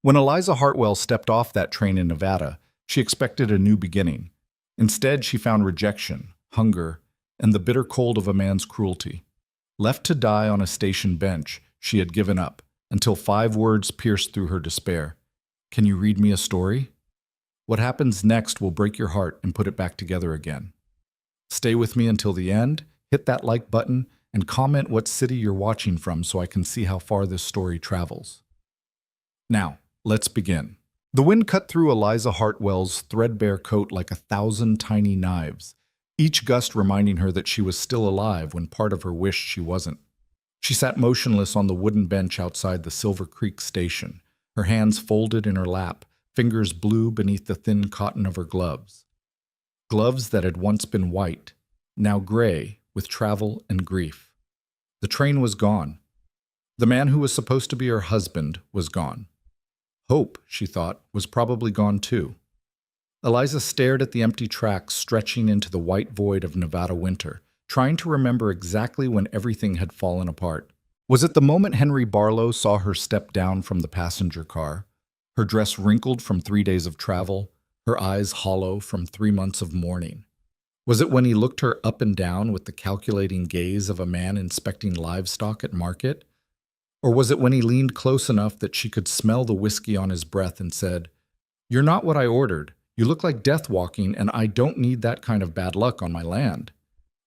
When Eliza Hartwell stepped off that train in Nevada, she expected a new beginning. Instead, she found rejection, hunger, and the bitter cold of a man's cruelty. Left to die on a station bench, she had given up, until 5 words pierced through her despair. "Can you read me a story?" What happens next will break your heart and put it back together again. Stay with me until the end, hit that like button, and comment what city you're watching from so I can see how far this story travels. Now, let's begin. The wind cut through Eliza Hartwell's threadbare coat like 1,000 tiny knives, each gust reminding her that she was still alive when part of her wished she wasn't. She sat motionless on the wooden bench outside the Silver Creek station, her hands folded in her lap, fingers blue beneath the thin cotton of her gloves. Gloves that had once been white, now gray with travel and grief. The train was gone. The man who was supposed to be her husband was gone. Hope, she thought, was probably gone too. Eliza stared at the empty tracks stretching into the white void of Nevada winter, trying to remember exactly when everything had fallen apart. Was it the moment Henry Barlow saw her step down from the passenger car, her dress wrinkled from 3 days of travel, her eyes hollow from 3 months of mourning? Was it when he looked her up and down with the calculating gaze of a man inspecting livestock at market? Or was it when he leaned close enough that she could smell the whiskey on his breath and said, "You're not what I ordered. You look like death walking, and I don't need that kind of bad luck on my land."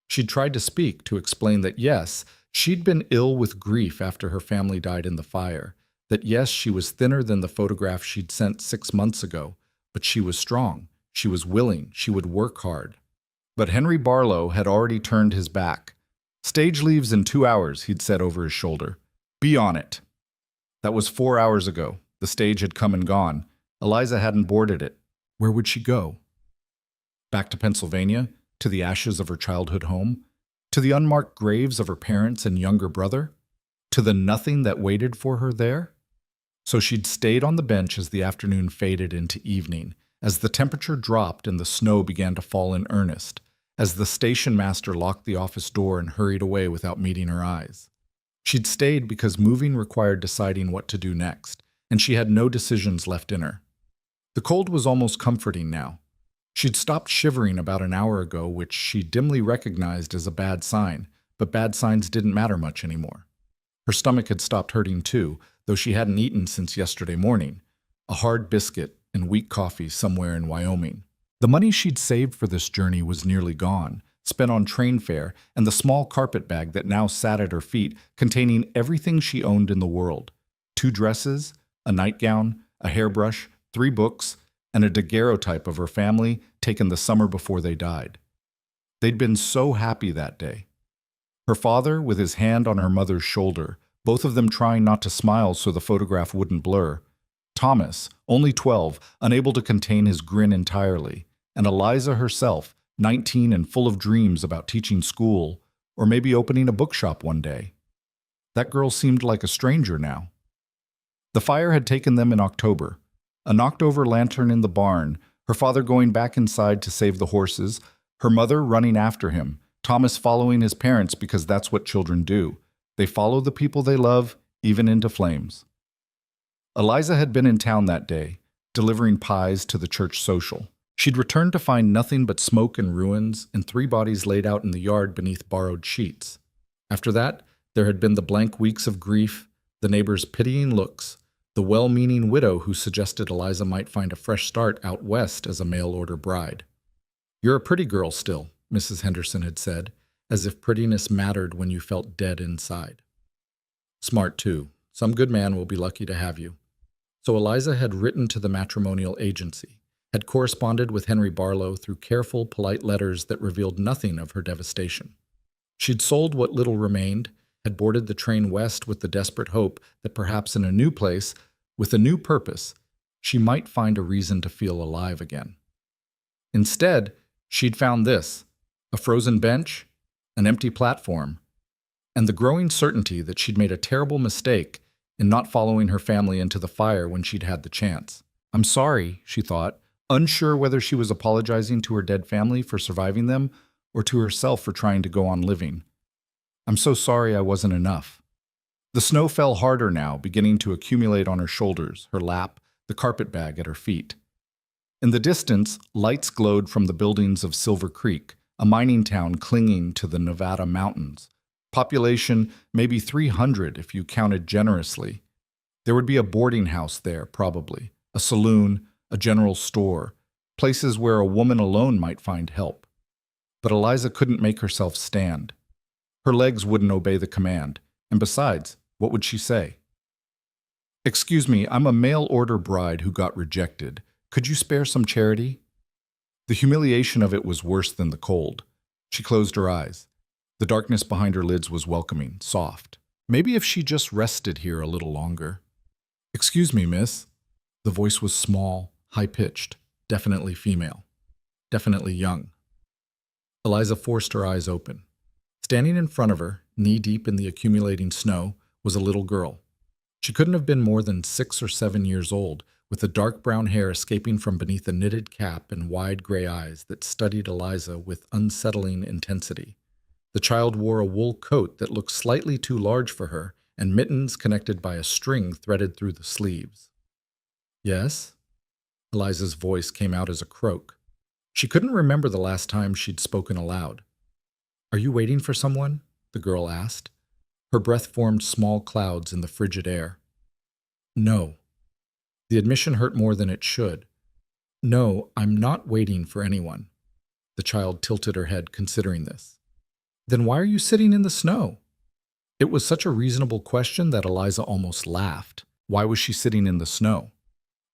She'd tried to speak, to explain that yes, she'd been ill with grief after her family died in the fire, that yes, she was thinner than the photograph she'd sent 6 months ago, but she was strong, she was willing, she would work hard. But Henry Barlow had already turned his back. "Stage leaves in 2 hours," he'd said over his shoulder. "Be on it." That was 4 hours ago. The stage had come and gone. Eliza hadn't boarded it. Where would she go? Back to Pennsylvania? To the ashes of her childhood home? To the unmarked graves of her parents and younger brother? To the nothing that waited for her there? So she'd stayed on the bench as the afternoon faded into evening, as the temperature dropped and the snow began to fall in earnest, as the station master locked the office door and hurried away without meeting her eyes. She'd stayed because moving required deciding what to do next, and she had no decisions left in her. The cold was almost comforting now. She'd stopped shivering about an hour ago, which she dimly recognized as a bad sign, but bad signs didn't matter much anymore. Her stomach had stopped hurting too, though she hadn't eaten since yesterday morning, a hard biscuit and weak coffee somewhere in Wyoming. The money she'd saved for this journey was nearly gone, spent on train fare and the small carpet bag that now sat at her feet, containing everything she owned in the world: 2 dresses, a nightgown, a hairbrush, 3 books, and a daguerreotype of her family taken the summer before they died. They'd been so happy that day. Her father, with his hand on her mother's shoulder, both of them trying not to smile so the photograph wouldn't blur. Thomas, only 12, unable to contain his grin entirely, and Eliza herself, 19 and full of dreams about teaching school, or maybe opening a bookshop one day. That girl seemed like a stranger now. The fire had taken them in October. A knocked-over lantern in the barn, her father going back inside to save the horses, her mother running after him, Thomas following his parents because that's what children do. They follow the people they love, even into flames. Eliza had been in town that day, delivering pies to the church social. She'd returned to find nothing but smoke and ruins and 3 bodies laid out in the yard beneath borrowed sheets. After that, there had been the blank weeks of grief, the neighbors' pitying looks, the well-meaning widow who suggested Eliza might find a fresh start out west as a mail-order bride. "You're a pretty girl still," Mrs. Henderson had said, as if prettiness mattered when you felt dead inside. "Smart, too. Some good man will be lucky to have you." So Eliza had written to the matrimonial agency, had corresponded with Henry Barlow through careful, polite letters that revealed nothing of her devastation. She'd sold what little remained, had boarded the train west with the desperate hope that perhaps in a new place, with a new purpose, she might find a reason to feel alive again. Instead, she'd found this: a frozen bench, an empty platform, and the growing certainty that she'd made a terrible mistake in not following her family into the fire when she'd had the chance. "I'm sorry," she thought, unsure whether she was apologizing to her dead family for surviving them or to herself for trying to go on living. "I'm so sorry I wasn't enough." The snow fell harder now, beginning to accumulate on her shoulders, her lap, the carpet bag at her feet. In the distance, lights glowed from the buildings of Silver Creek, a mining town clinging to the Nevada mountains. Population maybe 300 if you counted generously. There would be a boarding house there, probably, a saloon, a general store, places where a woman alone might find help. But Eliza couldn't make herself stand. Her legs wouldn't obey the command, and besides, what would she say? "Excuse me, I'm a mail-order bride who got rejected. Could you spare some charity?" The humiliation of it was worse than the cold. She closed her eyes. The darkness behind her lids was welcoming, soft. Maybe if she just rested here a little longer. "Excuse me, miss." The voice was small, high-pitched, definitely female, definitely young. Eliza forced her eyes open. Standing in front of her, knee-deep in the accumulating snow, was a little girl. She couldn't have been more than 6 or 7 years old, with the dark brown hair escaping from beneath a knitted cap and wide gray eyes that studied Eliza with unsettling intensity. The child wore a wool coat that looked slightly too large for her, and mittens connected by a string threaded through the sleeves. "Yes?" Eliza's voice came out as a croak. She couldn't remember the last time she'd spoken aloud. "Are you waiting for someone?" the girl asked. Her breath formed small clouds in the frigid air. "No." The admission hurt more than it should. "No, I'm not waiting for anyone." The child tilted her head, considering this. "Then why are you sitting in the snow?" It was such a reasonable question that Eliza almost laughed. Why was she sitting in the snow?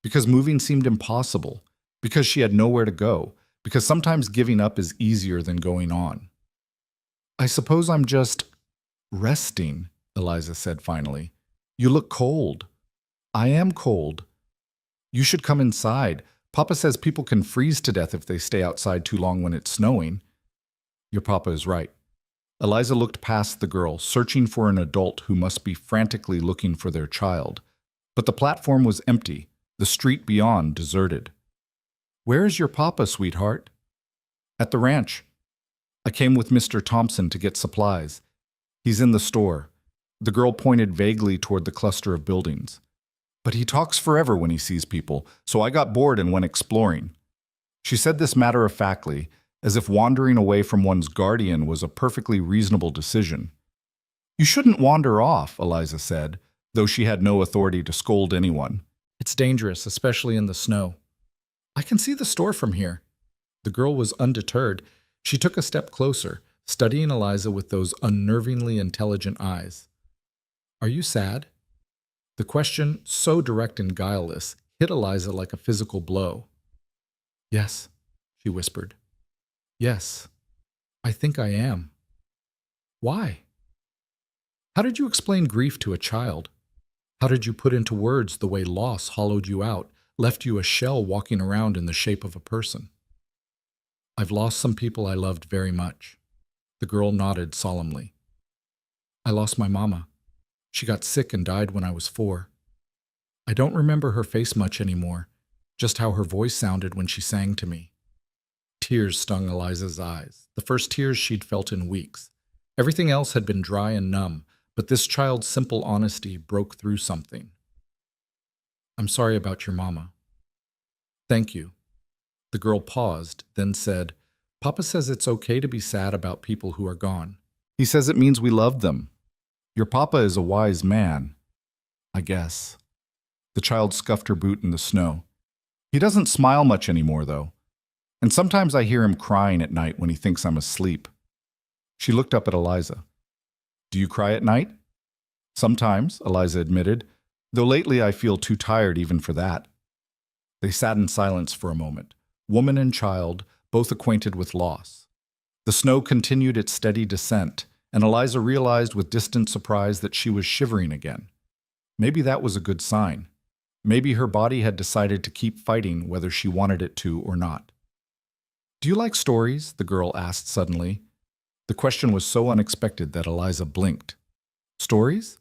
Because moving seemed impossible. Because she had nowhere to go. Because sometimes giving up is easier than going on. "I suppose I'm just resting," Eliza said finally. "You look cold." "I am cold." "You should come inside. Papa says people can freeze to death if they stay outside too long when it's snowing." "Your papa is right." Eliza looked past the girl, searching for an adult who must be frantically looking for their child. But the platform was empty, the street beyond deserted. "Where is your papa, sweetheart?" "At the ranch. I came with Mr. Thompson to get supplies. He's in the store." The girl pointed vaguely toward the cluster of buildings. "But he talks forever when he sees people, so I got bored and went exploring." She said this matter-of-factly, as if wandering away from one's guardian was a perfectly reasonable decision. "You shouldn't wander off," Eliza said, though she had no authority to scold anyone. "It's dangerous, especially in the snow." "I can see the store from here." The girl was undeterred. She took a step closer, studying Eliza with those unnervingly intelligent eyes. "Are you sad?" The question, so direct and guileless, hit Eliza like a physical blow. "Yes," she whispered. "Yes, I think I am." "Why?" "How did you explain grief to a child? How did you put into words the way loss hollowed you out, left you a shell walking around in the shape of a person?" "I've lost some people I loved very much." The girl nodded solemnly. "I lost my mama. She got sick and died when I was 4. I don't remember her face much anymore, just how her voice sounded when she sang to me." Tears stung Eliza's eyes, the first tears she'd felt in weeks. Everything else had been dry and numb, but this child's simple honesty broke through something. "I'm sorry about your mama." "Thank you." The girl paused, then said, "Papa says it's okay to be sad about people who are gone. He says it means we love them. Your papa is a wise man, I guess." The child scuffed her boot in the snow. "He doesn't smile much anymore, though. And sometimes I hear him crying at night when he thinks I'm asleep." She looked up at Eliza. "Do you cry at night?" "Sometimes," Eliza admitted, "though lately I feel too tired even for that." They sat in silence for a moment, woman and child, both acquainted with loss. The snow continued its steady descent, and Eliza realized with distant surprise that she was shivering again. Maybe that was a good sign. Maybe her body had decided to keep fighting whether she wanted it to or not. "Do you like stories?" the girl asked suddenly. The question was so unexpected that Eliza blinked. "Stories?"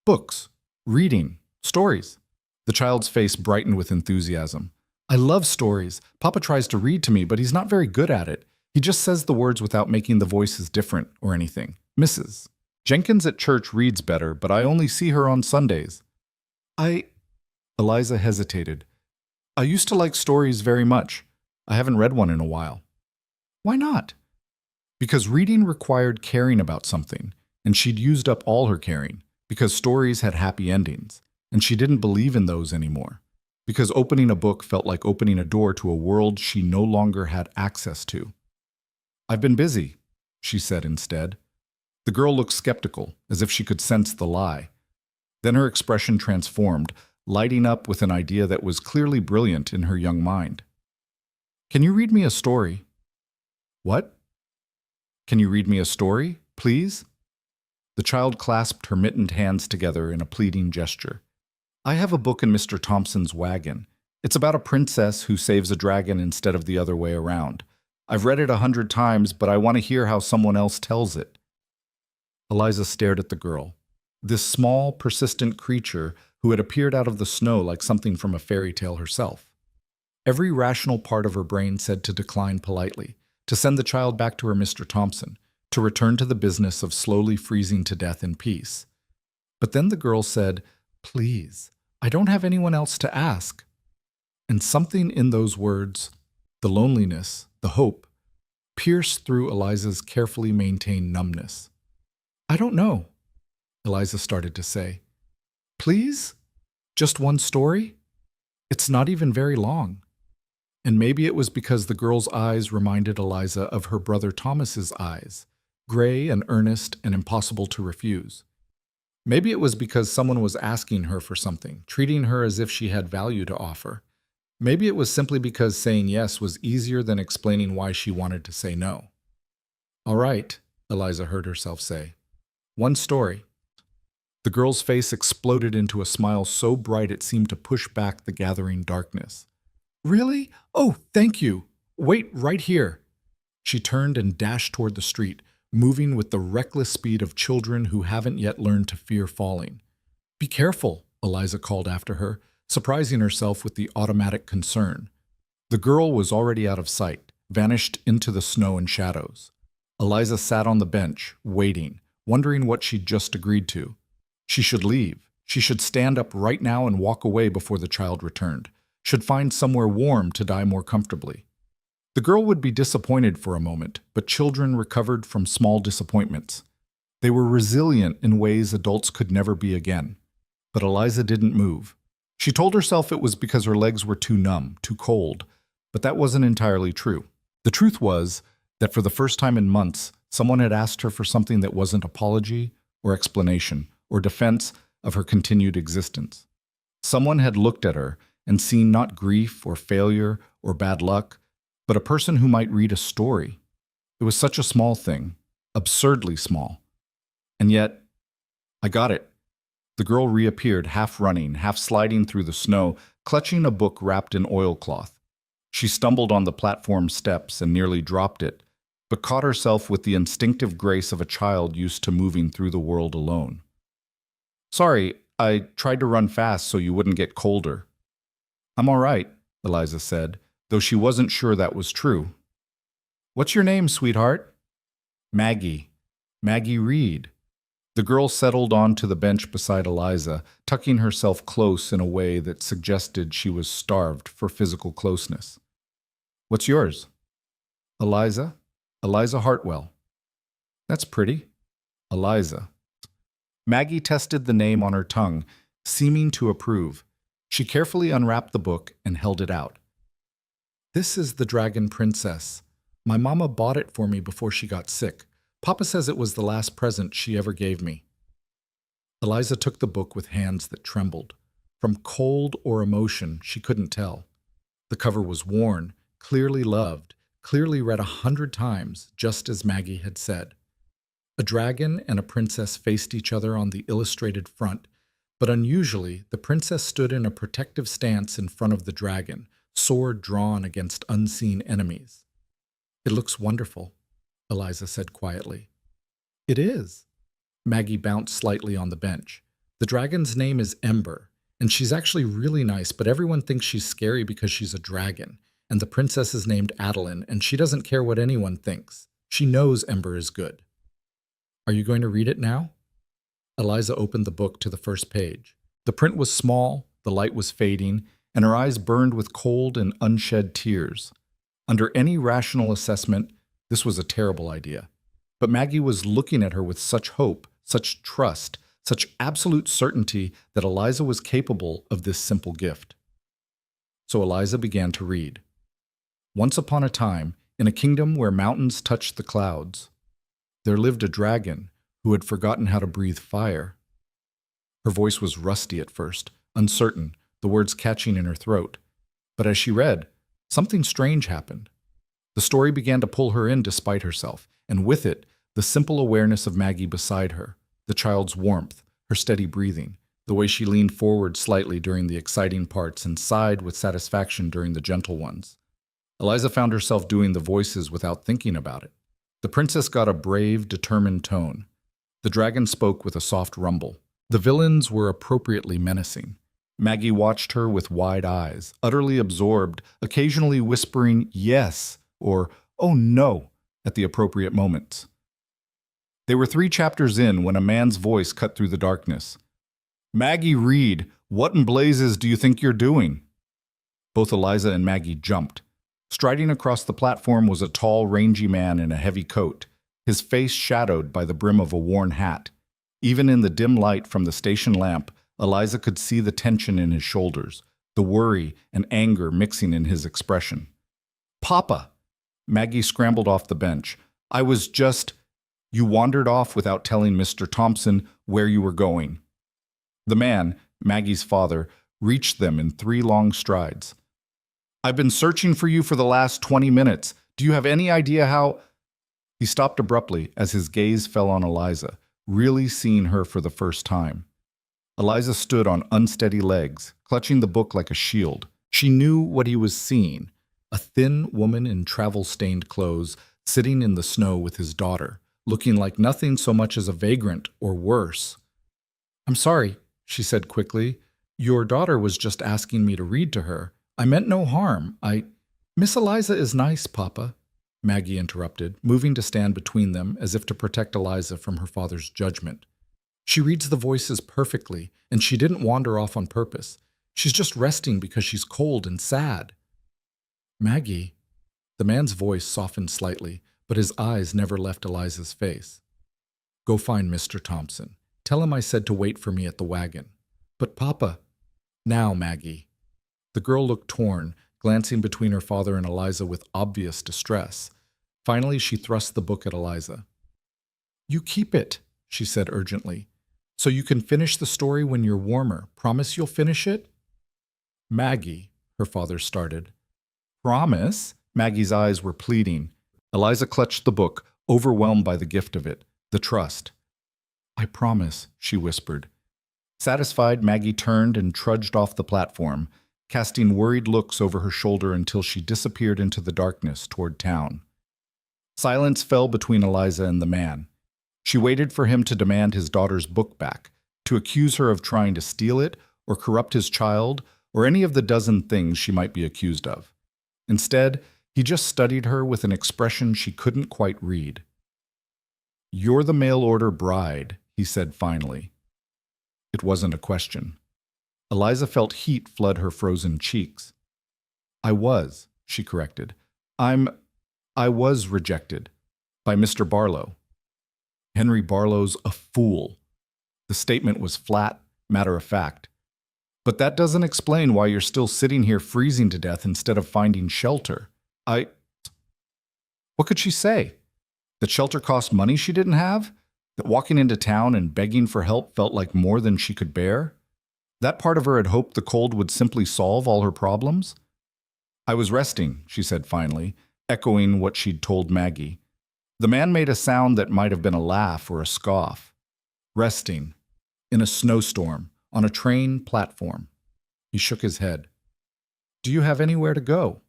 "Books. Reading. Stories." The child's face brightened with enthusiasm. "I love stories. Papa tries to read to me, but he's not very good at it. He just says the words without making the voices different or anything. Mrs. Jenkins at church reads better, but I only see her on Sundays." Eliza hesitated. I used to like stories very much. I haven't read one in a while. Why not? Because reading required caring about something, and she'd used up all her caring, because stories had happy endings, and she didn't believe in those anymore, because opening a book felt like opening a door to a world she no longer had access to. I've been busy, she said instead. The girl looked skeptical, as if she could sense the lie. Then her expression transformed, lighting up with an idea that was clearly brilliant in her young mind. Can you read me a story? What? Can you read me a story, please? The child clasped her mittened hands together in a pleading gesture. I have a book in Mr. Thompson's wagon. It's about a princess who saves a dragon instead of the other way around. I've read it 100 times, but I want to hear how someone else tells it. Eliza stared at the girl. This small, persistent creature who had appeared out of the snow like something from a fairy tale herself. Every rational part of her brain said to decline politely, to send the child back to her Mr. Thompson, to return to the business of slowly freezing to death in peace. But then the girl said, Please, I don't have anyone else to ask. And something in those words, the loneliness, the hope, pierced through Eliza's carefully maintained numbness. I don't know, Eliza started to say. Please? Just one story? It's not even very long. And maybe it was because the girl's eyes reminded Eliza of her brother Thomas's eyes, gray and earnest and impossible to refuse. Maybe it was because someone was asking her for something, treating her as if she had value to offer. Maybe it was simply because saying yes was easier than explaining why she wanted to say no. All right, Eliza heard herself say. One story. The girl's face exploded into a smile so bright it seemed to push back the gathering darkness. Really? Oh, thank you. Wait right here. She turned and dashed toward the street, moving with the reckless speed of children who haven't yet learned to fear falling. Be careful, Eliza called after her, surprising herself with the automatic concern. The girl was already out of sight, vanished into the snow and shadows. Eliza sat on the bench, waiting, wondering what she'd just agreed to. She should leave. She should stand up right now and walk away before the child returned. Should find somewhere warm to die more comfortably. The girl would be disappointed for a moment, but children recovered from small disappointments. They were resilient in ways adults could never be again. But Eliza didn't move. She told herself it was because her legs were too numb, too cold, but that wasn't entirely true. The truth was that for the first time in months, someone had asked her for something that wasn't apology or explanation or defense of her continued existence. Someone had looked at her and seen not grief or failure or bad luck, but a person who might read a story. It was such a small thing, absurdly small. And yet, I got it. The girl reappeared, half running, half sliding through the snow, clutching a book wrapped in oilcloth. She stumbled on the platform steps and nearly dropped it, but caught herself with the instinctive grace of a child used to moving through the world alone. Sorry, I tried to run fast so you wouldn't get colder. I'm all right, Eliza said, though she wasn't sure that was true. What's your name, sweetheart? Maggie. Maggie Reed. The girl settled onto the bench beside Eliza, tucking herself close in a way that suggested she was starved for physical closeness. What's yours? Eliza. Eliza Hartwell. That's pretty. Eliza. Maggie tested the name on her tongue, seeming to approve. She carefully unwrapped the book and held it out. This is the Dragon Princess. My mama bought it for me before she got sick. Papa says it was the last present she ever gave me. Eliza took the book with hands that trembled. From cold or emotion, she couldn't tell. The cover was worn, clearly loved, clearly read 100 times, just as Maggie had said. A dragon and a princess faced each other on the illustrated front, but unusually, the princess stood in a protective stance in front of the dragon, sword drawn against unseen enemies. It looks wonderful, Eliza said quietly. It is. Maggie bounced slightly on the bench. The dragon's name is Ember, and she's actually really nice, but everyone thinks she's scary because she's a dragon, and the princess is named Adeline, and she doesn't care what anyone thinks. She knows Ember is good. Are you going to read it now? Eliza opened the book to the first page. The print was small, The light was fading, and her eyes burned with cold and unshed tears. Under any rational assessment, this was a terrible idea. But Maggie was looking at her with such hope, such trust, such absolute certainty that Eliza was capable of this simple gift. So Eliza began to read. Once upon a time, in a kingdom where mountains touched the clouds, there lived a dragon who had forgotten how to breathe fire. Her voice was rusty at first, uncertain, the words catching in her throat. But as she read, something strange happened. The story began to pull her in despite herself, and with it, the simple awareness of Maggie beside her, the child's warmth, her steady breathing, the way she leaned forward slightly during the exciting parts and sighed with satisfaction during the gentle ones. Eliza found herself doing the voices without thinking about it. The princess got a brave, determined tone. The dragon spoke with a soft rumble. The villains were appropriately menacing. Maggie watched her with wide eyes, utterly absorbed, occasionally whispering yes or oh no at the appropriate moments. They were 3 chapters in when a man's voice cut through the darkness. "Maggie, read. What in blazes do you think you're doing?" Both Eliza and Maggie jumped. Striding across the platform was a tall, rangy man in a heavy coat, his face shadowed by the brim of a worn hat. Even in the dim light from the station lamp, Eliza could see the tension in his shoulders, the worry and anger mixing in his expression. "Papa!" Maggie scrambled off the bench. "I was just... You wandered off without telling Mr. Thompson where you were going." The man, Maggie's father, reached them in 3 long strides. "I've been searching for you for the last 20 minutes. Do you have any idea how—" He stopped abruptly as his gaze fell on Eliza, really seeing her for the first time. Eliza stood on unsteady legs, clutching the book like a shield. She knew what he was seeing, a thin woman in travel-stained clothes sitting in the snow with his daughter, looking like nothing so much as a vagrant or worse. "I'm sorry," she said quickly. "Your daughter was just asking me to read to her. I meant no harm. Miss Eliza is nice, Papa," Maggie interrupted, moving to stand between them as if to protect Eliza from her father's judgment. "She reads the voices perfectly, and she didn't wander off on purpose. She's just resting because she's cold and sad." "Maggie," the man's voice softened slightly, but his eyes never left Eliza's face. "Go find Mr. Thompson. Tell him I said to wait for me at the wagon." "But Papa—" "Now, Maggie." The girl looked torn, glancing between her father and Eliza with obvious distress. Finally, she thrust the book at Eliza. "You keep it," she said urgently, "so you can finish the story when you're warmer. Promise you'll finish it?" "Maggie," her father started. "Promise?" Maggie's eyes were pleading. Eliza clutched the book, overwhelmed by the gift of it, the trust. "I promise," she whispered. Satisfied, Maggie turned and trudged off the platform, casting worried looks over her shoulder until she disappeared into the darkness toward town. Silence fell between Eliza and the man. She waited for him to demand his daughter's book back, to accuse her of trying to steal it, or corrupt his child, or any of the dozen things she might be accused of. Instead, he just studied her with an expression she couldn't quite read. "You're the mail-order bride," he said finally. It wasn't a question. Eliza felt heat flood her frozen cheeks. "I was," she corrected. I was rejected. By Mr. Barlow." Henry Barlow's a fool. The statement was flat, matter-of-fact. "But that doesn't explain why you're still sitting here freezing to death instead of finding shelter." What could she say? That shelter cost money she didn't have? That walking into town and begging for help felt like more than she could bear? That part of her had hoped the cold would simply solve all her problems? "I was resting," she said finally, echoing what she'd told Maggie. The man made a sound that might have been a laugh or a scoff. "Resting. In a snowstorm. On a train platform." He shook his head. "Do you have anywhere to go?"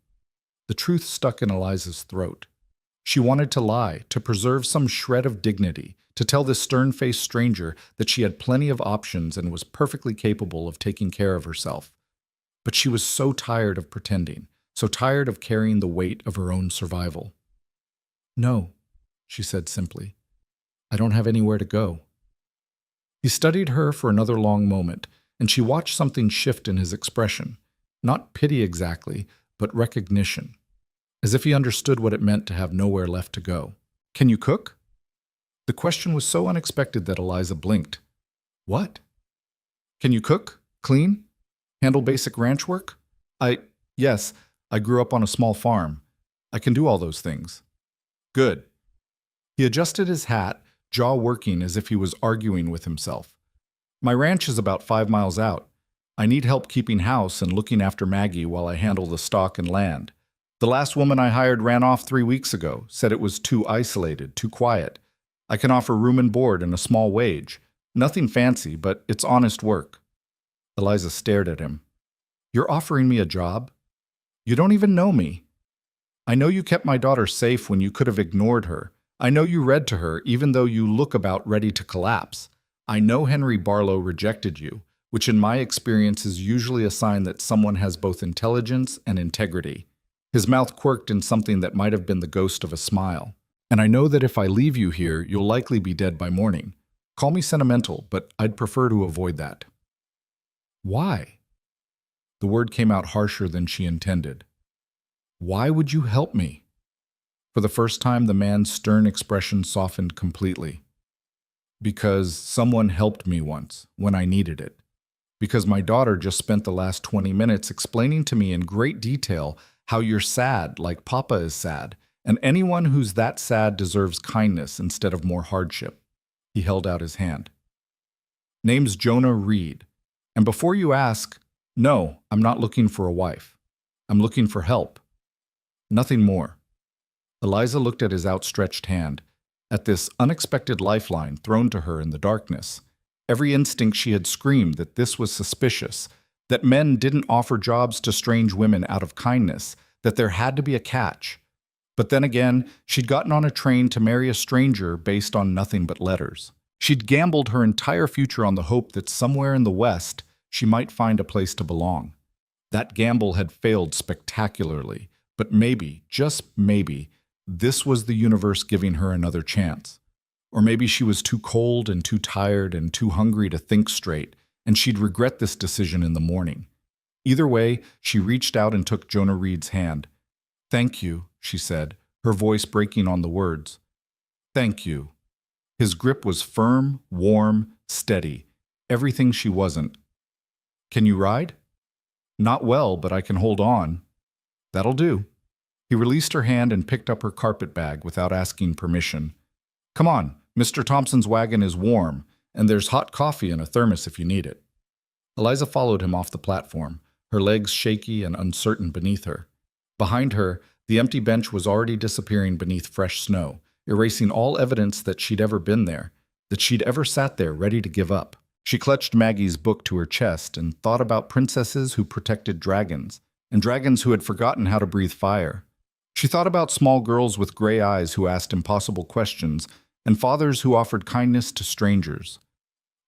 The truth stuck in Eliza's throat. She wanted to lie, to preserve some shred of dignity, to tell this stern-faced stranger that she had plenty of options and was perfectly capable of taking care of herself. But she was so tired of pretending, so tired of carrying the weight of her own survival. "No," she said simply. "I don't have anywhere to go." He studied her for another long moment, and she watched something shift in his expression. Not pity exactly, but recognition. As if he understood what it meant to have nowhere left to go. "Can you cook?" The question was so unexpected that Eliza blinked. "What?" "Can you cook? Clean? Handle basic ranch work?" Yes, I grew up on a small farm. I can do all those things." "Good." He adjusted his hat, jaw working as if he was arguing with himself. "My ranch is about 5 miles out. I need help keeping house and looking after Maggie while I handle the stock and land. The last woman I hired ran off 3 weeks ago, said it was too isolated, too quiet. I can offer room and board and a small wage. Nothing fancy, but it's honest work." Eliza stared at him. "You're offering me a job? You don't even know me. I know you kept my daughter safe when you could have ignored her. I know you read to her even though you look about ready to collapse. I know Henry Barlow rejected you, which in my experience is usually a sign that someone has both intelligence and integrity." His mouth quirked in something that might have been the ghost of a smile. "And I know that if I leave you here, you'll likely be dead by morning. Call me sentimental, but I'd prefer to avoid that." "Why?" The word came out harsher than she intended. "Why would you help me?" For the first time, the man's stern expression softened completely. "Because someone helped me once, when I needed it. Because my daughter just spent the last 20 minutes explaining to me in great detail how you're sad like Papa is sad, and anyone who's that sad deserves kindness instead of more hardship." He held out his hand. "Name's Jonah Reed. And before you ask, no, I'm not looking for a wife. I'm looking for help. Nothing more." Eliza looked at his outstretched hand, at this unexpected lifeline thrown to her in the darkness. Every instinct she had screamed that this was suspicious, that men didn't offer jobs to strange women out of kindness, that there had to be a catch. But then again, she'd gotten on a train to marry a stranger based on nothing but letters. She'd gambled her entire future on the hope that somewhere in the West she might find a place to belong. That gamble had failed spectacularly, but maybe, just maybe, this was the universe giving her another chance. Or maybe she was too cold and too tired and too hungry to think straight, and she'd regret this decision in the morning. Either way, she reached out and took Jonah Reed's hand. "Thank you," she said, her voice breaking on the words. "Thank you." His grip was firm, warm, steady, everything she wasn't. "Can you ride?" "Not well, but I can hold on." "That'll do." He released her hand and picked up her carpet bag without asking permission. "Come on, Mr. Thompson's wagon is warm, and there's hot coffee in a thermos if you need it." Eliza followed him off the platform, her legs shaky and uncertain beneath her. Behind her, the empty bench was already disappearing beneath fresh snow, erasing all evidence that she'd ever been there, that she'd ever sat there ready to give up. She clutched Maggie's book to her chest and thought about princesses who protected dragons, and dragons who had forgotten how to breathe fire. She thought about small girls with gray eyes who asked impossible questions, and fathers who offered kindness to strangers.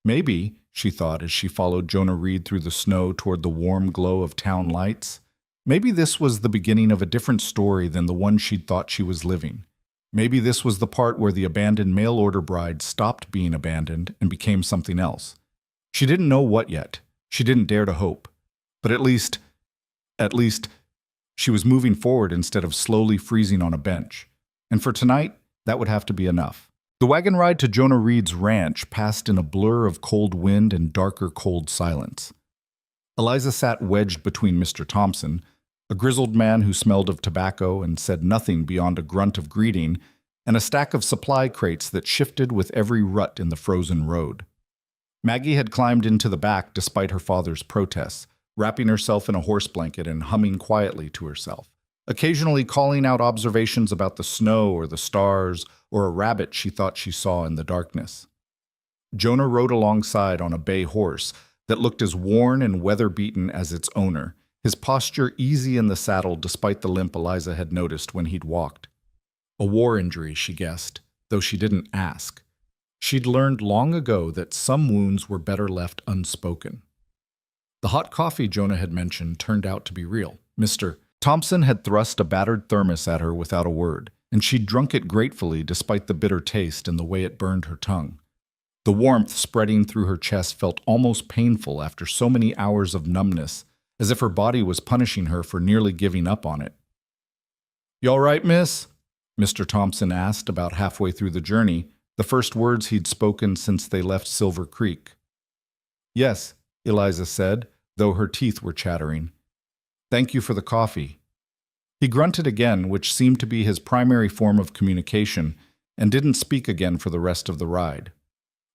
Maybe, she thought as she followed Jonah Reed through the snow toward the warm glow of town lights, maybe this was the beginning of a different story than the one she'd thought she was living. Maybe this was the part where the abandoned mail-order bride stopped being abandoned and became something else. She didn't know what yet. She didn't dare to hope. But at least, she was moving forward instead of slowly freezing on a bench. And for tonight, that would have to be enough. The wagon ride to Jonah Reed's ranch passed in a blur of cold wind and darker cold silence. Eliza sat wedged between Mr. Thompson, a grizzled man who smelled of tobacco and said nothing beyond a grunt of greeting, and a stack of supply crates that shifted with every rut in the frozen road. Maggie had climbed into the back despite her father's protests, wrapping herself in a horse blanket and humming quietly to herself, occasionally calling out observations about the snow or the stars or a rabbit she thought she saw in the darkness. Jonah rode alongside on a bay horse that looked as worn and weather-beaten as its owner, his posture easy in the saddle despite the limp Eliza had noticed when he'd walked. A war injury, she guessed, though she didn't ask. She'd learned long ago that some wounds were better left unspoken. The hot coffee Jonah had mentioned turned out to be real. Mr. Thompson had thrust a battered thermos at her without a word, and she'd drunk it gratefully despite the bitter taste and the way it burned her tongue. The warmth spreading through her chest felt almost painful after so many hours of numbness, as if her body was punishing her for nearly giving up on it. "You all right, miss?" Mr. Thompson asked about halfway through the journey, the first words he'd spoken since they left Silver Creek. "Yes," Eliza said, though her teeth were chattering. "Thank you for the coffee." He grunted again, which seemed to be his primary form of communication, and didn't speak again for the rest of the ride.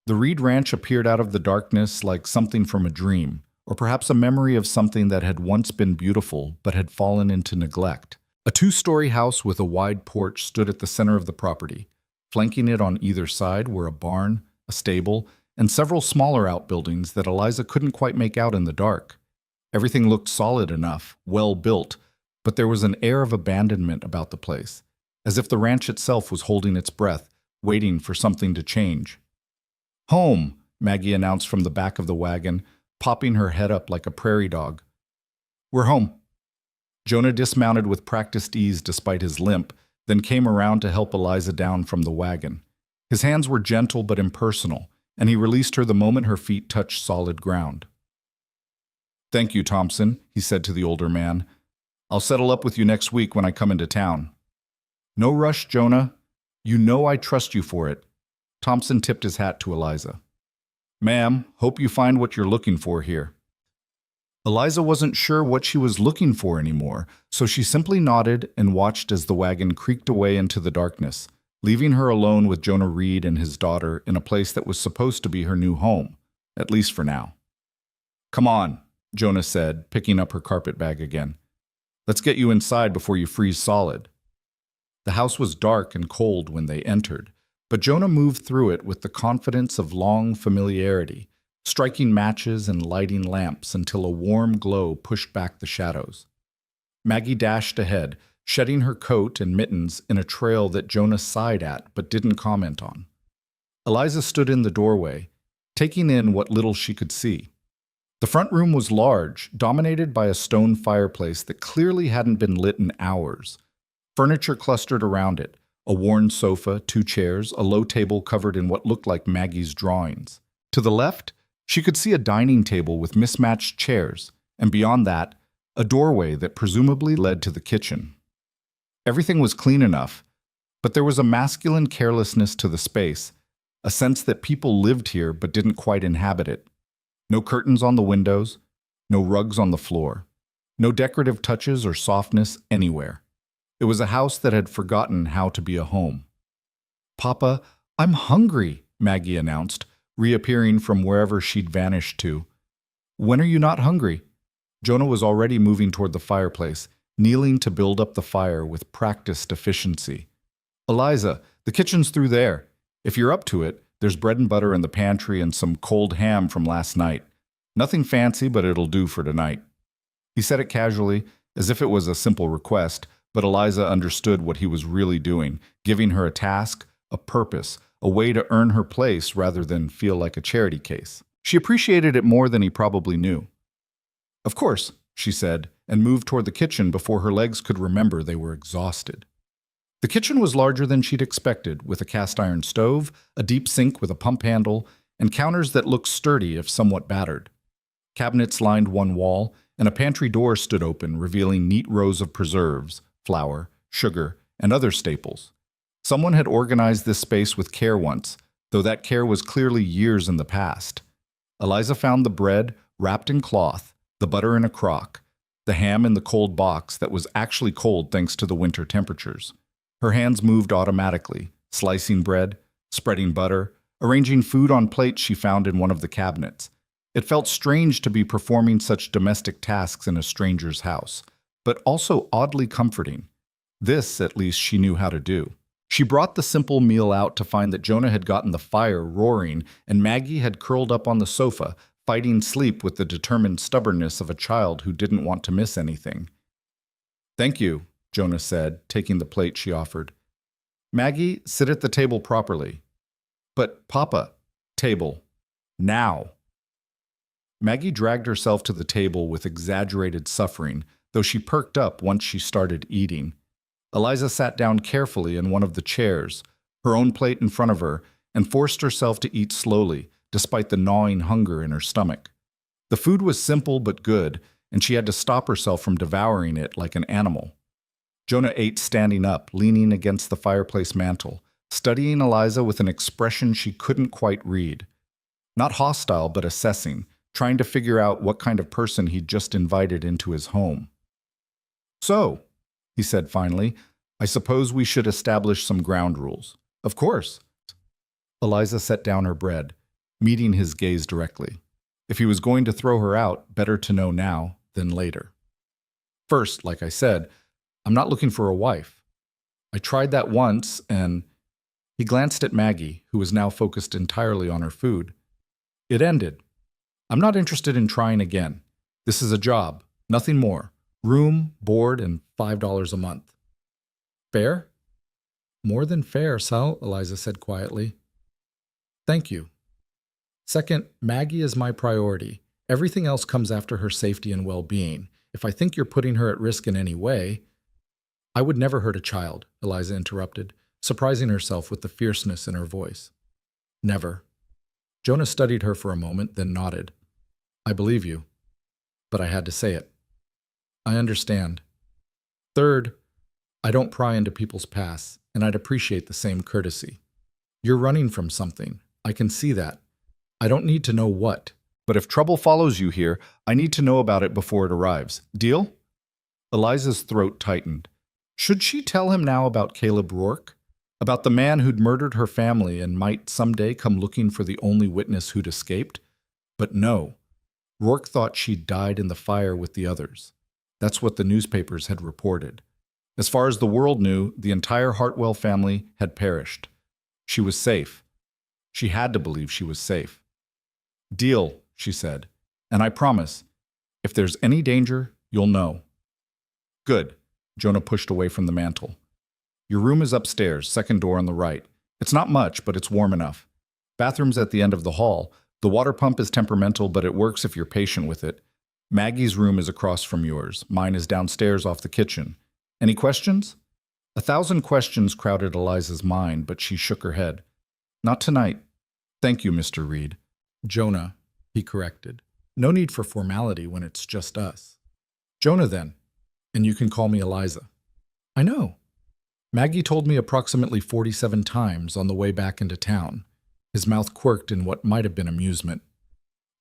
The Reed Ranch appeared out of the darkness like something from a dream, or perhaps a memory of something that had once been beautiful but had fallen into neglect. A two-story house with a wide porch stood at the center of the property. Flanking it on either side were a barn, a stable, and several smaller outbuildings that Eliza couldn't quite make out in the dark. Everything looked solid enough, well built, but there was an air of abandonment about the place, as if the ranch itself was holding its breath, waiting for something to change. "Home," Maggie announced from the back of the wagon, popping her head up like a prairie dog. "We're home." Jonah dismounted with practiced ease despite his limp, then came around to help Eliza down from the wagon. His hands were gentle but impersonal, and he released her the moment her feet touched solid ground. "Thank you, Thompson," he said to the older man. "I'll settle up with you next week when I come into town." "No rush, Jonah. You know I trust you for it." Thompson tipped his hat to Eliza. "Ma'am, hope you find what you're looking for here." Eliza wasn't sure what she was looking for anymore, so she simply nodded and watched as the wagon creaked away into the darkness, leaving her alone with Jonah Reed and his daughter in a place that was supposed to be her new home, at least for now. "Come on," Jonah said, picking up her carpet bag again. "Let's get you inside before you freeze solid." The house was dark and cold when they entered, but Jonah moved through it with the confidence of long familiarity, striking matches and lighting lamps until a warm glow pushed back the shadows. Maggie dashed ahead, shedding her coat and mittens in a trail that Jonah sighed at but didn't comment on. Eliza stood in the doorway, taking in what little she could see. The front room was large, dominated by a stone fireplace that clearly hadn't been lit in hours. Furniture clustered around it, a worn sofa, 2 chairs, a low table covered in what looked like Maggie's drawings. To the left, she could see a dining table with mismatched chairs, and beyond that, a doorway that presumably led to the kitchen. Everything was clean enough, but there was a masculine carelessness to the space, a sense that people lived here but didn't quite inhabit it. No curtains on the windows, no rugs on the floor, no decorative touches or softness anywhere. It was a house that had forgotten how to be a home. "Papa, I'm hungry," Maggie announced, reappearing from wherever she'd vanished to. "When are you not hungry?" Jonah was already moving toward the fireplace, kneeling to build up the fire with practiced efficiency. "Eliza, the kitchen's through there. If you're up to it, there's bread and butter in the pantry and some cold ham from last night. Nothing fancy, but it'll do for tonight." He said it casually, as if it was a simple request, but Eliza understood what he was really doing, giving her a task, a purpose, a way to earn her place rather than feel like a charity case. She appreciated it more than he probably knew. "Of course," she said, and moved toward the kitchen before her legs could remember they were exhausted. The kitchen was larger than she'd expected, with a cast-iron stove, a deep sink with a pump handle, and counters that looked sturdy if somewhat battered. Cabinets lined one wall, and a pantry door stood open, revealing neat rows of preserves, flour, sugar, and other staples. Someone had organized this space with care once, though that care was clearly years in the past. Eliza found the bread wrapped in cloth, the butter in a crock, the ham in the cold box that was actually cold thanks to the winter temperatures. Her hands moved automatically, slicing bread, spreading butter, arranging food on plates she found in one of the cabinets. It felt strange to be performing such domestic tasks in a stranger's house, but also oddly comforting. This, at least, she knew how to do. She brought the simple meal out to find that Jonah had gotten the fire roaring and Maggie had curled up on the sofa, fighting sleep with the determined stubbornness of a child who didn't want to miss anything. "Thank you," Jonah said, taking the plate she offered. "Maggie, sit at the table properly." "But, Papa," "Table. Now." Maggie dragged herself to the table with exaggerated suffering, though she perked up once she started eating. Eliza sat down carefully in one of the chairs, her own plate in front of her, and forced herself to eat slowly, despite the gnawing hunger in her stomach. The food was simple but good, and she had to stop herself from devouring it like an animal. Jonah ate standing up, leaning against the fireplace mantel, studying Eliza with an expression she couldn't quite read. Not hostile, but assessing, trying to figure out what kind of person he'd just invited into his home. "So," he said finally, "I suppose we should establish some ground rules." "Of course." Eliza set down her bread, meeting his gaze directly. If he was going to throw her out, better to know now than later. "First, like I said, I'm not looking for a wife. I tried that once, and—" He glanced at Maggie, who was now focused entirely on her food. "It ended. I'm not interested in trying again. This is a job, nothing more. Room, board, and $5 a month." "Fair?" "More than fair, Sal," Eliza said quietly. "Thank you. Second, Maggie is my priority. Everything else comes after her safety and well-being. If I think you're putting her at risk in any way—" "I would never hurt a child," Eliza interrupted, surprising herself with the fierceness in her voice. "Never." Jonah studied her for a moment, then nodded. "I believe you, but I had to say it." "I understand. Third, I don't pry into people's pasts, and I'd appreciate the same courtesy. You're running from something. I can see that. I don't need to know what. But if trouble follows you here, I need to know about it before it arrives. Deal?" Eliza's throat tightened. Should she tell him now about Caleb Rourke? About the man who'd murdered her family and might someday come looking for the only witness who'd escaped? But no. Rourke thought she'd died in the fire with the others. That's what the newspapers had reported. As far as the world knew, the entire Hartwell family had perished. She was safe. She had to believe she was safe. "Deal," she said. "And I promise, if there's any danger, you'll know." "Good." Jonah pushed away from the mantel. "Your room is upstairs, second door on the right. It's not much, but it's warm enough. Bathroom's at the end of the hall. The water pump is temperamental, but it works if you're patient with it. Maggie's room is across from yours. Mine is downstairs off the kitchen. Any questions?" 1,000 questions crowded Eliza's mind, but she shook her head. "Not tonight. Thank you, Mr. Reed." "Jonah," he corrected. "No need for formality when it's just us." "Jonah, then. And you can call me Eliza." "I know. Maggie told me approximately 47 times on the way back into town." His mouth quirked in what might have been amusement.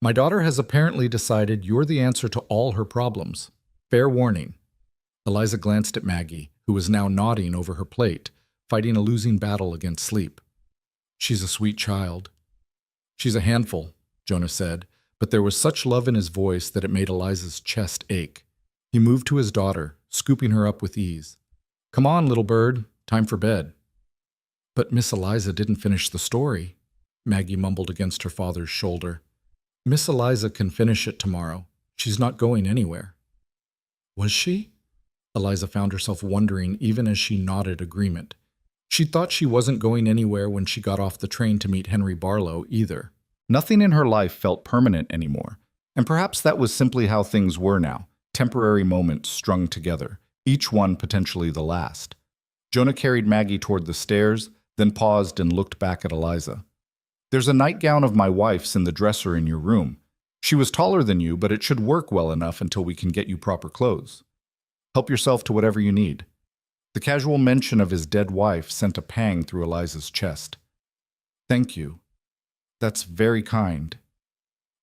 "My daughter has apparently decided you're the answer to all her problems. Fair warning." Eliza glanced at Maggie, who was now nodding over her plate, fighting a losing battle against sleep. "She's a sweet child." "She's a handful," Jonah said, but there was such love in his voice that it made Eliza's chest ache. He moved to his daughter, scooping her up with ease. "Come on, little bird, time for bed." "But Miss Eliza didn't finish the story," Maggie mumbled against her father's shoulder. "Miss Eliza can finish it tomorrow. She's not going anywhere." Was she? Eliza found herself wondering even as she nodded agreement. She thought she wasn't going anywhere when she got off the train to meet Henry Barlow either. Nothing in her life felt permanent anymore, and perhaps that was simply how things were now. Temporary moments strung together, each one potentially the last. Jonah carried Maggie toward the stairs, then paused and looked back at Eliza. "There's a nightgown of my wife's in the dresser in your room. She was taller than you, but it should work well enough until we can get you proper clothes. Help yourself to whatever you need." The casual mention of his dead wife sent a pang through Eliza's chest. "Thank you. That's very kind."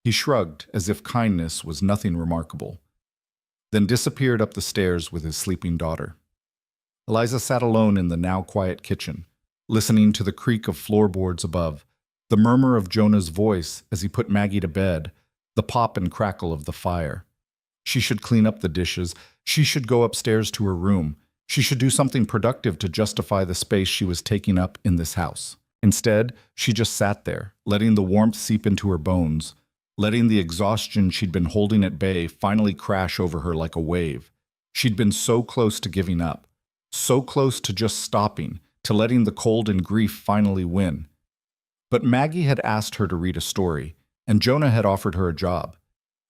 He shrugged, as if kindness was nothing remarkable, then disappeared up the stairs with his sleeping daughter. Eliza sat alone in the now quiet kitchen, listening to the creak of floorboards above, the murmur of Jonah's voice as he put Maggie to bed, the pop and crackle of the fire. She should clean up the dishes. She should go upstairs to her room. She should do something productive to justify the space she was taking up in this house. Instead, she just sat there, letting the warmth seep into her bones, letting the exhaustion she'd been holding at bay finally crash over her like a wave. She'd been so close to giving up, so close to just stopping, to letting the cold and grief finally win. But Maggie had asked her to read a story, and Jonah had offered her a job.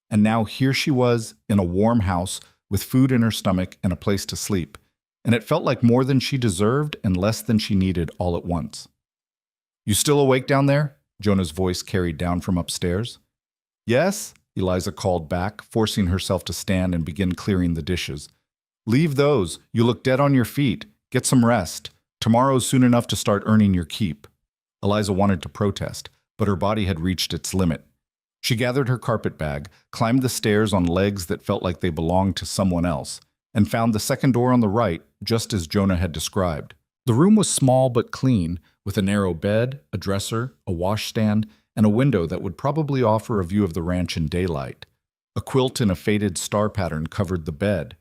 And now here she was, in a warm house, with food in her stomach and a place to sleep, and it felt like more than she deserved and less than she needed all at once. You still awake down there? Jonah's voice carried down from upstairs. Yes, Eliza called back, forcing herself to stand and begin clearing the dishes. Leave those. You look dead on your feet. Get some rest. Tomorrow's soon enough to start earning your keep. Eliza wanted to protest, but her body had reached its limit. She gathered her carpet bag, climbed the stairs on legs that felt like they belonged to someone else, and found the second door on the right, just as Jonah had described. The room was small but clean, with a narrow bed, a dresser, a washstand, and a window that would probably offer a view of the ranch in daylight. A quilt in a faded star pattern covered the bed.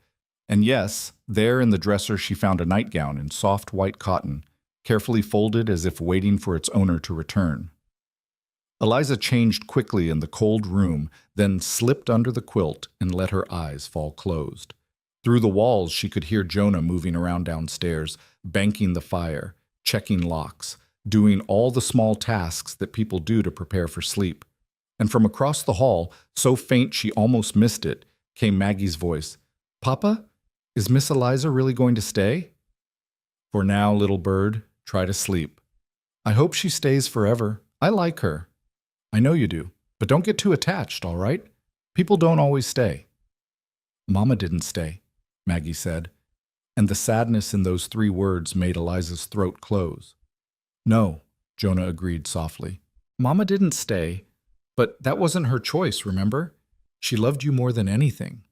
And yes, there in the dresser she found a nightgown in soft white cotton, carefully folded as if waiting for its owner to return. Eliza changed quickly in the cold room, then slipped under the quilt and let her eyes fall closed. Through the walls she could hear Jonah moving around downstairs, banking the fire, checking locks, doing all the small tasks that people do to prepare for sleep. And from across the hall, so faint she almost missed it, came Maggie's voice. Papa, is Miss Eliza really going to stay? For now, little bird, try to sleep. I hope she stays forever. I like her. I know you do, but don't get too attached, all right? People don't always stay. Mama didn't stay, Maggie said, and the sadness in those 3 words made Eliza's throat close. No, Jonah agreed softly. Mama didn't stay, but that wasn't her choice, remember? She loved you more than anything.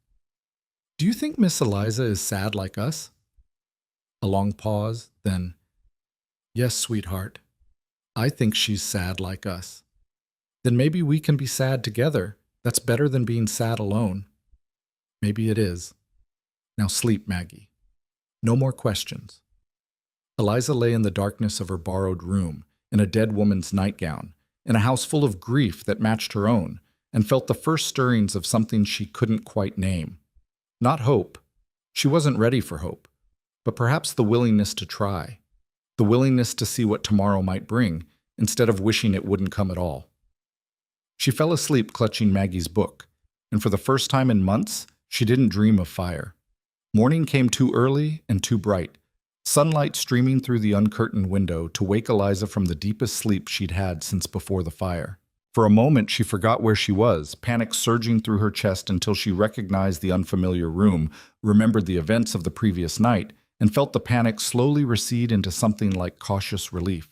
Do you think Miss Eliza is sad like us? A long pause, then, yes, sweetheart. I think she's sad like us. Then maybe we can be sad together. That's better than being sad alone. Maybe it is. Now sleep, Maggie. No more questions. Eliza lay in the darkness of her borrowed room, in a dead woman's nightgown, in a house full of grief that matched her own, and felt the first stirrings of something she couldn't quite name. Not hope. She wasn't ready for hope, but perhaps the willingness to try, the willingness to see what tomorrow might bring, instead of wishing it wouldn't come at all. She fell asleep clutching Maggie's book, and for the first time in months, she didn't dream of fire. Morning came too early and too bright, sunlight streaming through the uncurtained window to wake Eliza from the deepest sleep she'd had since before the fire. For a moment, she forgot where she was, panic surging through her chest until she recognized the unfamiliar room, remembered the events of the previous night, and felt the panic slowly recede into something like cautious relief.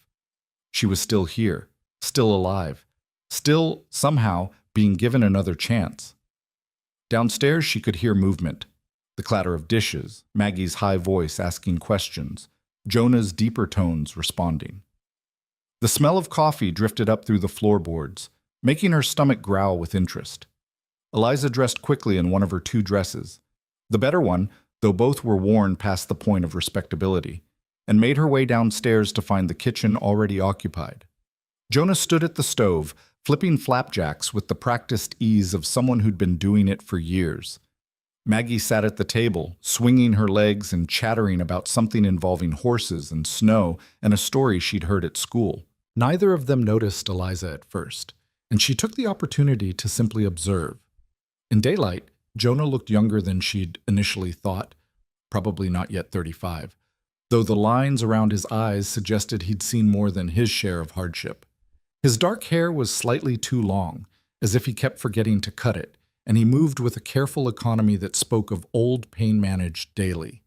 She was still here, still alive, still, somehow, being given another chance. Downstairs, she could hear movement. The clatter of dishes, Maggie's high voice asking questions, Jonah's deeper tones responding. The smell of coffee drifted up through the floorboards, making her stomach growl with interest. Eliza dressed quickly in one of her 2 dresses, the better one, though both were worn past the point of respectability, and made her way downstairs to find the kitchen already occupied. Jonah stood at the stove, flipping flapjacks with the practiced ease of someone who'd been doing it for years. Maggie sat at the table, swinging her legs and chattering about something involving horses and snow and a story she'd heard at school. Neither of them noticed Eliza at first, and she took the opportunity to simply observe. In daylight, Jonah looked younger than she'd initially thought, probably not yet 35, though the lines around his eyes suggested he'd seen more than his share of hardship. His dark hair was slightly too long, as if he kept forgetting to cut it, and he moved with a careful economy that spoke of old pain-managed daily.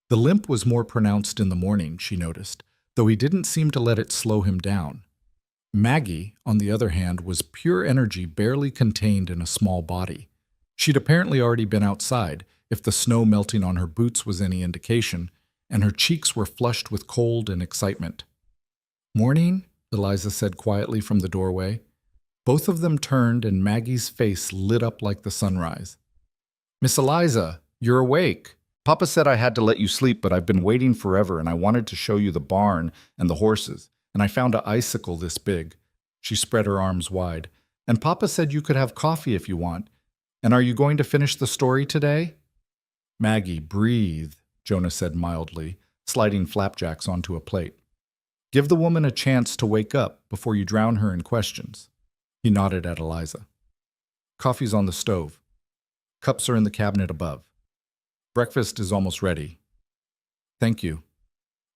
The limp was more pronounced in the morning, she noticed, though he didn't seem to let it slow him down. Maggie, on the other hand, was pure energy barely contained in a small body. She'd apparently already been outside, if the snow melting on her boots was any indication, and her cheeks were flushed with cold and excitement. "Morning," Eliza said quietly from the doorway. Both of them turned, and Maggie's face lit up like the sunrise. "Miss Eliza, you're awake. Papa said I had to let you sleep, but I've been waiting forever, and I wanted to show you the barn and the horses, and I found an icicle this big." She spread her arms wide. "And Papa said you could have coffee if you want. And are you going to finish the story today?" "Maggie, breathe," Jonah said mildly, sliding flapjacks onto a plate. "Give the woman a chance to wake up before you drown her in questions." He nodded at Eliza. "Coffee's on the stove. Cups are in the cabinet above. Breakfast is almost ready." "Thank you."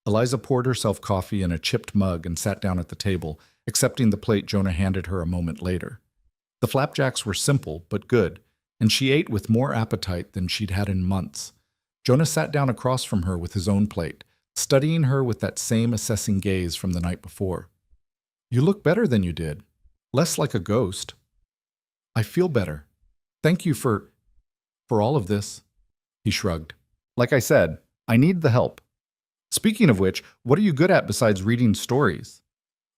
Eliza poured herself coffee in a chipped mug and sat down at the table, accepting the plate Jonah handed her a moment later. The flapjacks were simple but good, and she ate with more appetite than she'd had in months. Jonah sat down across from her with his own plate, studying her with that same assessing gaze from the night before. "You look better than you did. Less like a ghost." "I feel better. Thank you for all of this." He shrugged. "Like I said, I need the help. Speaking of which, what are you good at besides reading stories?"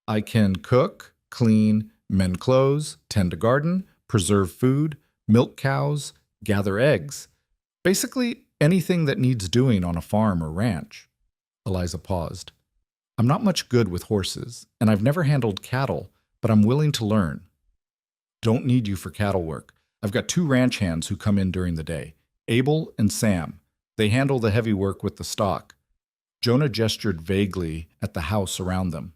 "I can cook, clean, mend clothes, tend a garden, preserve food, milk cows, gather eggs. Basically, anything that needs doing on a farm or ranch." Eliza paused. "I'm not much good with horses, and I've never handled cattle, but I'm willing to learn." "Don't need you for cattle work. I've got 2 ranch hands who come in during the day, Abel and Sam. They handle the heavy work with the stock." Jonah gestured vaguely at the house around them.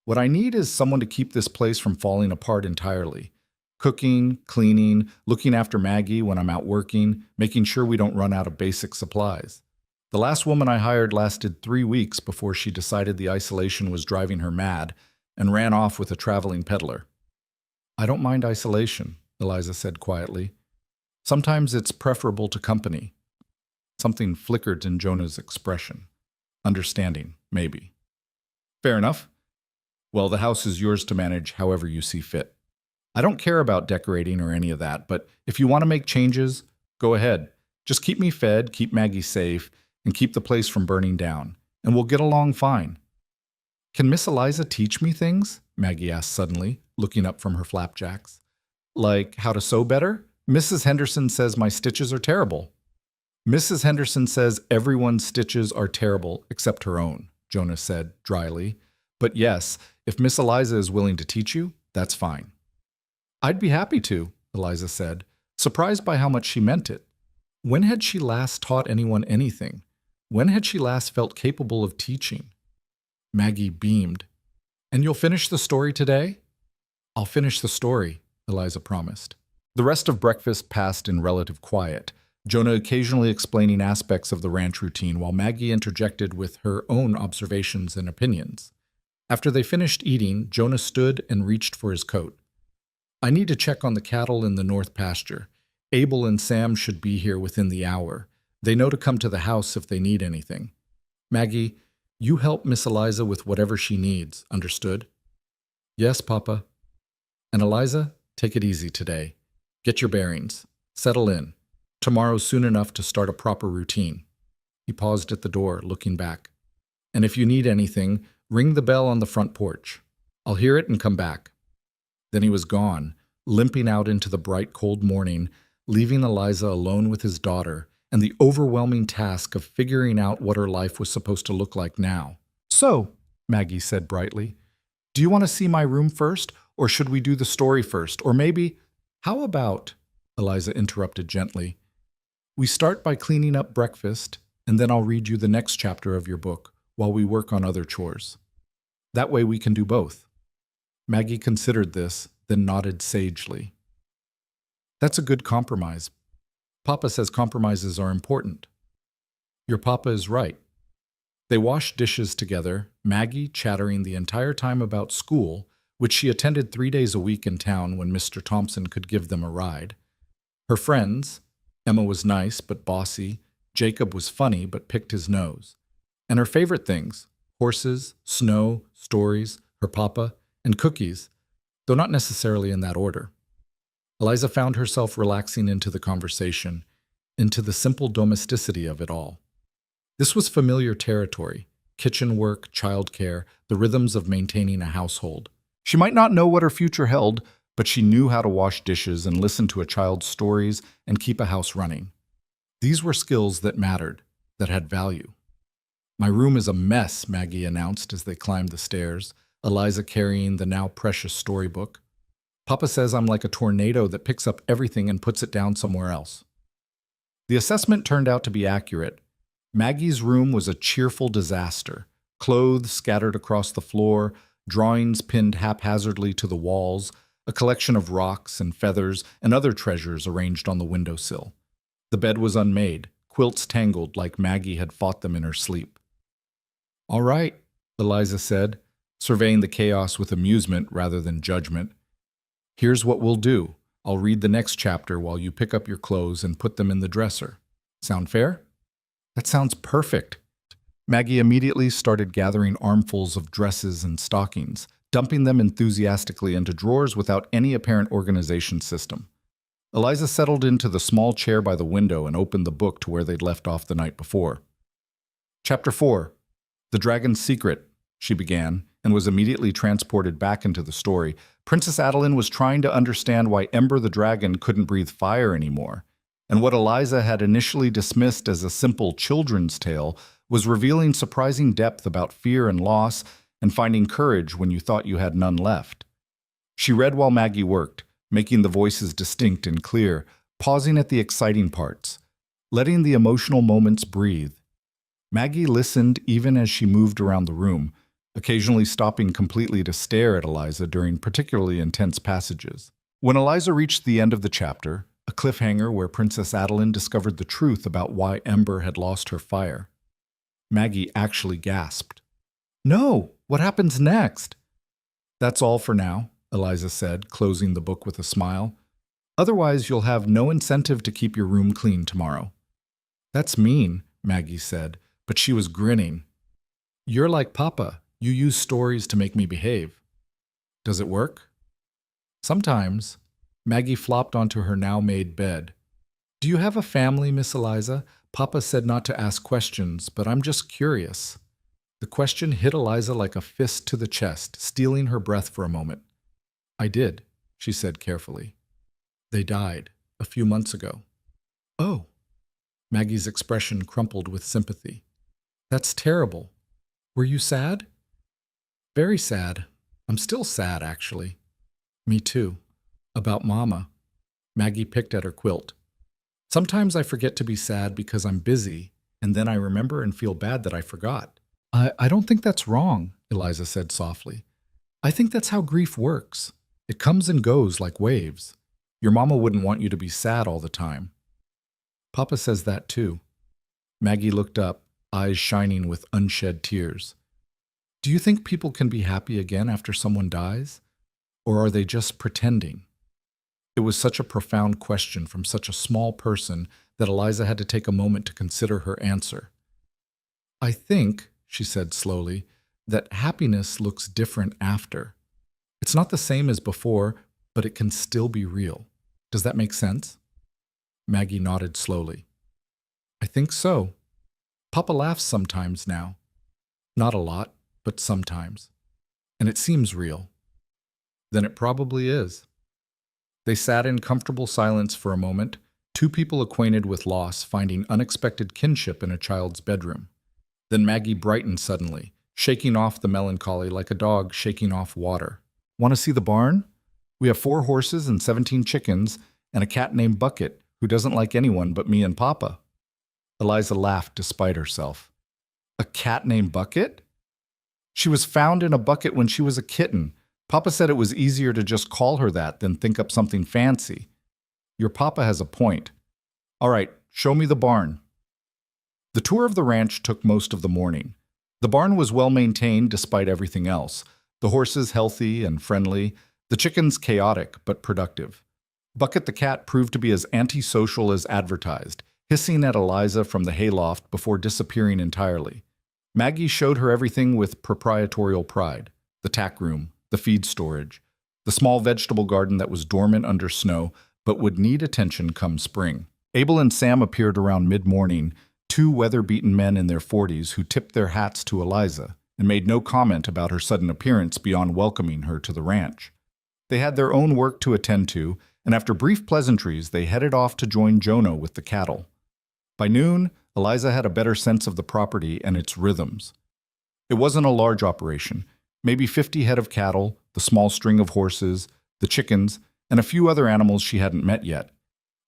"What I need is someone to keep this place from falling apart entirely. Cooking, cleaning, looking after Maggie when I'm out working, making sure we don't run out of basic supplies. The last woman I hired lasted 3 weeks before she decided the isolation was driving her mad and ran off with a traveling peddler." "I don't mind isolation," Eliza said quietly. "Sometimes it's preferable to company." Something flickered in Jonah's expression. "Understanding, maybe." "Fair enough. Well, the house is yours to manage however you see fit. I don't care about decorating or any of that, but if you want to make changes, go ahead. Just keep me fed, keep Maggie safe, and keep the place from burning down, and we'll get along fine." "Can Miss Eliza teach me things?" Maggie asked suddenly, looking up from her flapjacks. "Like how to sew better? Mrs. Henderson says my stitches are terrible." "Mrs. Henderson says everyone's stitches are terrible except her own," Jonah said dryly. "But yes, if Miss Eliza is willing to teach you, that's fine." "I'd be happy to," Eliza said, surprised by how much she meant it. When had she last taught anyone anything? When had she last felt capable of teaching? Maggie beamed. "And you'll finish the story today?" "I'll finish the story," Eliza promised. The rest of breakfast passed in relative quiet, Jonah occasionally explaining aspects of the ranch routine while Maggie interjected with her own observations and opinions. After they finished eating, Jonah stood and reached for his coat. "I need to check on the cattle in the north pasture. Abel and Sam should be here within the hour. They know to come to the house if they need anything. Maggie, you help Miss Eliza with whatever she needs, understood?" "Yes, Papa." "And Eliza, take it easy today. Get your bearings. Settle in. Tomorrow's soon enough to start a proper routine." He paused at the door, looking back. "And if you need anything, ring the bell on the front porch. I'll hear it and come back." Then he was gone, limping out into the bright, cold morning, leaving Eliza alone with his daughter and the overwhelming task of figuring out what her life was supposed to look like now. "So," Maggie said brightly, "do you want to see my room first, or should we do the story first? Or maybe—" "How about," Eliza interrupted gently, "we start by cleaning up breakfast, and then I'll read you the next chapter of your book while we work on other chores. That way we can do both." Maggie considered this, then nodded sagely. "That's a good compromise. Papa says compromises are important." "Your papa is right." They washed dishes together, Maggie chattering the entire time about school, which she attended 3 days a week in town when Mr. Thompson could give them a ride. Her friends, Emma was nice but bossy, Jacob was funny but picked his nose. And her favorite things, horses, snow, stories, her papa, and cookies, though not necessarily in that order. Eliza found herself relaxing into the conversation, into the simple domesticity of it all. This was familiar territory, kitchen work, childcare, the rhythms of maintaining a household. She might not know what her future held, but she knew how to wash dishes and listen to a child's stories and keep a house running. These were skills that mattered, that had value. "My room is a mess," Maggie announced as they climbed the stairs, Eliza carrying the now precious storybook. "Papa says I'm like a tornado that picks up everything and puts it down somewhere else." The assessment turned out to be accurate. Maggie's room was a cheerful disaster, clothes scattered across the floor, drawings pinned haphazardly to the walls, a collection of rocks and feathers and other treasures arranged on the windowsill. The bed was unmade, quilts tangled like Maggie had fought them in her sleep. All right, Eliza said, surveying the chaos with amusement rather than judgment. Here's what we'll do. I'll read the next chapter while you pick up your clothes and put them in the dresser. Sound fair? That sounds perfect. Maggie immediately started gathering armfuls of dresses and stockings, dumping them enthusiastically into drawers without any apparent organization system. Eliza settled into the small chair by the window and opened the book to where they'd left off the night before. Chapter 4. The Dragon's Secret, she began, and was immediately transported back into the story. Princess Adeline was trying to understand why Ember the dragon couldn't breathe fire anymore, and what Eliza had initially dismissed as a simple children's tale was revealing surprising depth about fear and loss and finding courage when you thought you had none left. She read while Maggie worked, making the voices distinct and clear, pausing at the exciting parts, letting the emotional moments breathe. Maggie listened even as she moved around the room, occasionally stopping completely to stare at Eliza during particularly intense passages. When Eliza reached the end of the chapter, a cliffhanger where Princess Adeline discovered the truth about why Ember had lost her fire, Maggie actually gasped. "No! What happens next?" "That's all for now," Eliza said, closing the book with a smile. "Otherwise, you'll have no incentive to keep your room clean tomorrow." "That's mean," Maggie said, but she was grinning. "You're like Papa. You use stories to make me behave." "Does it work?" "Sometimes." Maggie flopped onto her now-made bed. "Do you have a family, Miss Eliza? Papa said not to ask questions, but I'm just curious." The question hit Eliza like a fist to the chest, stealing her breath for a moment. "I did," she said carefully. "They died a few months ago." "Oh." Maggie's expression crumpled with sympathy. "That's terrible. Were you sad?" "Very sad. I'm still sad, actually." "Me too. About Mama." Maggie picked at her quilt. "Sometimes I forget to be sad because I'm busy, and then I remember and feel bad that I forgot." I don't think that's wrong," Eliza said softly. "I think that's how grief works. It comes and goes like waves. Your mama wouldn't want you to be sad all the time." "Papa says that too." Maggie looked up, eyes shining with unshed tears. "Do you think people can be happy again after someone dies? Or are they just pretending?" It was such a profound question from such a small person that Eliza had to take a moment to consider her answer. "I think," she said slowly, "that happiness looks different after. It's not the same as before, but it can still be real. Does that make sense?" Maggie nodded slowly. "I think so. Papa laughs sometimes now. Not a lot, but sometimes. And it seems real." "Then it probably is." They sat in comfortable silence for a moment, two people acquainted with loss finding unexpected kinship in a child's bedroom. Then Maggie brightened suddenly, shaking off the melancholy like a dog shaking off water. "Want to see the barn? We have 4 horses and 17 chickens, and a cat named Bucket, who doesn't like anyone but me and Papa." Eliza laughed despite herself. "A cat named Bucket?" "She was found in a bucket when she was a kitten. Papa said it was easier to just call her that than think up something fancy." "Your Papa has a point. All right, show me the barn." The tour of the ranch took most of the morning. The barn was well maintained despite everything else. The horses healthy and friendly, the chickens chaotic but productive. Bucket the cat proved to be as antisocial as advertised, hissing at Eliza from the hayloft before disappearing entirely. Maggie showed her everything with proprietorial pride: the tack room, the feed storage, the small vegetable garden that was dormant under snow but would need attention come spring. Abel and Sam appeared around mid-morning, 2 weather-beaten men in their 40s who tipped their hats to Eliza and made no comment about her sudden appearance beyond welcoming her to the ranch. They had their own work to attend to, and after brief pleasantries, they headed off to join Jonah with the cattle. By noon, Eliza had a better sense of the property and its rhythms. It wasn't a large operation, maybe 50 head of cattle, the small string of horses, the chickens, and a few other animals she hadn't met yet.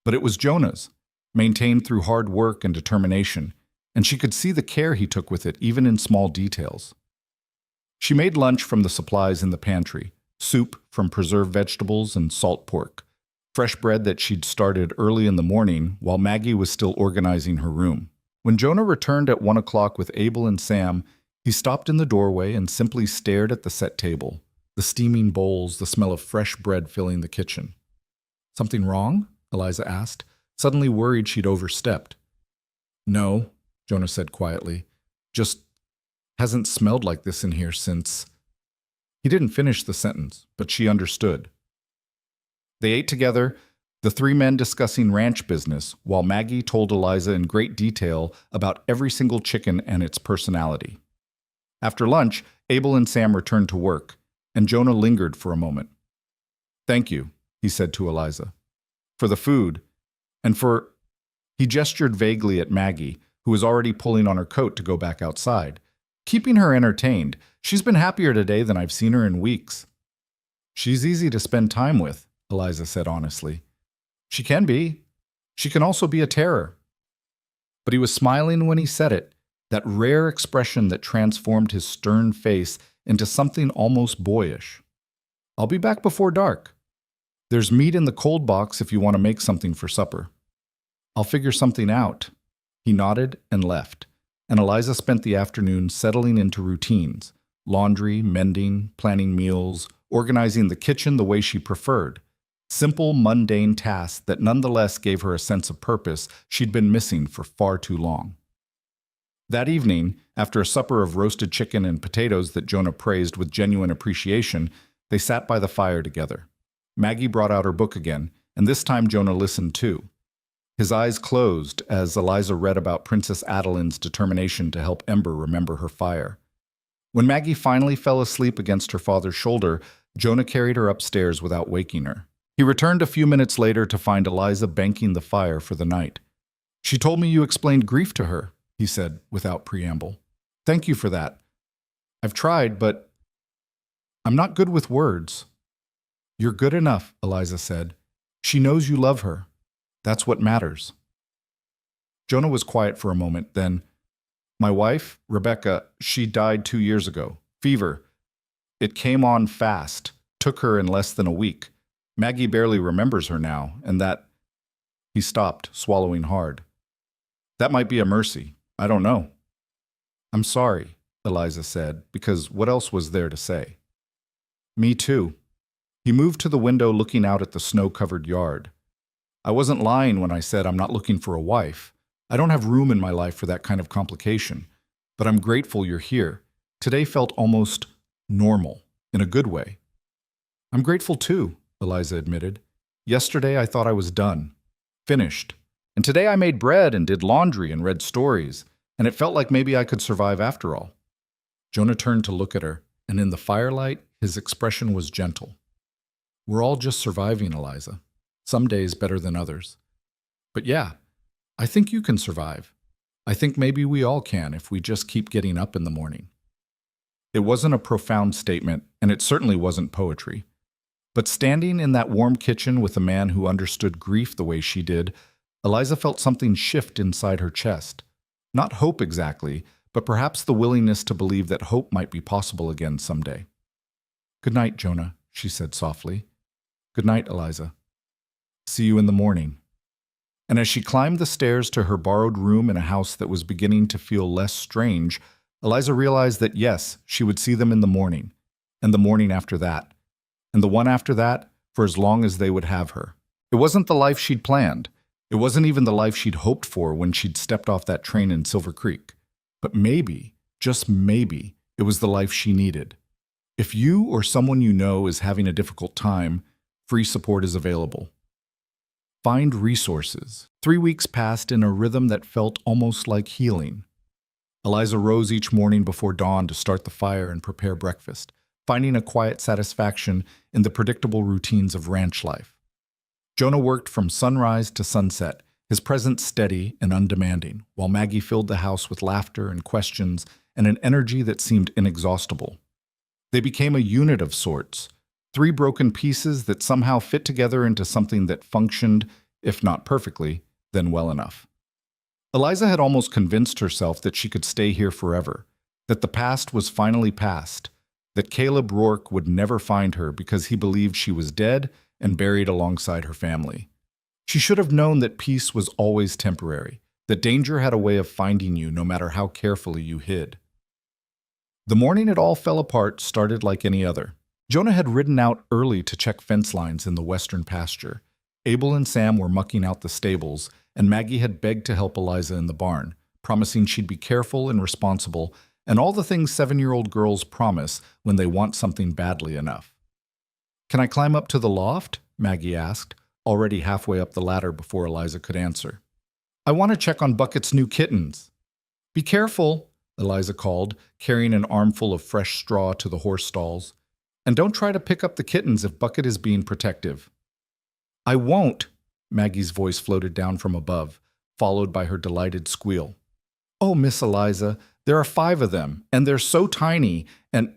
But it was Jonah's, maintained through hard work and determination, and she could see the care he took with it even in small details. She made lunch from the supplies in the pantry, soup from preserved vegetables and salt pork, fresh bread that she'd started early in the morning while Maggie was still organizing her room. When Jonah returned at 1 o'clock with Abel and Sam, He stopped in the doorway and simply stared at the set table, the steaming bowls, the smell of fresh bread filling the kitchen. "Something wrong?" Eliza asked, suddenly worried she'd overstepped. "No," Jonah said quietly. "Just hasn't smelled like this in here since—" He didn't finish the sentence, but she understood. They ate together, the three men discussing ranch business, while Maggie told Eliza in great detail about every single chicken and its personality. After lunch, Abel and Sam returned to work, and Jonah lingered for a moment. "Thank you," he said to Eliza, "for the food, and for—" He gestured vaguely at Maggie, who was already pulling on her coat to go back outside. "Keeping her entertained. She's been happier today than I've seen her in weeks." "She's easy to spend time with," Eliza said honestly. "She can be. She can also be a terror." But he was smiling when he said it, that rare expression that transformed his stern face into something almost boyish. "I'll be back before dark. There's meat in the cold box if you want to make something for supper." "I'll figure something out." He nodded and left, and Eliza spent the afternoon settling into routines: laundry, mending, planning meals, organizing the kitchen the way she preferred. Simple, mundane tasks that nonetheless gave her a sense of purpose she'd been missing for far too long. That evening, after a supper of roasted chicken and potatoes that Jonah praised with genuine appreciation, they sat by the fire together. Maggie brought out her book again, and this time Jonah listened too. His eyes closed as Eliza read about Princess Adeline's determination to help Ember remember her fire. When Maggie finally fell asleep against her father's shoulder, Jonah carried her upstairs without waking her. He returned a few minutes later to find Eliza banking the fire for the night. "She told me you explained grief to her," he said without preamble. "Thank you for that. I've tried, but I'm not good with words." "You're good enough," Eliza said. "She knows you love her. That's what matters." Jonah was quiet for a moment, then, "My wife, Rebecca, she died 2 years ago. Fever. It came on fast, took her in less than a week. Maggie barely remembers her now, and that—" He stopped, swallowing hard. "That might be a mercy. I don't know." "I'm sorry," Eliza said, because what else was there to say? "Me too." He moved to the window looking out at the snow-covered yard. "I wasn't lying when I said I'm not looking for a wife. I don't have room in my life for that kind of complication. But I'm grateful you're here. Today felt almost normal, in a good way." "I'm grateful too," Eliza admitted. "Yesterday I thought I was done. Finished. And today I made bread and did laundry and read stories, and it felt like maybe I could survive after all." Jonah turned to look at her, and in the firelight, his expression was gentle. "We're all just surviving, Eliza. Some days better than others. But yeah, I think you can survive. I think maybe we all can if we just keep getting up in the morning." It wasn't a profound statement, and it certainly wasn't poetry. But standing in that warm kitchen with a man who understood grief the way she did, Eliza felt something shift inside her chest. Not hope exactly, but perhaps the willingness to believe that hope might be possible again someday. "Good night, Jonah," she said softly. "Good night, Eliza. See you in the morning." And as she climbed the stairs to her borrowed room in a house that was beginning to feel less strange, Eliza realized that yes, she would see them in the morning, and the morning after that, and the one after that, for as long as they would have her. It wasn't the life she'd planned. It wasn't even the life she'd hoped for when she'd stepped off that train in Silver Creek. But maybe, just maybe, it was the life she needed. If you or someone you know is having a difficult time, free support is available. Find resources. 3 weeks passed in a rhythm that felt almost like healing. Eliza rose each morning before dawn to start the fire and prepare breakfast, finding a quiet satisfaction in the predictable routines of ranch life. Jonah worked from sunrise to sunset, his presence steady and undemanding, while Maggie filled the house with laughter and questions and an energy that seemed inexhaustible. They became a unit of sorts, 3 broken pieces that somehow fit together into something that functioned, if not perfectly, then well enough. Eliza had almost convinced herself that she could stay here forever, that the past was finally past, that Caleb Rourke would never find her because he believed she was dead and buried alongside her family. She should have known that peace was always temporary, that danger had a way of finding you no matter how carefully you hid. The morning it all fell apart started like any other. Jonah had ridden out early to check fence lines in the western pasture. Abel and Sam were mucking out the stables, and Maggie had begged to help Eliza in the barn, promising she'd be careful and responsible, and all the things 7-year-old girls promise when they want something badly enough. "Can I climb up to the loft?" Maggie asked, already halfway up the ladder before Eliza could answer. "I want to check on Bucket's new kittens." "Be careful," Eliza called, carrying an armful of fresh straw to the horse stalls. "And don't try to pick up the kittens if Bucket is being protective." "I won't," Maggie's voice floated down from above, followed by her delighted squeal. "Oh, Miss Eliza, there are 5 of them, and they're so tiny, and—"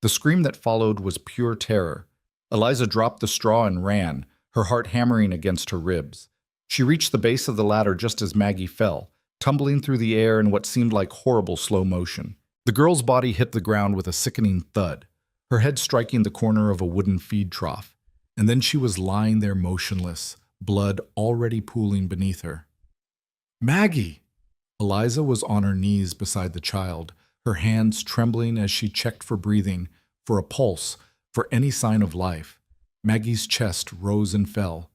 The scream that followed was pure terror. Eliza dropped the straw and ran, her heart hammering against her ribs. She reached the base of the ladder just as Maggie fell, tumbling through the air in what seemed like horrible slow motion. The girl's body hit the ground with a sickening thud, her head striking the corner of a wooden feed trough, and then she was lying there motionless, blood already pooling beneath her. "Maggie!" Eliza was on her knees beside the child, her hands trembling as she checked for breathing, for a pulse, for any sign of life. Maggie's chest rose and fell.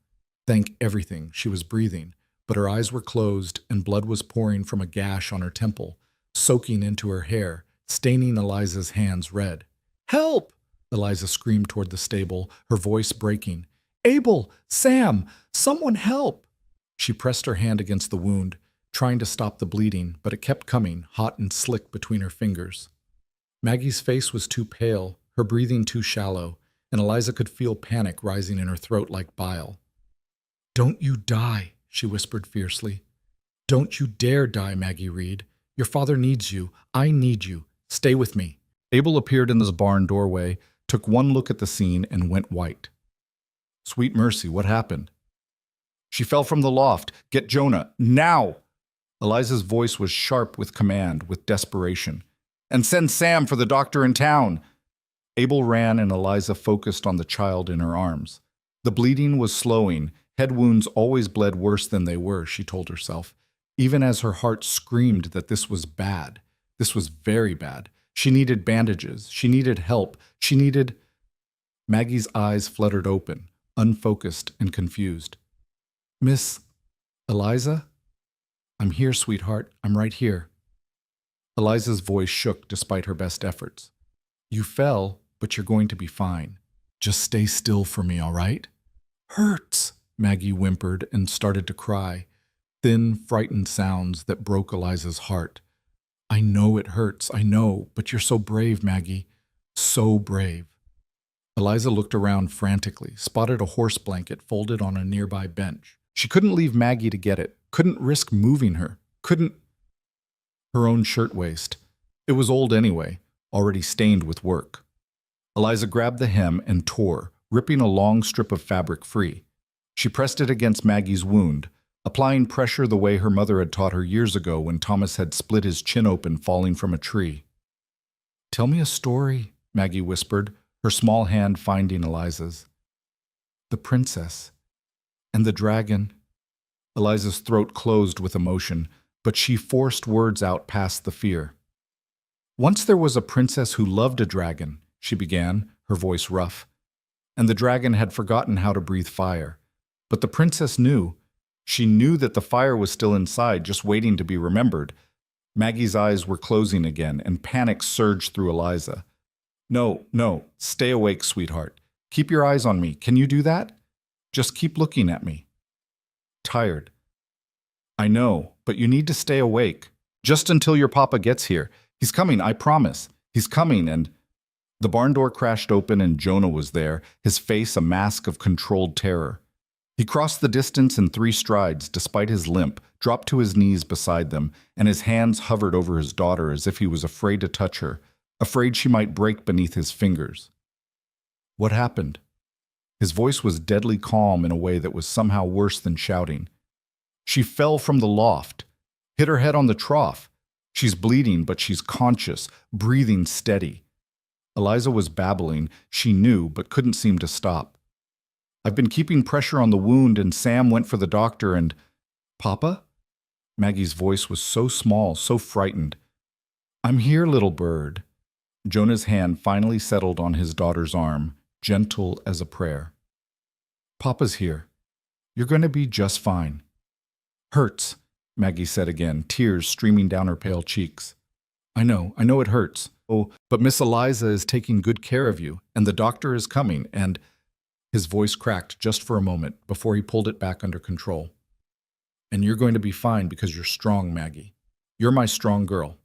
Thank everything, she was breathing, but her eyes were closed and blood was pouring from a gash on her temple, soaking into her hair, staining Eliza's hands red. "Help!" Eliza screamed toward the stable, her voice breaking. "Abel! Sam! Someone help!" She pressed her hand against the wound, trying to stop the bleeding, but it kept coming, hot and slick between her fingers. Maggie's face was too pale, her breathing too shallow, and Eliza could feel panic rising in her throat like bile. "Don't you die," she whispered fiercely. "Don't you dare die, Maggie Reed. Your father needs you. I need you. Stay with me." Abel appeared in the barn doorway, took one look at the scene, and went white. "Sweet mercy, what happened?" "She fell from the loft. Get Jonah, now!" Eliza's voice was sharp with command, with desperation. "And send Sam for the doctor in town." Abel ran and Eliza focused on the child in her arms. The bleeding was slowing. Head wounds always bled worse than they were, she told herself, even as her heart screamed that this was bad. This was very bad. She needed bandages. She needed help. She needed... Maggie's eyes fluttered open, unfocused and confused. "Miss Eliza?" "I'm here, sweetheart. I'm right here." Eliza's voice shook despite her best efforts. "You fell, but you're going to be fine. Just stay still for me, all right?" "Hurts," Maggie whimpered and started to cry, thin, frightened sounds that broke Eliza's heart. "I know it hurts, I know, but you're so brave, Maggie. So brave." Eliza looked around frantically, spotted a horse blanket folded on a nearby bench. She couldn't leave Maggie to get it, couldn't risk moving her, couldn't... Her own shirtwaist. It was old anyway, already stained with work. Eliza grabbed the hem and tore, ripping a long strip of fabric free. She pressed it against Maggie's wound, applying pressure the way her mother had taught her years ago when Thomas had split his chin open falling from a tree. "Tell me a story," Maggie whispered, her small hand finding Eliza's. "The princess. And the dragon." Eliza's throat closed with emotion, but she forced words out past the fear. "Once there was a princess who loved a dragon," she began, her voice rough. "And the dragon had forgotten how to breathe fire. But the princess knew. She knew that the fire was still inside, just waiting to be remembered." Maggie's eyes were closing again, and panic surged through Eliza. No, stay awake, sweetheart. Keep your eyes on me. Can you do that? Just keep looking at me." "Tired." "I know, but you need to stay awake. Just until your papa gets here. He's coming, I promise. He's coming," and... The barn door crashed open and Jonah was there, his face a mask of controlled terror. He crossed the distance in 3 strides, despite his limp, dropped to his knees beside them, and his hands hovered over his daughter as if he was afraid to touch her, afraid she might break beneath his fingers. "What happened?" His voice was deadly calm in a way that was somehow worse than shouting. "She fell from the loft, hit her head on the trough. She's bleeding, but she's conscious, breathing steady." Eliza was babbling, she knew, but couldn't seem to stop. "I've been keeping pressure on the wound, and Sam went for the doctor and..." "Papa?" Maggie's voice was so small, so frightened. "I'm here, little bird." Jonah's hand finally settled on his daughter's arm, gentle as a prayer. Papa's here. You're going to be just fine. Hurts, Maggie said again, tears streaming down her pale cheeks. I know it hurts. Oh, but Miss Eliza is taking good care of you, and the doctor is coming, and his voice cracked just for a moment before he pulled it back under control. And you're going to be fine because you're strong, Maggie. You're my strong girl.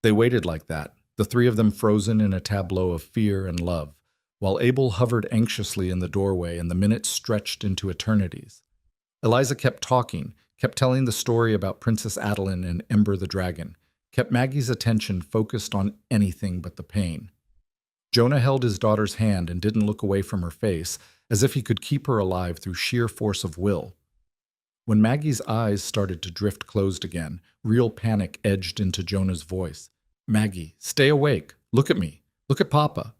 They waited like that, the three of them frozen in a tableau of fear and love, while Abel hovered anxiously in the doorway and the minutes stretched into eternities. Eliza kept talking, kept telling the story about Princess Adeline and Ember the dragon, kept Maggie's attention focused on anything but the pain. Jonah held his daughter's hand and didn't look away from her face, as if he could keep her alive through sheer force of will. When Maggie's eyes started to drift closed again, real panic edged into Jonah's voice. Maggie, stay awake. Look at me. Look at Papa.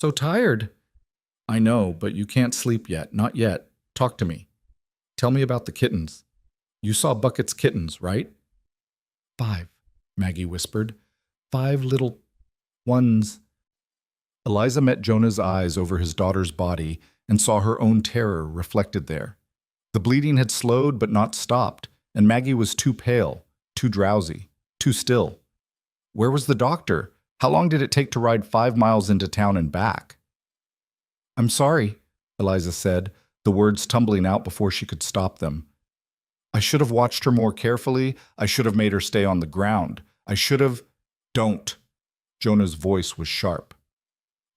So tired. I know, but you can't sleep yet. Not yet. Talk to me. Tell me about the kittens. You saw Bucket's kittens, right? 5, Maggie whispered. 5 little ones. Eliza met Jonah's eyes over his daughter's body and saw her own terror reflected there. The bleeding had slowed but not stopped, and Maggie was too pale, too drowsy, too still. Where was the doctor? How long did it take to ride 5 miles into town and back? I'm sorry, Eliza said, the words tumbling out before she could stop them. I should have watched her more carefully. I should have made her stay on the ground. I should have... Don't. Jonah's voice was sharp.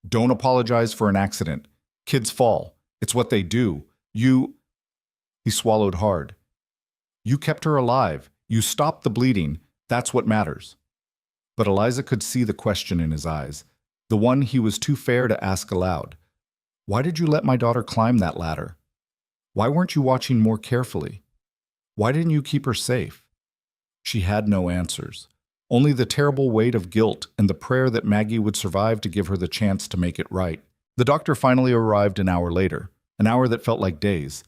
Don't apologize for an accident. Kids fall. It's what they do. He swallowed hard. You kept her alive. You stopped the bleeding. That's what matters. But Eliza could see the question in his eyes, the one he was too fair to ask aloud. Why did you let my daughter climb that ladder? Why weren't you watching more carefully? Why didn't you keep her safe? She had no answers, only the terrible weight of guilt and the prayer that Maggie would survive to give her the chance to make it right. The doctor finally arrived an hour later, an hour that felt like days,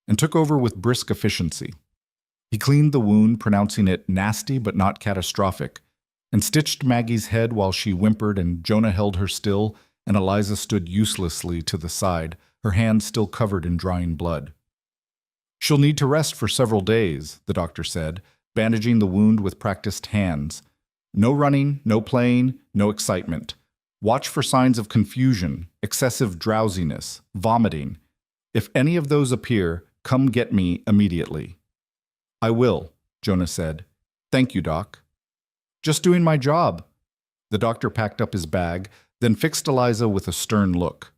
and took over with brisk efficiency. He cleaned the wound, pronouncing it nasty but not catastrophic, and stitched Maggie's head while she whimpered and Jonah held her still, and Eliza stood uselessly to the side, her hands still covered in drying blood. She'll need to rest for several days, the doctor said, bandaging the wound with practiced hands. No running, no playing, no excitement. Watch for signs of confusion, excessive drowsiness, vomiting. If any of those appear, come get me immediately. I will, Jonah said. Thank you, Doc. Just doing my job. The doctor packed up his bag, then fixed Eliza with a stern look.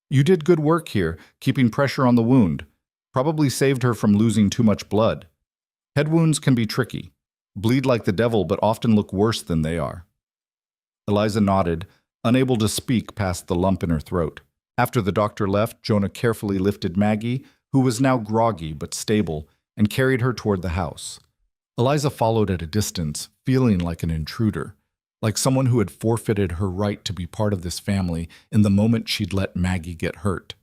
You did good work here, keeping pressure on the wound. Probably saved her from losing too much blood. Head wounds can be tricky. Bleed like the devil, but often look worse than they are. Eliza nodded, unable to speak past the lump in her throat. After the doctor left, Jonah carefully lifted Maggie, who was now groggy but stable, and carried her toward the house. Eliza followed at a distance, feeling like an intruder, like someone who had forfeited her right to be part of this family in the moment she'd let Maggie get hurt.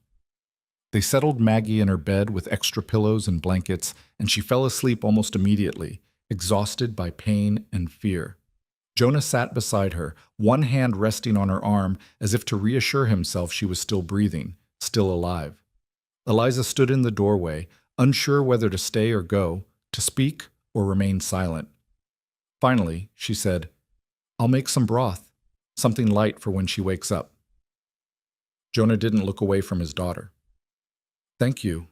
They settled Maggie in her bed with extra pillows and blankets, and she fell asleep almost immediately, exhausted by pain and fear. Jonah sat beside her, one hand resting on her arm as if to reassure himself she was still breathing, still alive. Eliza stood in the doorway, unsure whether to stay or go, to speak or remain silent. Finally, she said, I'll make some broth, something light for when she wakes up. Jonah didn't look away from his daughter. Thank you.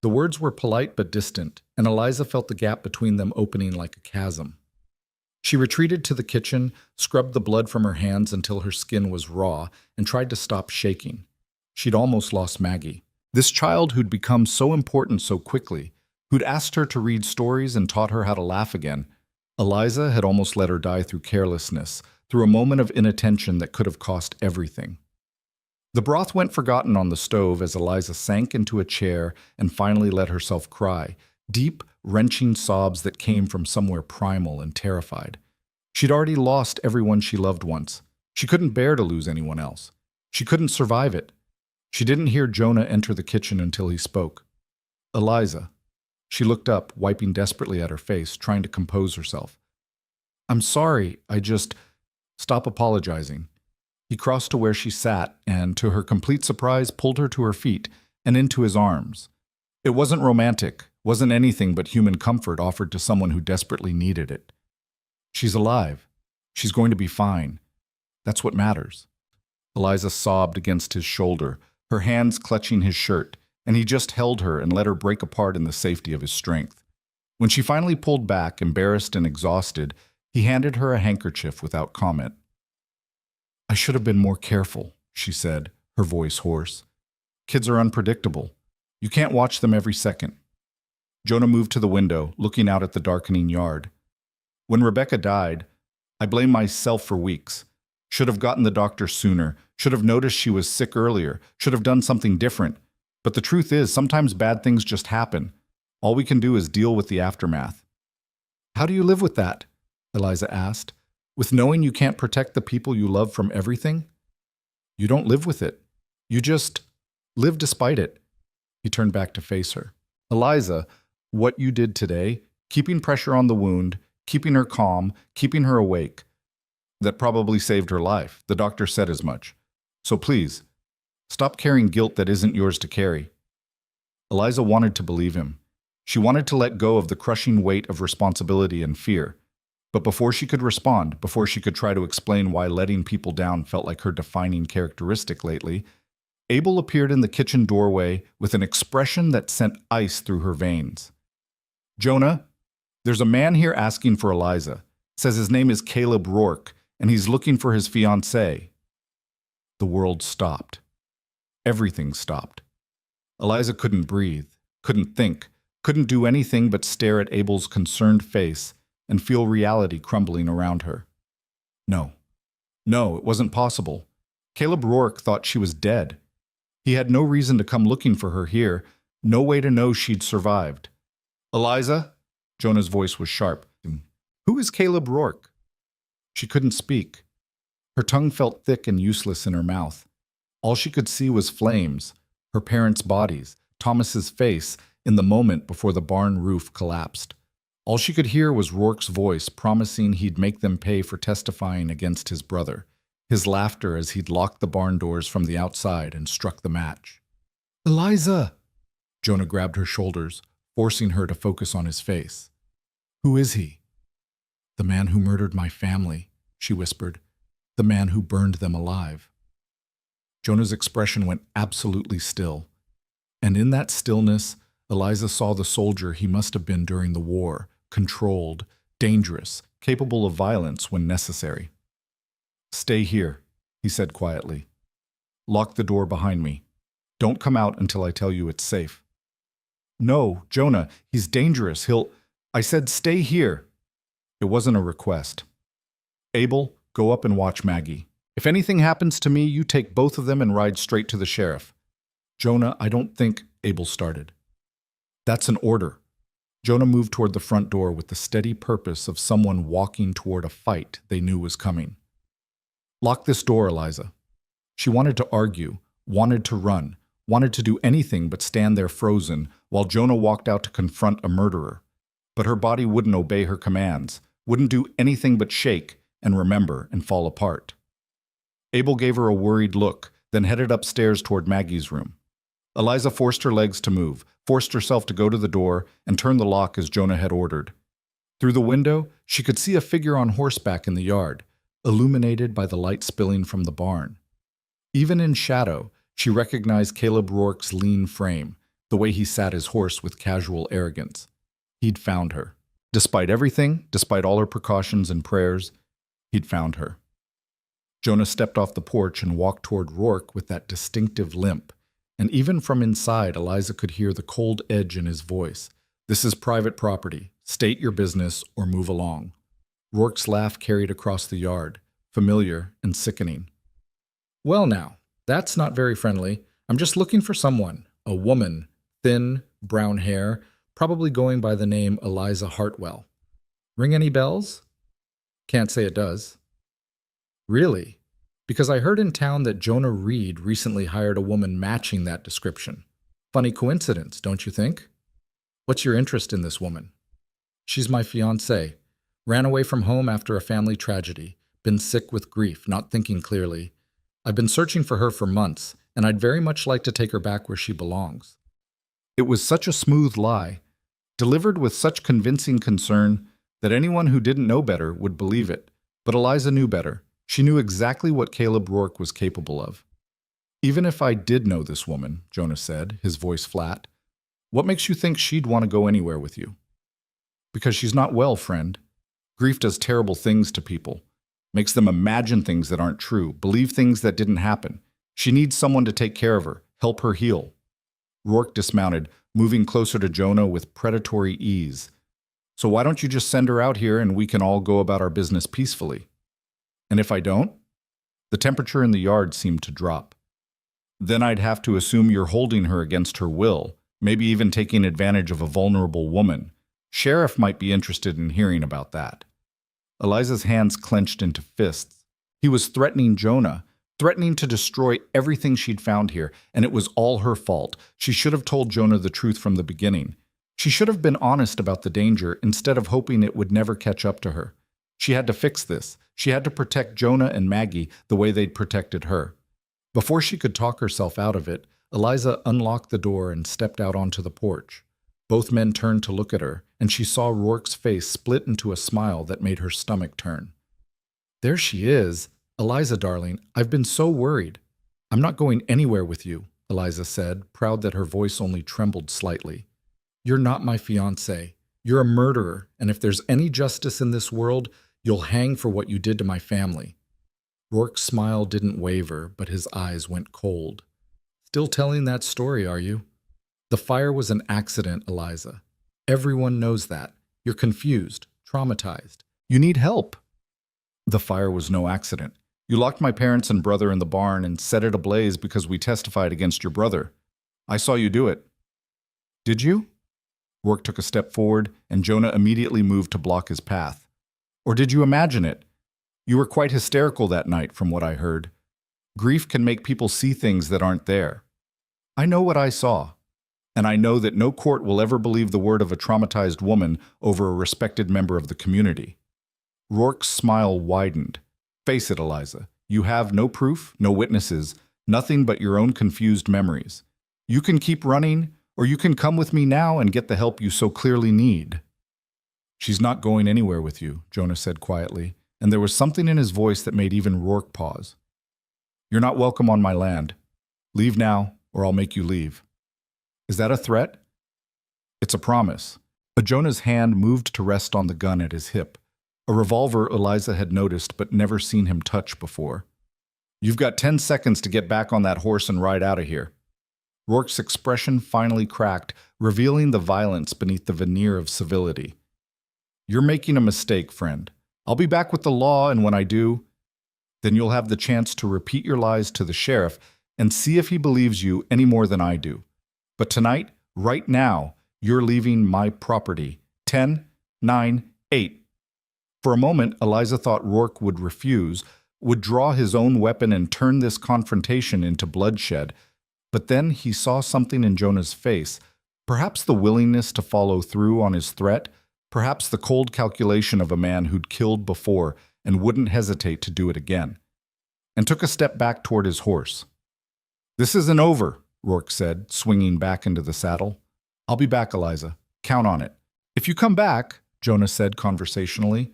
The words were polite but distant, and Eliza felt the gap between them opening like a chasm. She retreated to the kitchen, scrubbed the blood from her hands until her skin was raw, and tried to stop shaking. She'd almost lost Maggie. This child who'd become so important so quickly, who'd asked her to read stories and taught her how to laugh again. Eliza had almost let her die through carelessness, through a moment of inattention that could have cost everything. The broth went forgotten on the stove as Eliza sank into a chair and finally let herself cry, deep, wrenching sobs that came from somewhere primal and terrified. She'd already lost everyone she loved once. She couldn't bear to lose anyone else. She couldn't survive it. She didn't hear Jonah enter the kitchen until he spoke. Eliza. She looked up, wiping desperately at her face, trying to compose herself. I'm sorry, Stop apologizing. He crossed to where she sat and, to her complete surprise, pulled her to her feet and into his arms. It wasn't romantic, wasn't anything but human comfort offered to someone who desperately needed it. She's alive. She's going to be fine. That's what matters. Eliza sobbed against his shoulder, her hands clutching his shirt, and he just held her and let her break apart in the safety of his strength. When she finally pulled back, embarrassed and exhausted, he handed her a handkerchief without comment. "I should have been more careful," she said, her voice hoarse. "Kids are unpredictable. You can't watch them every second." Jonah moved to the window, looking out at the darkening yard. "When Rebecca died, I blame myself for weeks. Should have gotten the doctor sooner, should have noticed she was sick earlier, should have done something different. But the truth is, sometimes bad things just happen. All we can do is deal with the aftermath." "How do you live with that?" Eliza asked. "With knowing you can't protect the people you love from everything?" "You don't live with it. You just live despite it." He turned back to face her. "Eliza, what you did today, keeping pressure on the wound, keeping her calm, keeping her awake, that probably saved her life. The doctor said as much. So please, stop carrying guilt that isn't yours to carry." Eliza wanted to believe him. She wanted to let go of the crushing weight of responsibility and fear. But before she could respond, before she could try to explain why letting people down felt like her defining characteristic lately, Abel appeared in the kitchen doorway with an expression that sent ice through her veins. "Jonah, there's a man here asking for Eliza. Says his name is Caleb Rourke, and he's looking for his fiancée." The world stopped. Everything stopped. Eliza couldn't breathe, couldn't think, couldn't do anything but stare at Abel's concerned face and feel reality crumbling around her. No, it wasn't possible. Caleb Rourke thought she was dead. He had no reason to come looking for her here, no way to know she'd survived. "Eliza?" Jonah's voice was sharp. "Who is Caleb Rourke?" She couldn't speak. Her tongue felt thick and useless in her mouth. All she could see was flames, her parents' bodies, Thomas's face, in the moment before the barn roof collapsed. All she could hear was Rourke's voice promising he'd make them pay for testifying against his brother, his laughter as he'd locked the barn doors from the outside and struck the match. "Eliza!" Jonah grabbed her shoulders, forcing her to focus on his face. "Who is he?" "The man who murdered my family," she whispered. "The man who burned them alive." Jonah's expression went absolutely still. And in that stillness, Eliza saw the soldier he must have been during the war, controlled, dangerous, capable of violence when necessary. "Stay here," he said quietly. "Lock the door behind me. Don't come out until I tell you it's safe." "No, Jonah, he's dangerous. I said stay here." It wasn't a request. "Abel, go up and watch Maggie. If anything happens to me, you take both of them and ride straight to the sheriff." "Jonah, I don't think," Abel started. "That's an order." Jonah moved toward the front door with the steady purpose of someone walking toward a fight they knew was coming. "Lock this door, Eliza." She wanted to argue, wanted to run, wanted to do anything but stand there frozen while Jonah walked out to confront a murderer. But her body wouldn't obey her commands, wouldn't do anything but shake and remember and fall apart. Abel gave her a worried look, then headed upstairs toward Maggie's room. Eliza forced her legs to move, forced herself to go to the door, and turn the lock as Jonah had ordered. Through the window, she could see a figure on horseback in the yard, illuminated by the light spilling from the barn. Even in shadow, she recognized Caleb Rourke's lean frame, the way he sat his horse with casual arrogance. He'd found her. Despite everything, despite all her precautions and prayers, he'd found her. Jonah stepped off the porch and walked toward Rourke with that distinctive limp, and even from inside, Eliza could hear the cold edge in his voice. "This is private property. State your business or move along." Rourke's laugh carried across the yard, familiar and sickening. "Well now, that's not very friendly. I'm just looking for someone, a woman, thin, brown hair, probably going by the name Eliza Hartwell. Ring any bells?" "Can't say it does." "Really? Because I heard in town that Jonah Reed recently hired a woman matching that description. Funny coincidence, don't you think?" "What's your interest in this woman?" "She's my fiancée. Ran away from home after a family tragedy. been sick with grief, not thinking clearly. I've been searching for her for months, and I'd very much like to take her back where she belongs." It was such a smooth lie, delivered with such convincing concern that anyone who didn't know better would believe it. But Eliza knew better. She knew exactly what Caleb Rourke was capable of. "Even if I did know this woman," Jonah said, his voice flat, "what makes you think she'd want to go anywhere with you?" "Because she's not well, friend. Grief does terrible things to people. Makes them imagine things that aren't true, believe things that didn't happen. She needs someone to take care of her, help her heal." Rourke dismounted, moving closer to Jonah with predatory ease. "So why don't you just send her out here and we can all go about our business peacefully?" "And if I don't?" The temperature in the yard seemed to drop. "Then I'd have to assume you're holding her against her will, maybe even taking advantage of a vulnerable woman. Sheriff might be interested in hearing about that." Eliza's hands clenched into fists. He was threatening Jonah, threatening to destroy everything she'd found here, and it was all her fault. She should have told Jonah the truth from the beginning. She should have been honest about the danger instead of hoping it would never catch up to her. She had to fix this. She had to protect Jonah and Maggie the way they'd protected her. Before she could talk herself out of it, Eliza unlocked the door and stepped out onto the porch. Both men turned to look at her, and she saw Rourke's face split into a smile that made her stomach turn. "There she is. Eliza, darling, I've been so worried." "I'm not going anywhere with you," Eliza said, proud that her voice only trembled slightly. "You're not my fiancé. You're a murderer, and if there's any justice in this world, you'll hang for what you did to my family." Rourke's smile didn't waver, but his eyes went cold. "Still telling that story, are you?" "The fire was an accident, Eliza. Everyone knows that. You're confused, traumatized. You need help." "The fire was no accident. You locked my parents and brother in the barn and set it ablaze because we testified against your brother. I saw you do it." "Did you?" Rourke took a step forward, and Jonah immediately moved to block his path. "Or did you imagine it? You were quite hysterical that night, from what I heard. Grief can make people see things that aren't there." "I know what I saw. And I know that no court will ever believe the word of a traumatized woman over a respected member of the community." Rourke's smile widened. "Face it, Eliza. You have no proof, no witnesses, nothing but your own confused memories. You can keep running, or you can come with me now and get the help you so clearly need." "She's not going anywhere with you," Jonah said quietly, and there was something in his voice that made even Rourke pause. "You're not welcome on my land. Leave now, or I'll make you leave." "Is that a threat?" "It's a promise." But Jonah's hand moved to rest on the gun at his hip, a revolver Eliza had noticed but never seen him touch before. "You've got 10 seconds to get back on that horse and ride out of here." Rourke's expression finally cracked, revealing the violence beneath the veneer of civility. "You're making a mistake, friend. I'll be back with the law, and when I do, then you'll have the chance to repeat your lies to the sheriff and see if he believes you any more than I do. But tonight, right now, you're leaving my property. 10, 9, 8. For a moment, Eliza thought Rourke would refuse, would draw his own weapon and turn this confrontation into bloodshed. But then he saw something in Jonah's face, perhaps the willingness to follow through on his threat, perhaps the cold calculation of a man who'd killed before and wouldn't hesitate to do it again, and took a step back toward his horse. "This isn't over," Rourke said, swinging back into the saddle. "I'll be back, Eliza. Count on it." "If you come back," Jonah said conversationally,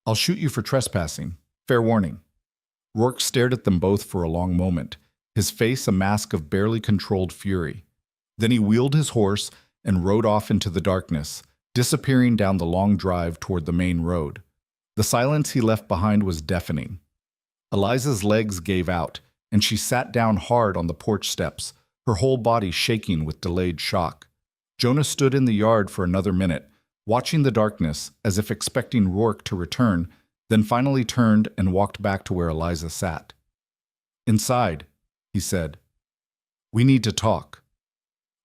"I'll shoot you for trespassing. Fair warning." Rourke stared at them both for a long moment, his face a mask of barely controlled fury. Then he wheeled his horse and rode off into the darkness, disappearing down the long drive toward the main road. The silence he left behind was deafening. Eliza's legs gave out, and she sat down hard on the porch steps, her whole body shaking with delayed shock. Jonah stood in the yard for another minute, watching the darkness as if expecting Rourke to return, then finally turned and walked back to where Eliza sat. "Inside," he said. "We need to talk."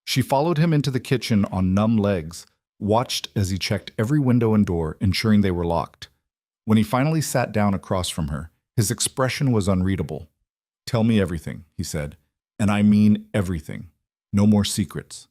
She followed him into the kitchen on numb legs, watched as he checked every window and door, ensuring they were locked. When he finally sat down across from her, his expression was unreadable. "Tell me everything," he said, "and I mean everything. No more secrets."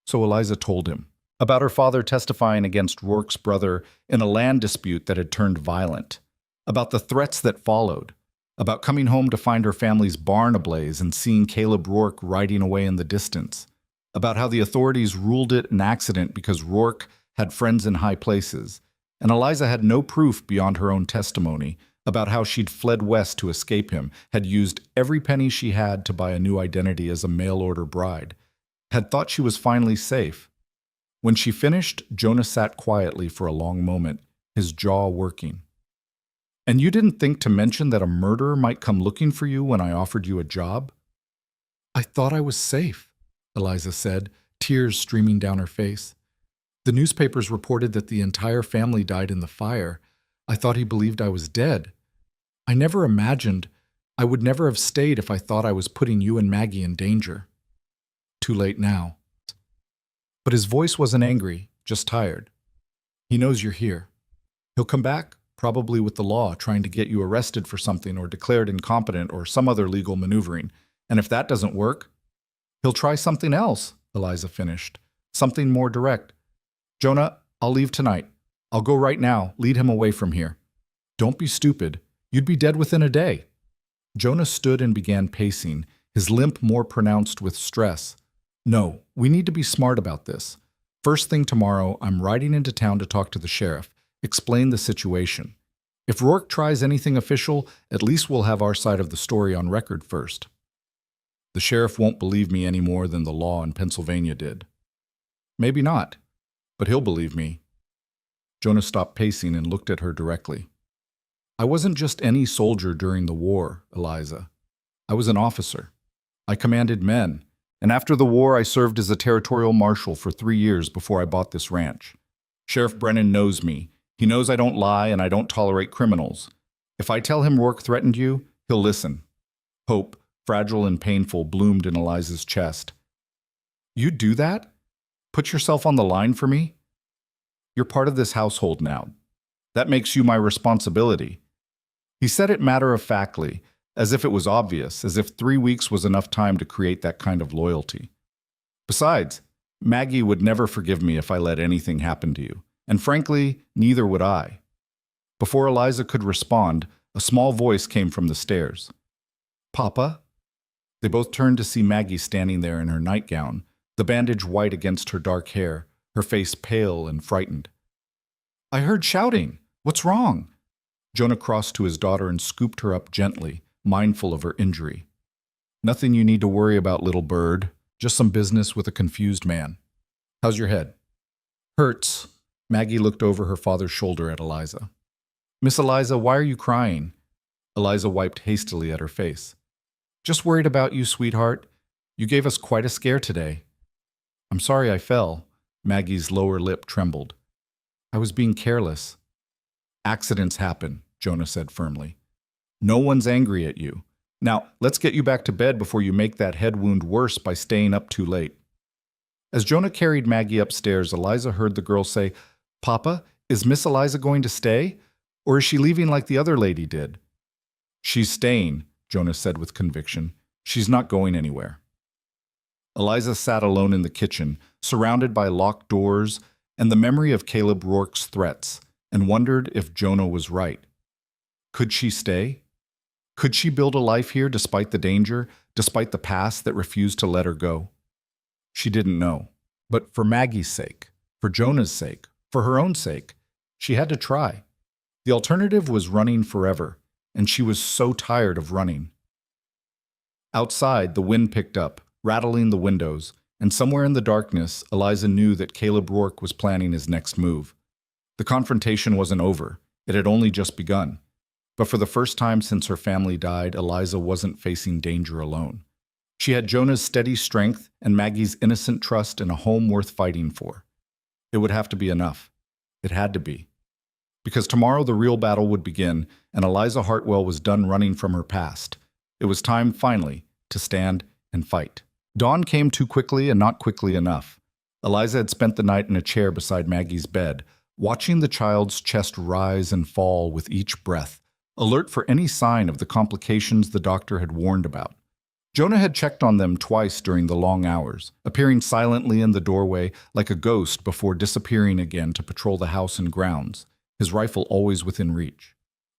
So Eliza told him about her father testifying against Rourke's brother in a land dispute that had turned violent, about the threats that followed, about coming home to find her family's barn ablaze and seeing Caleb Rourke riding away in the distance, about how the authorities ruled it an accident because Rourke had friends in high places, and Eliza had no proof beyond her own testimony, about how she'd fled west to escape him, had used every penny she had to buy a new identity as a mail-order bride, had thought she was finally safe. When she finished, Jonah sat quietly for a long moment, his jaw working. "And you didn't think to mention that a murderer might come looking for you when I offered you a job?" "I thought I was safe," Eliza said, tears streaming down her face. "The newspapers reported that the entire family died in the fire. I thought he believed I was dead. I never imagined. I would never have stayed if I thought I was putting you and Maggie in danger. Too late now." But his voice wasn't angry, just tired. "He knows you're here. He'll come back, probably with the law, trying to get you arrested for something or declared incompetent or some other legal maneuvering. And if that doesn't work, he'll try something else," Eliza finished. "Something more direct. Jonah, I'll leave tonight. I'll go right now, lead him away from here. Don't be stupid. You'd be dead within a day." Jonah stood and began pacing, his limp more pronounced with stress. "No, we need to be smart about this. First thing tomorrow, I'm riding into town to talk to the sheriff, explain the situation. If Rourke tries anything official, at least we'll have our side of the story on record first. The sheriff won't believe me any more than the law in Pennsylvania did. Maybe not, but he'll believe me." Jonah stopped pacing and looked at her directly. "I wasn't just any soldier during the war, Eliza. I was an officer. I commanded men. And after the war, I served as a territorial marshal for 3 years before I bought this ranch. Sheriff Brennan knows me. He knows I don't lie and I don't tolerate criminals. If I tell him Rourke threatened you, he'll listen." Hope, fragile and painful, bloomed in Eliza's chest. "You'd do that? Put yourself on the line for me? You're part of this household now. That makes you my responsibility." He said it matter-of-factly, as if it was obvious, as if 3 weeks was enough time to create that kind of loyalty. "Besides, Maggie would never forgive me if I let anything happen to you, and frankly, neither would I." Before Eliza could respond, a small voice came from the stairs. "Papa?" They both turned to see Maggie standing there in her nightgown, the bandage white against her dark hair, her face pale and frightened. "I heard shouting. What's wrong?" Jonah crossed to his daughter and scooped her up gently, mindful of her injury. "Nothing you need to worry about, little bird. Just some business with a confused man. How's your head?" "Hurts." Maggie looked over her father's shoulder at Eliza. "Miss Eliza, why are you crying?" Eliza wiped hastily at her face. "Just worried about you, sweetheart. You gave us quite a scare today." "I'm sorry I fell." Maggie's lower lip trembled. "I was being careless." "Accidents happen," Jonah said firmly. "No one's angry at you. Now, let's get you back to bed before you make that head wound worse by staying up too late." As Jonah carried Maggie upstairs, Eliza heard the girl say, "Papa, is Miss Eliza going to stay? Or is she leaving like the other lady did?" "She's staying," Jonah said with conviction. "She's not going anywhere." Eliza sat alone in the kitchen, surrounded by locked doors and the memory of Caleb Rourke's threats, and wondered if Jonah was right. Could she stay? Could she build a life here despite the danger, despite the past that refused to let her go? She didn't know. But for Maggie's sake, for Jonah's sake, for her own sake, she had to try. The alternative was running forever, and she was so tired of running. Outside, the wind picked up, rattling the windows, and somewhere in the darkness, Eliza knew that Caleb Rourke was planning his next move. The confrontation wasn't over. It had only just begun. But for the first time since her family died, Eliza wasn't facing danger alone. She had Jonah's steady strength and Maggie's innocent trust in a home worth fighting for. It would have to be enough. It had to be. Because tomorrow the real battle would begin, and Eliza Hartwell was done running from her past. It was time, finally, to stand and fight. Dawn came too quickly and not quickly enough. Eliza had spent the night in a chair beside Maggie's bed, watching the child's chest rise and fall with each breath, alert for any sign of the complications the doctor had warned about. Jonah had checked on them twice during the long hours, appearing silently in the doorway like a ghost before disappearing again to patrol the house and grounds, his rifle always within reach.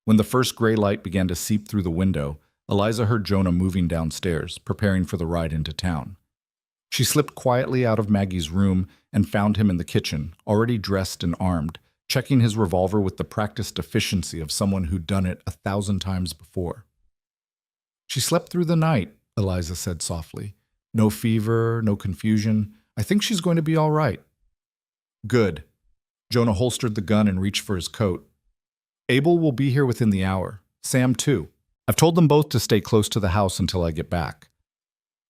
When the first gray light began to seep through the window, Eliza heard Jonah moving downstairs, preparing for the ride into town. She slipped quietly out of Maggie's room and found him in the kitchen, already dressed and armed, checking his revolver with the practiced efficiency of someone who'd done it 1,000 times before. "She slept through the night," Eliza said softly. "No fever, no confusion. I think she's going to be all right." "Good." Jonah holstered the gun and reached for his coat. "Abel will be here within the hour. Sam, too. I've told them both to stay close to the house until I get back.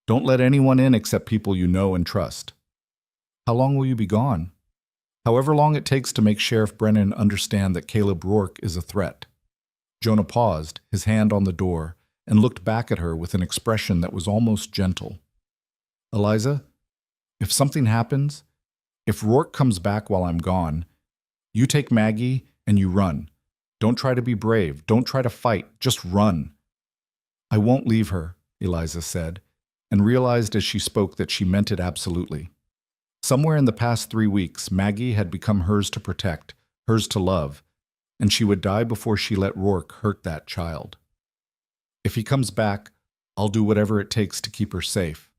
Don't let anyone in except people you know and trust." "How long will you be gone?" "However long it takes to make Sheriff Brennan understand that Caleb Rourke is a threat." Jonah paused, his hand on the door, and looked back at her with an expression that was almost gentle. "Eliza, if something happens, if Rourke comes back while I'm gone, you take Maggie and you run. Don't try to be brave. Don't try to fight. Just run." "I won't leave her," Eliza said, and realized as she spoke that she meant it absolutely. Somewhere in the past 3 weeks, Maggie had become hers to protect, hers to love, and she would die before she let Rourke hurt that child. "If he comes back, I'll do whatever it takes to keep her safe."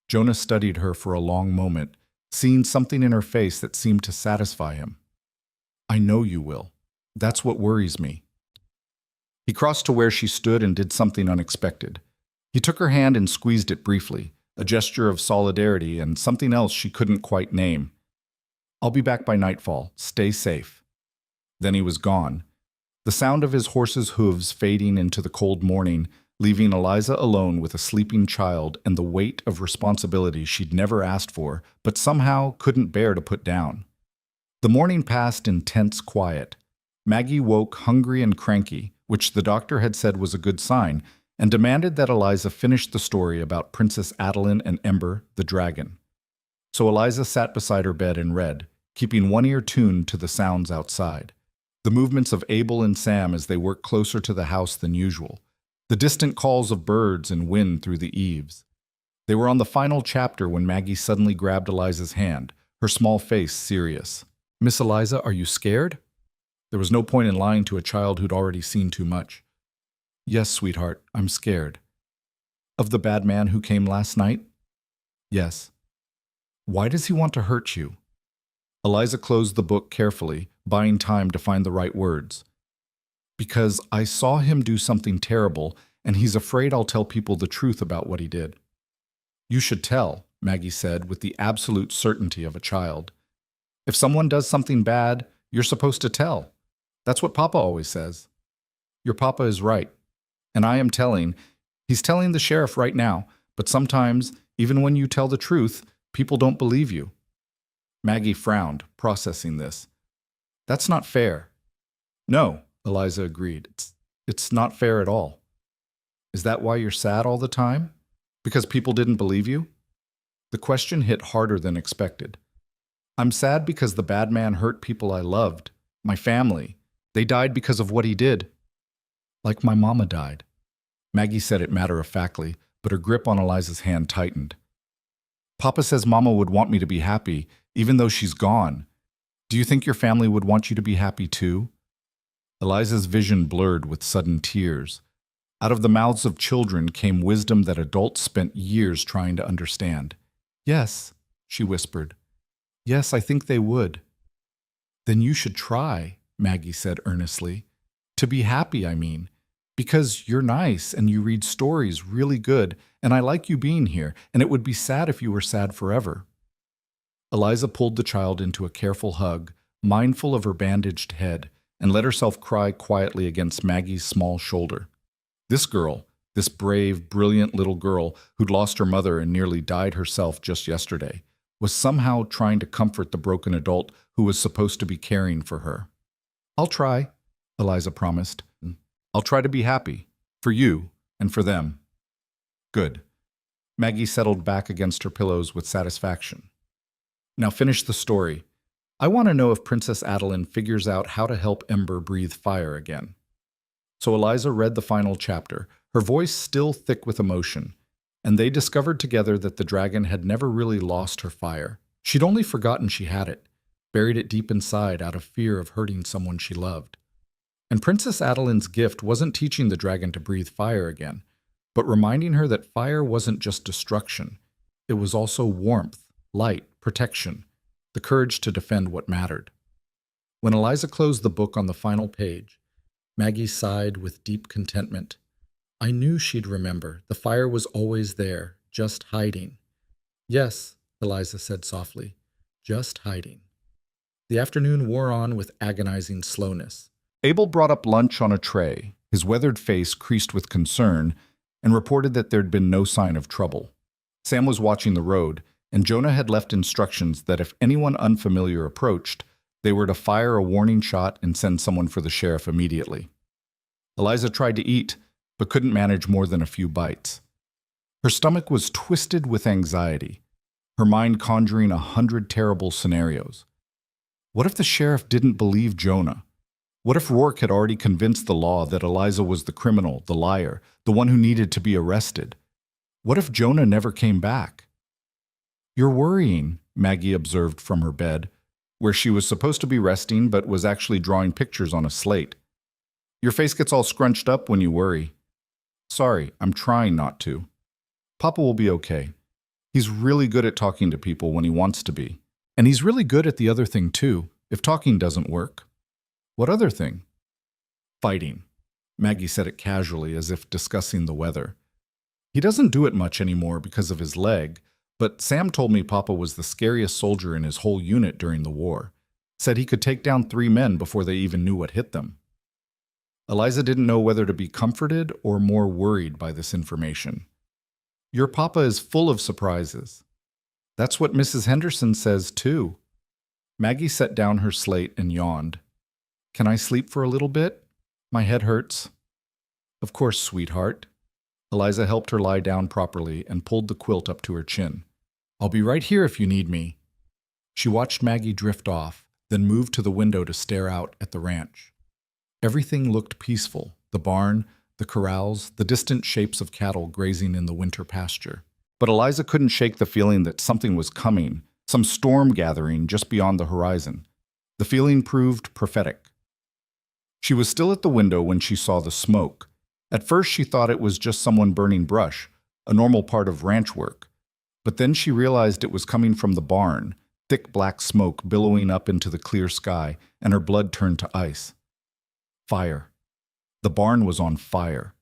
Jonah studied her for a long moment, seeing something in her face that seemed to satisfy him. "I know you will. That's what worries me." He crossed to where she stood and did something unexpected. He took her hand and squeezed it briefly, a gesture of solidarity and something else she couldn't quite name. "I'll be back by nightfall. Stay safe." Then he was gone, the sound of his horse's hooves fading into the cold morning, leaving Eliza alone with a sleeping child and the weight of responsibility she'd never asked for, but somehow couldn't bear to put down. The morning passed in tense quiet. Maggie woke hungry and cranky, which the doctor had said was a good sign, and demanded that Eliza finish the story about Princess Adeline and Ember, the dragon. So Eliza sat beside her bed and read, keeping one ear tuned to the sounds outside. The movements of Abel and Sam as they worked closer to the house than usual. The distant calls of birds and wind through the eaves. They were on the final chapter when Maggie suddenly grabbed Eliza's hand, her small face serious. "Miss Eliza, are you scared?" There was no point in lying to a child who'd already seen too much. "Yes, sweetheart, I'm scared." "Of the bad man who came last night?" "Yes." "Why does he want to hurt you?" Eliza closed the book carefully, buying time to find the right words. "Because I saw him do something terrible, and he's afraid I'll tell people the truth about what he did." "You should tell," Maggie said with the absolute certainty of a child. "If someone does something bad, you're supposed to tell. That's what Papa always says." "Your Papa is right. And I am telling. He's telling the sheriff right now, but sometimes, even when you tell the truth, people don't believe you." Maggie frowned, processing this. "That's not fair." "No," Eliza agreed. It's not fair at all." "Is that why you're sad all the time? Because people didn't believe you?" The question hit harder than expected. "I'm sad because the bad man hurt people I loved, my family. They died because of what he did." "Like my mama died." Maggie said it matter-of-factly, but her grip on Eliza's hand tightened. "Papa says Mama would want me to be happy, even though she's gone. Do you think your family would want you to be happy too?" Eliza's vision blurred with sudden tears. Out of the mouths of children came wisdom that adults spent years trying to understand. "Yes," she whispered. "Yes, I think they would." "Then you should try," Maggie said earnestly. "To be happy, I mean. Because you're nice and you read stories really good, and I like you being here, and it would be sad if you were sad forever." Eliza pulled the child into a careful hug, mindful of her bandaged head, and let herself cry quietly against Maggie's small shoulder. This girl, this brave, brilliant little girl who'd lost her mother and nearly died herself just yesterday, was somehow trying to comfort the broken adult who was supposed to be caring for her. "I'll try," Eliza promised. "I'll try to be happy, for you and for them." "Good." Maggie settled back against her pillows with satisfaction. "Now finish the story. I want to know if Princess Adeline figures out how to help Ember breathe fire again." So Eliza read the final chapter, her voice still thick with emotion, and they discovered together that the dragon had never really lost her fire. She'd only forgotten she had it, buried it deep inside out of fear of hurting someone she loved. And Princess Adeline's gift wasn't teaching the dragon to breathe fire again, but reminding her that fire wasn't just destruction. It was also warmth, light, protection, the courage to defend what mattered. When Eliza closed the book on the final page, Maggie sighed with deep contentment. I knew she'd remember. The fire was always there, just hiding. Yes, Eliza said softly, just hiding. The afternoon wore on with agonizing slowness. Abel brought up lunch on a tray, his weathered face creased with concern, and reported that there'd been no sign of trouble. Sam was watching the road, and Jonah had left instructions that if anyone unfamiliar approached, they were to fire a warning shot and send someone for the sheriff immediately. Eliza tried to eat, but couldn't manage more than a few bites. Her stomach was twisted with anxiety, her mind conjuring 100 terrible scenarios. What if the sheriff didn't believe Jonah? What if Rourke had already convinced the law that Eliza was the criminal, the liar, the one who needed to be arrested? What if Jonah never came back? You're worrying, Maggie observed from her bed, where she was supposed to be resting but was actually drawing pictures on a slate. Your face gets all scrunched up when you worry. Sorry, I'm trying not to. Papa will be okay. He's really good at talking to people when he wants to be. And he's really good at the other thing too, if talking doesn't work. What other thing? Fighting. Maggie said it casually, as if discussing the weather. He doesn't do it much anymore because of his leg, but Sam told me Papa was the scariest soldier in his whole unit during the war. Said he could take down 3 men before they even knew what hit them. Eliza didn't know whether to be comforted or more worried by this information. Your Papa is full of surprises. That's what Mrs. Henderson says, too. Maggie set down her slate and yawned. Can I sleep for a little bit? My head hurts. Of course, sweetheart. Eliza helped her lie down properly and pulled the quilt up to her chin. I'll be right here if you need me. She watched Maggie drift off, then moved to the window to stare out at the ranch. Everything looked peaceful, the barn, the corrals, the distant shapes of cattle grazing in the winter pasture. But Eliza couldn't shake the feeling that something was coming, some storm gathering just beyond the horizon. The feeling proved prophetic. She was still at the window when she saw the smoke. At first she thought it was just someone burning brush, a normal part of ranch work. But then she realized it was coming from the barn, thick black smoke billowing up into the clear sky, and her blood turned to ice. Fire. The barn was on fire.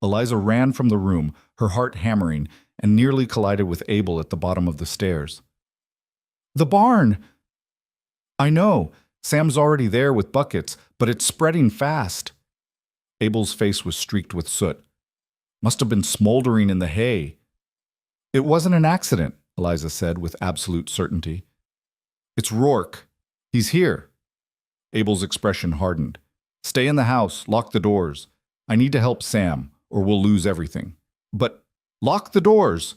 Eliza ran from the room, her heart hammering, and nearly collided with Abel at the bottom of the stairs. The barn! I know, Sam's already there with buckets, but it's spreading fast. Abel's face was streaked with soot. Must have been smoldering in the hay. It wasn't an accident, Eliza said with absolute certainty. It's Rourke. He's here. Abel's expression hardened. Stay in the house, lock the doors. I need to help Sam, or we'll lose everything. But lock the doors!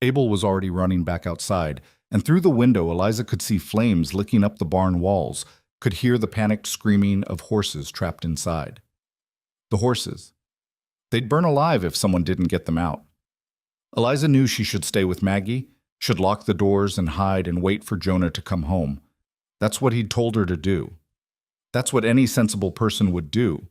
Abel was already running back outside, and through the window Eliza could see flames licking up the barn walls, could hear the panicked screaming of horses trapped inside. The horses. They'd burn alive if someone didn't get them out. Eliza knew she should stay with Maggie, should lock the doors and hide and wait for Jonah to come home. That's what he'd told her to do. That's what any sensible person would do.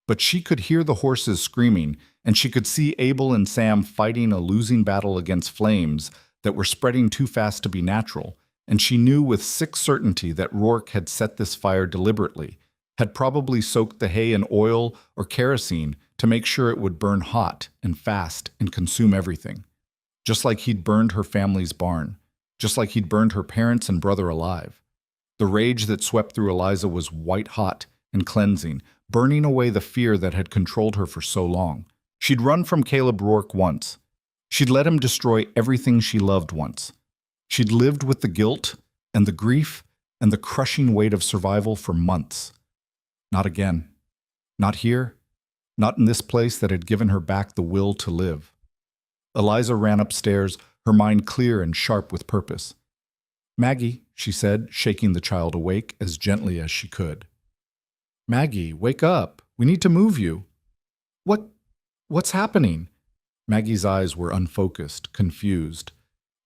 But she could hear the horses screaming, and she could see Abel and Sam fighting a losing battle against flames that were spreading too fast to be natural, and she knew with sick certainty that Rourke had set this fire deliberately, had probably soaked the hay in oil or kerosene to make sure it would burn hot and fast and consume everything. Just like he'd burned her family's barn, just like he'd burned her parents and brother alive. The rage that swept through Eliza was white-hot and cleansing, burning away the fear that had controlled her for so long. She'd run from Caleb Rourke once. She'd let him destroy everything she loved once. She'd lived with the guilt and the grief and the crushing weight of survival for months. Not again. Not here. Not in this place that had given her back the will to live. Eliza ran upstairs, her mind clear and sharp with purpose. Maggie, she said, shaking the child awake as gently as she could. Maggie, wake up. We need to move you. What's happening? Maggie's eyes were unfocused, confused.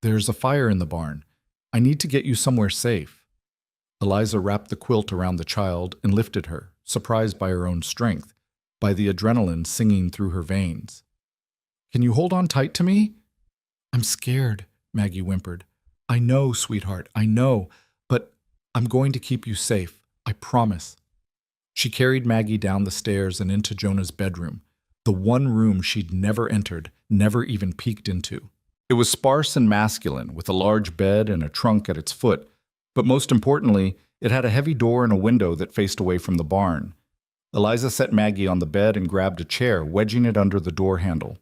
There's a fire in the barn. I need to get you somewhere safe. Eliza wrapped the quilt around the child and lifted her, surprised by her own strength, by the adrenaline singing through her veins. "Can you hold on tight to me?" "I'm scared," Maggie whimpered. "I know, sweetheart, I know, but I'm going to keep you safe. I promise." She carried Maggie down the stairs and into Jonah's bedroom, the one room she'd never entered, never even peeked into. It was sparse and masculine, with a large bed and a trunk at its foot, but most importantly, it had a heavy door and a window that faced away from the barn. Eliza set Maggie on the bed and grabbed a chair, wedging it under the door handle.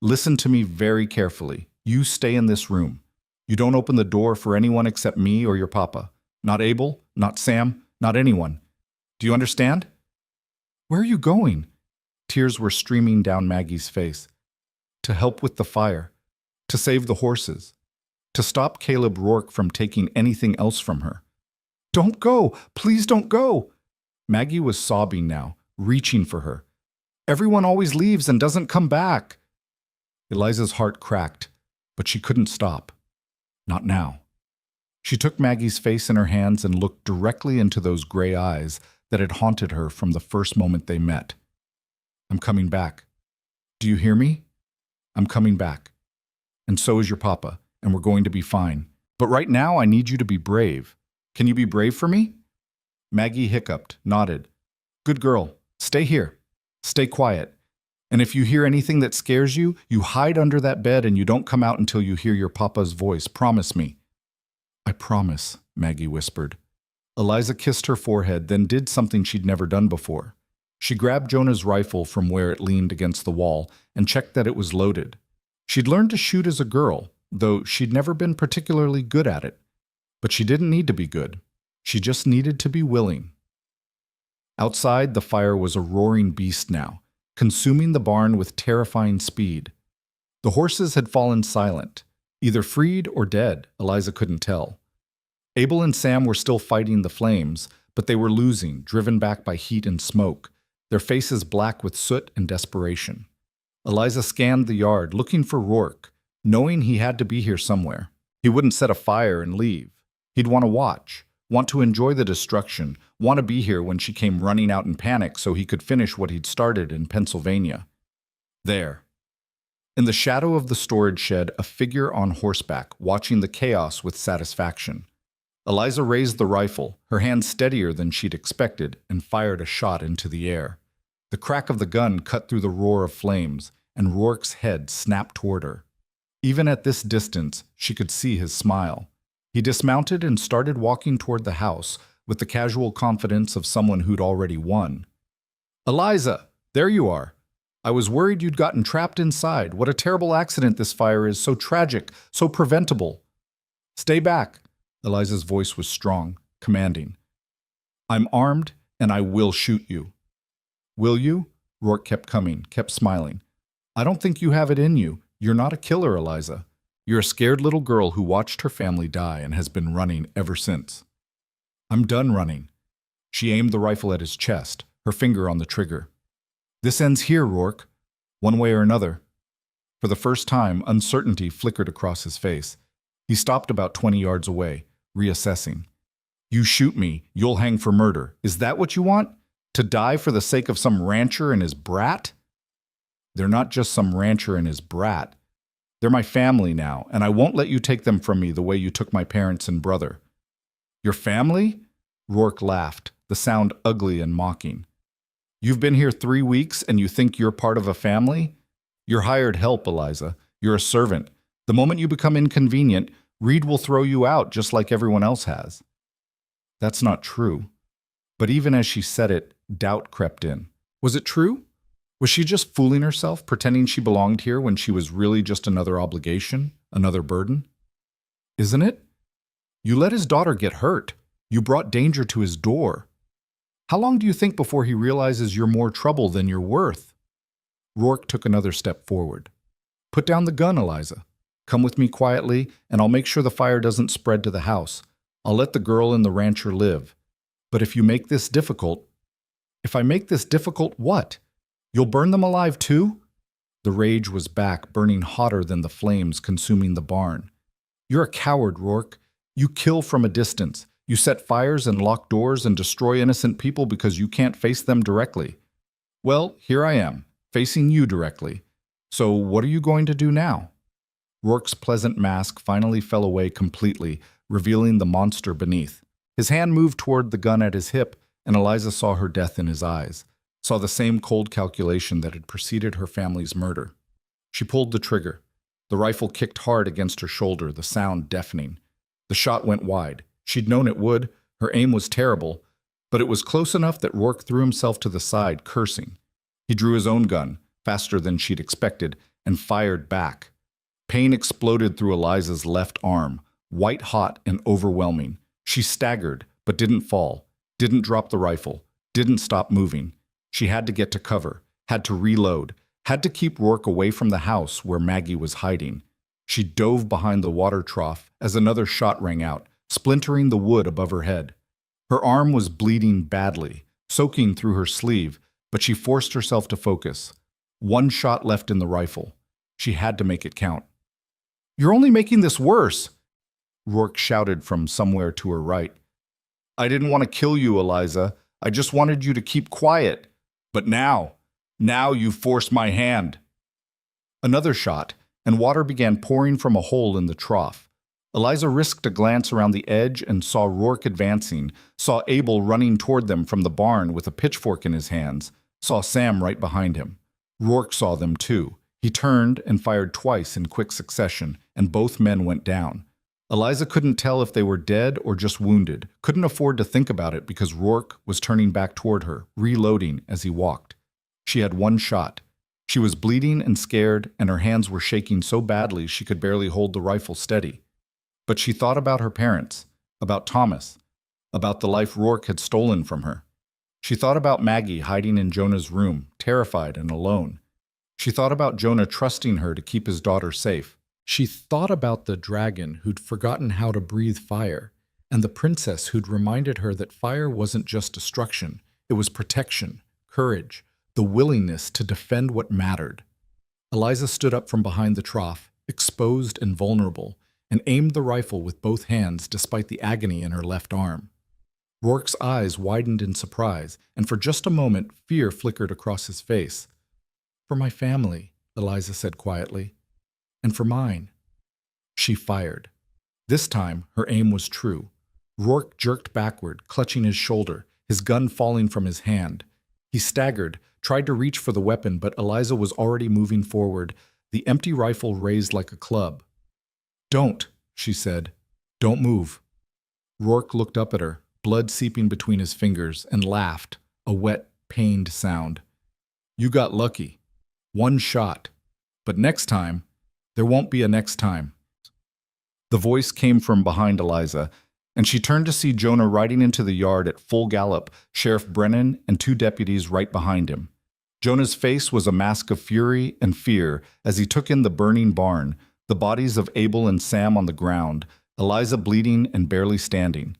"Listen to me very carefully. You stay in this room. You don't open the door for anyone except me or your papa. Not Abel, not Sam, not anyone. Do you understand?" "Where are you going?" Tears were streaming down Maggie's face. "To help with the fire. To save the horses. To stop Caleb Rourke from taking anything else from her." "Don't go! Please don't go!" Maggie was sobbing now, reaching for her. "Everyone always leaves and doesn't come back." Eliza's heart cracked, but she couldn't stop. Not now. She took Maggie's face in her hands and looked directly into those gray eyes that had haunted her from the first moment they met. "I'm coming back. Do you hear me? I'm coming back. And so is your papa, and we're going to be fine. But right now I need you to be brave. Can you be brave for me?" Maggie hiccuped, nodded. "Good girl. Stay here. Stay quiet. And if you hear anything that scares you, you hide under that bed and you don't come out until you hear your papa's voice. Promise me." "I promise," Maggie whispered. Eliza kissed her forehead, then did something she'd never done before. She grabbed Jonah's rifle from where it leaned against the wall and checked that it was loaded. She'd learned to shoot as a girl, though she'd never been particularly good at it. But she didn't need to be good. She just needed to be willing. Outside, the fire was a roaring beast now, consuming the barn with terrifying speed. The horses had fallen silent, either freed or dead, Eliza couldn't tell. Abel and Sam were still fighting the flames, but they were losing, driven back by heat and smoke, their faces black with soot and desperation. Eliza scanned the yard, looking for Rourke, knowing he had to be here somewhere. He wouldn't set a fire and leave. He'd want to watch, want to enjoy the destruction, want to be here when she came running out in panic so he could finish what he'd started in Pennsylvania. There. In the shadow of the storage shed, a figure on horseback, watching the chaos with satisfaction. Eliza raised the rifle, her hand steadier than she'd expected, and fired a shot into the air. The crack of the gun cut through the roar of flames, and Rourke's head snapped toward her. Even at this distance, she could see his smile. He dismounted and started walking toward the house with the casual confidence of someone who'd already won. "Eliza, there you are. I was worried you'd gotten trapped inside. What a terrible accident this fire is, so tragic, so preventable." "Stay back." Eliza's voice was strong, commanding. "I'm armed, and I will shoot you." "Will you?" Rourke kept coming, kept smiling. "I don't think you have it in you. You're not a killer, Eliza. You're a scared little girl who watched her family die and has been running ever since." "I'm done running." She aimed the rifle at his chest, her finger on the trigger. "This ends here, Rourke, one way or another." For the first time, uncertainty flickered across his face. He stopped about 20 yards away, reassessing. "You shoot me, you'll hang for murder. Is that what you want? To die for the sake of some rancher and his brat?" "They're not just some rancher and his brat. They're my family now, and I won't let you take them from me the way you took my parents and brother." "Your family?" Rourke laughed, the sound ugly and mocking. "You've been here 3 weeks and you think you're part of a family? You're hired help, Eliza. You're a servant. The moment you become inconvenient, Reed will throw you out just like everyone else has." That's not true. But even as she said it, doubt crept in. Was it true? Was she just fooling herself, pretending she belonged here when she was really just another obligation, another burden? "Isn't it? You let his daughter get hurt. You brought danger to his door. How long do you think before he realizes you're more trouble than you're worth?" Rourke took another step forward. "Put down the gun, Eliza. Come with me quietly, and I'll make sure the fire doesn't spread to the house. I'll let the girl and the rancher live. But if you make this difficult—" "If I make this difficult, what? You'll burn them alive too?" The rage was back, burning hotter than the flames consuming the barn. "You're a coward, Rourke. You kill from a distance. You set fires and lock doors and destroy innocent people because you can't face them directly. Well, here I am, facing you directly. So what are you going to do now?" Rourke's pleasant mask finally fell away completely, revealing the monster beneath. His hand moved toward the gun at his hip, and Eliza saw her death in his eyes, saw the same cold calculation that had preceded her family's murder. She pulled the trigger. The rifle kicked hard against her shoulder, the sound deafening. The shot went wide. She'd known it would. Her aim was terrible, but it was close enough that Rourke threw himself to the side, cursing. He drew his own gun, faster than she'd expected, and fired back. Pain exploded through Eliza's left arm, white-hot and overwhelming. She staggered, but didn't fall, didn't drop the rifle, didn't stop moving. She had to get to cover, had to reload, had to keep Rourke away from the house where Maggie was hiding. She dove behind the water trough as another shot rang out, splintering the wood above her head. Her arm was bleeding badly, soaking through her sleeve, but she forced herself to focus. One shot left in the rifle. She had to make it count. "You're only making this worse," Rourke shouted from somewhere to her right. "I didn't want to kill you, Eliza. I just wanted you to keep quiet. But now you've forced my hand." Another shot, and water began pouring from a hole in the trough. Eliza risked a glance around the edge and saw Rourke advancing, saw Abel running toward them from the barn with a pitchfork in his hands, saw Sam right behind him. Rourke saw them too. He turned and fired twice in quick succession, and both men went down. Eliza couldn't tell if they were dead or just wounded, couldn't afford to think about it because Rourke was turning back toward her, reloading as he walked. She had one shot. She was bleeding and scared, and her hands were shaking so badly she could barely hold the rifle steady. But she thought about her parents, about Thomas, about the life Rourke had stolen from her. She thought about Maggie hiding in Jonah's room, terrified and alone. She thought about Jonah trusting her to keep his daughter safe. She thought about the dragon who'd forgotten how to breathe fire, and the princess who'd reminded her that fire wasn't just destruction, it was protection, courage, the willingness to defend what mattered. Eliza stood up from behind the trough, exposed and vulnerable, and aimed the rifle with both hands despite the agony in her left arm. Rourke's eyes widened in surprise, and for just a moment fear flickered across his face. "For my family," Eliza said quietly. "And for mine." She fired. This time, her aim was true. Rourke jerked backward, clutching his shoulder, his gun falling from his hand. He staggered, tried to reach for the weapon, but Eliza was already moving forward, the empty rifle raised like a club. "Don't," she said. "Don't move." Rourke looked up at her, blood seeping between his fingers, and laughed, a wet, pained sound. "You got lucky. One shot. But next time, there won't be a next time." The voice came from behind Eliza, and she turned to see Jonah riding into the yard at full gallop, Sheriff Brennan and 2 deputies right behind him. Jonah's face was a mask of fury and fear as he took in the burning barn, the bodies of Abel and Sam on the ground, Eliza bleeding and barely standing.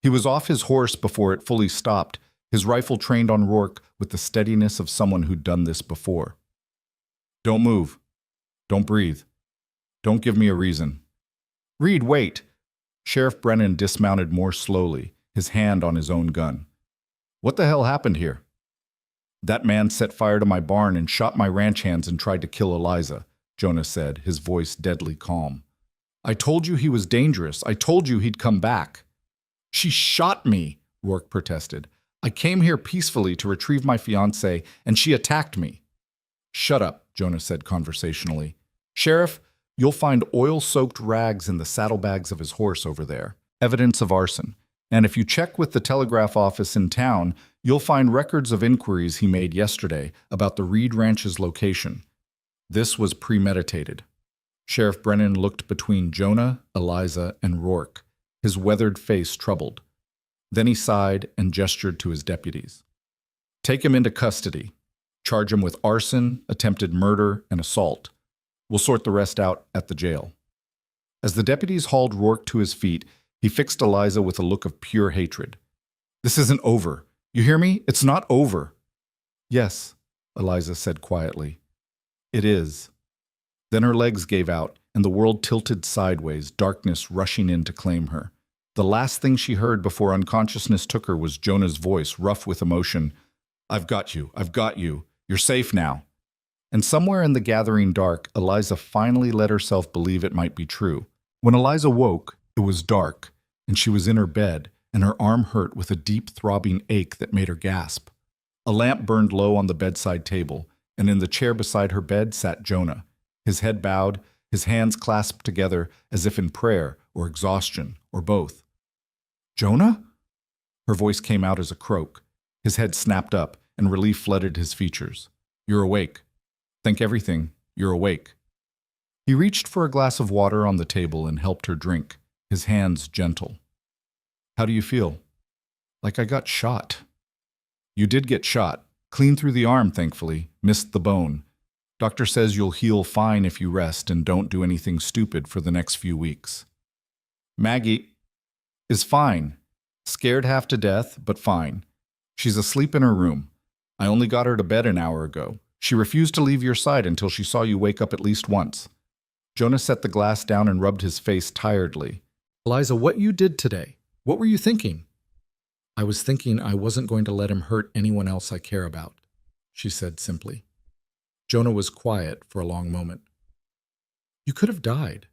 He was off his horse before it fully stopped, his rifle trained on Rourke with the steadiness of someone who'd done this before. "Don't move. Don't breathe. Don't give me a reason." "Reed, wait." Sheriff Brennan dismounted more slowly, his hand on his own gun. "What the hell happened here?" "That man set fire to my barn and shot my ranch hands and tried to kill Eliza," Jonah said, his voice deadly calm. "I told you he was dangerous. I told you he'd come back." "She shot me," Rourke protested. "I came here peacefully to retrieve my fiancée, and she attacked me." "Shut up," Jonah said conversationally. "Sheriff, you'll find oil-soaked rags in the saddlebags of his horse over there, evidence of arson. And if you check with the telegraph office in town, you'll find records of inquiries he made yesterday about the Reed Ranch's location." This was premeditated. Sheriff Brennan looked between Jonah, Eliza, and Rourke, his weathered face troubled. Then he sighed and gestured to his deputies. "Take him into custody. Charge him with arson, attempted murder, and assault. We'll sort the rest out at the jail." As the deputies hauled Rourke to his feet, he fixed Eliza with a look of pure hatred. "This isn't over. You hear me? It's not over." "Yes," Eliza said quietly. "It is." Then her legs gave out, and the world tilted sideways, darkness rushing in to claim her. The last thing she heard before unconsciousness took her was Jonah's voice, rough with emotion. I've got you. I've got you. You're safe now. And somewhere in the gathering dark, Eliza finally let herself believe it might be true. When Eliza woke, it was dark, and she was in her bed, and her arm hurt with a deep throbbing ache that made her gasp. A lamp burned low on the bedside table, and in the chair beside her bed sat Jonah, his head bowed, his hands clasped together as if in prayer or exhaustion or both. Jonah? Her voice came out as a croak. His head snapped up, and relief flooded his features. You're awake. Think everything. You're awake. He reached for a glass of water on the table and helped her drink, his hands gentle. How do you feel? Like I got shot. You did get shot. Clean through the arm, thankfully. Missed the bone. Doctor says you'll heal fine if you rest and don't do anything stupid for the next few weeks. Maggie is fine. Scared half to death, but fine. She's asleep in her room. I only got her to bed an hour ago. She refused to leave your side until she saw you wake up at least once. Jonah set the glass down and rubbed his face tiredly. Eliza, what you did today? What were you thinking? I was thinking I wasn't going to let him hurt anyone else I care about, she said simply. Jonah was quiet for a long moment. You could have died.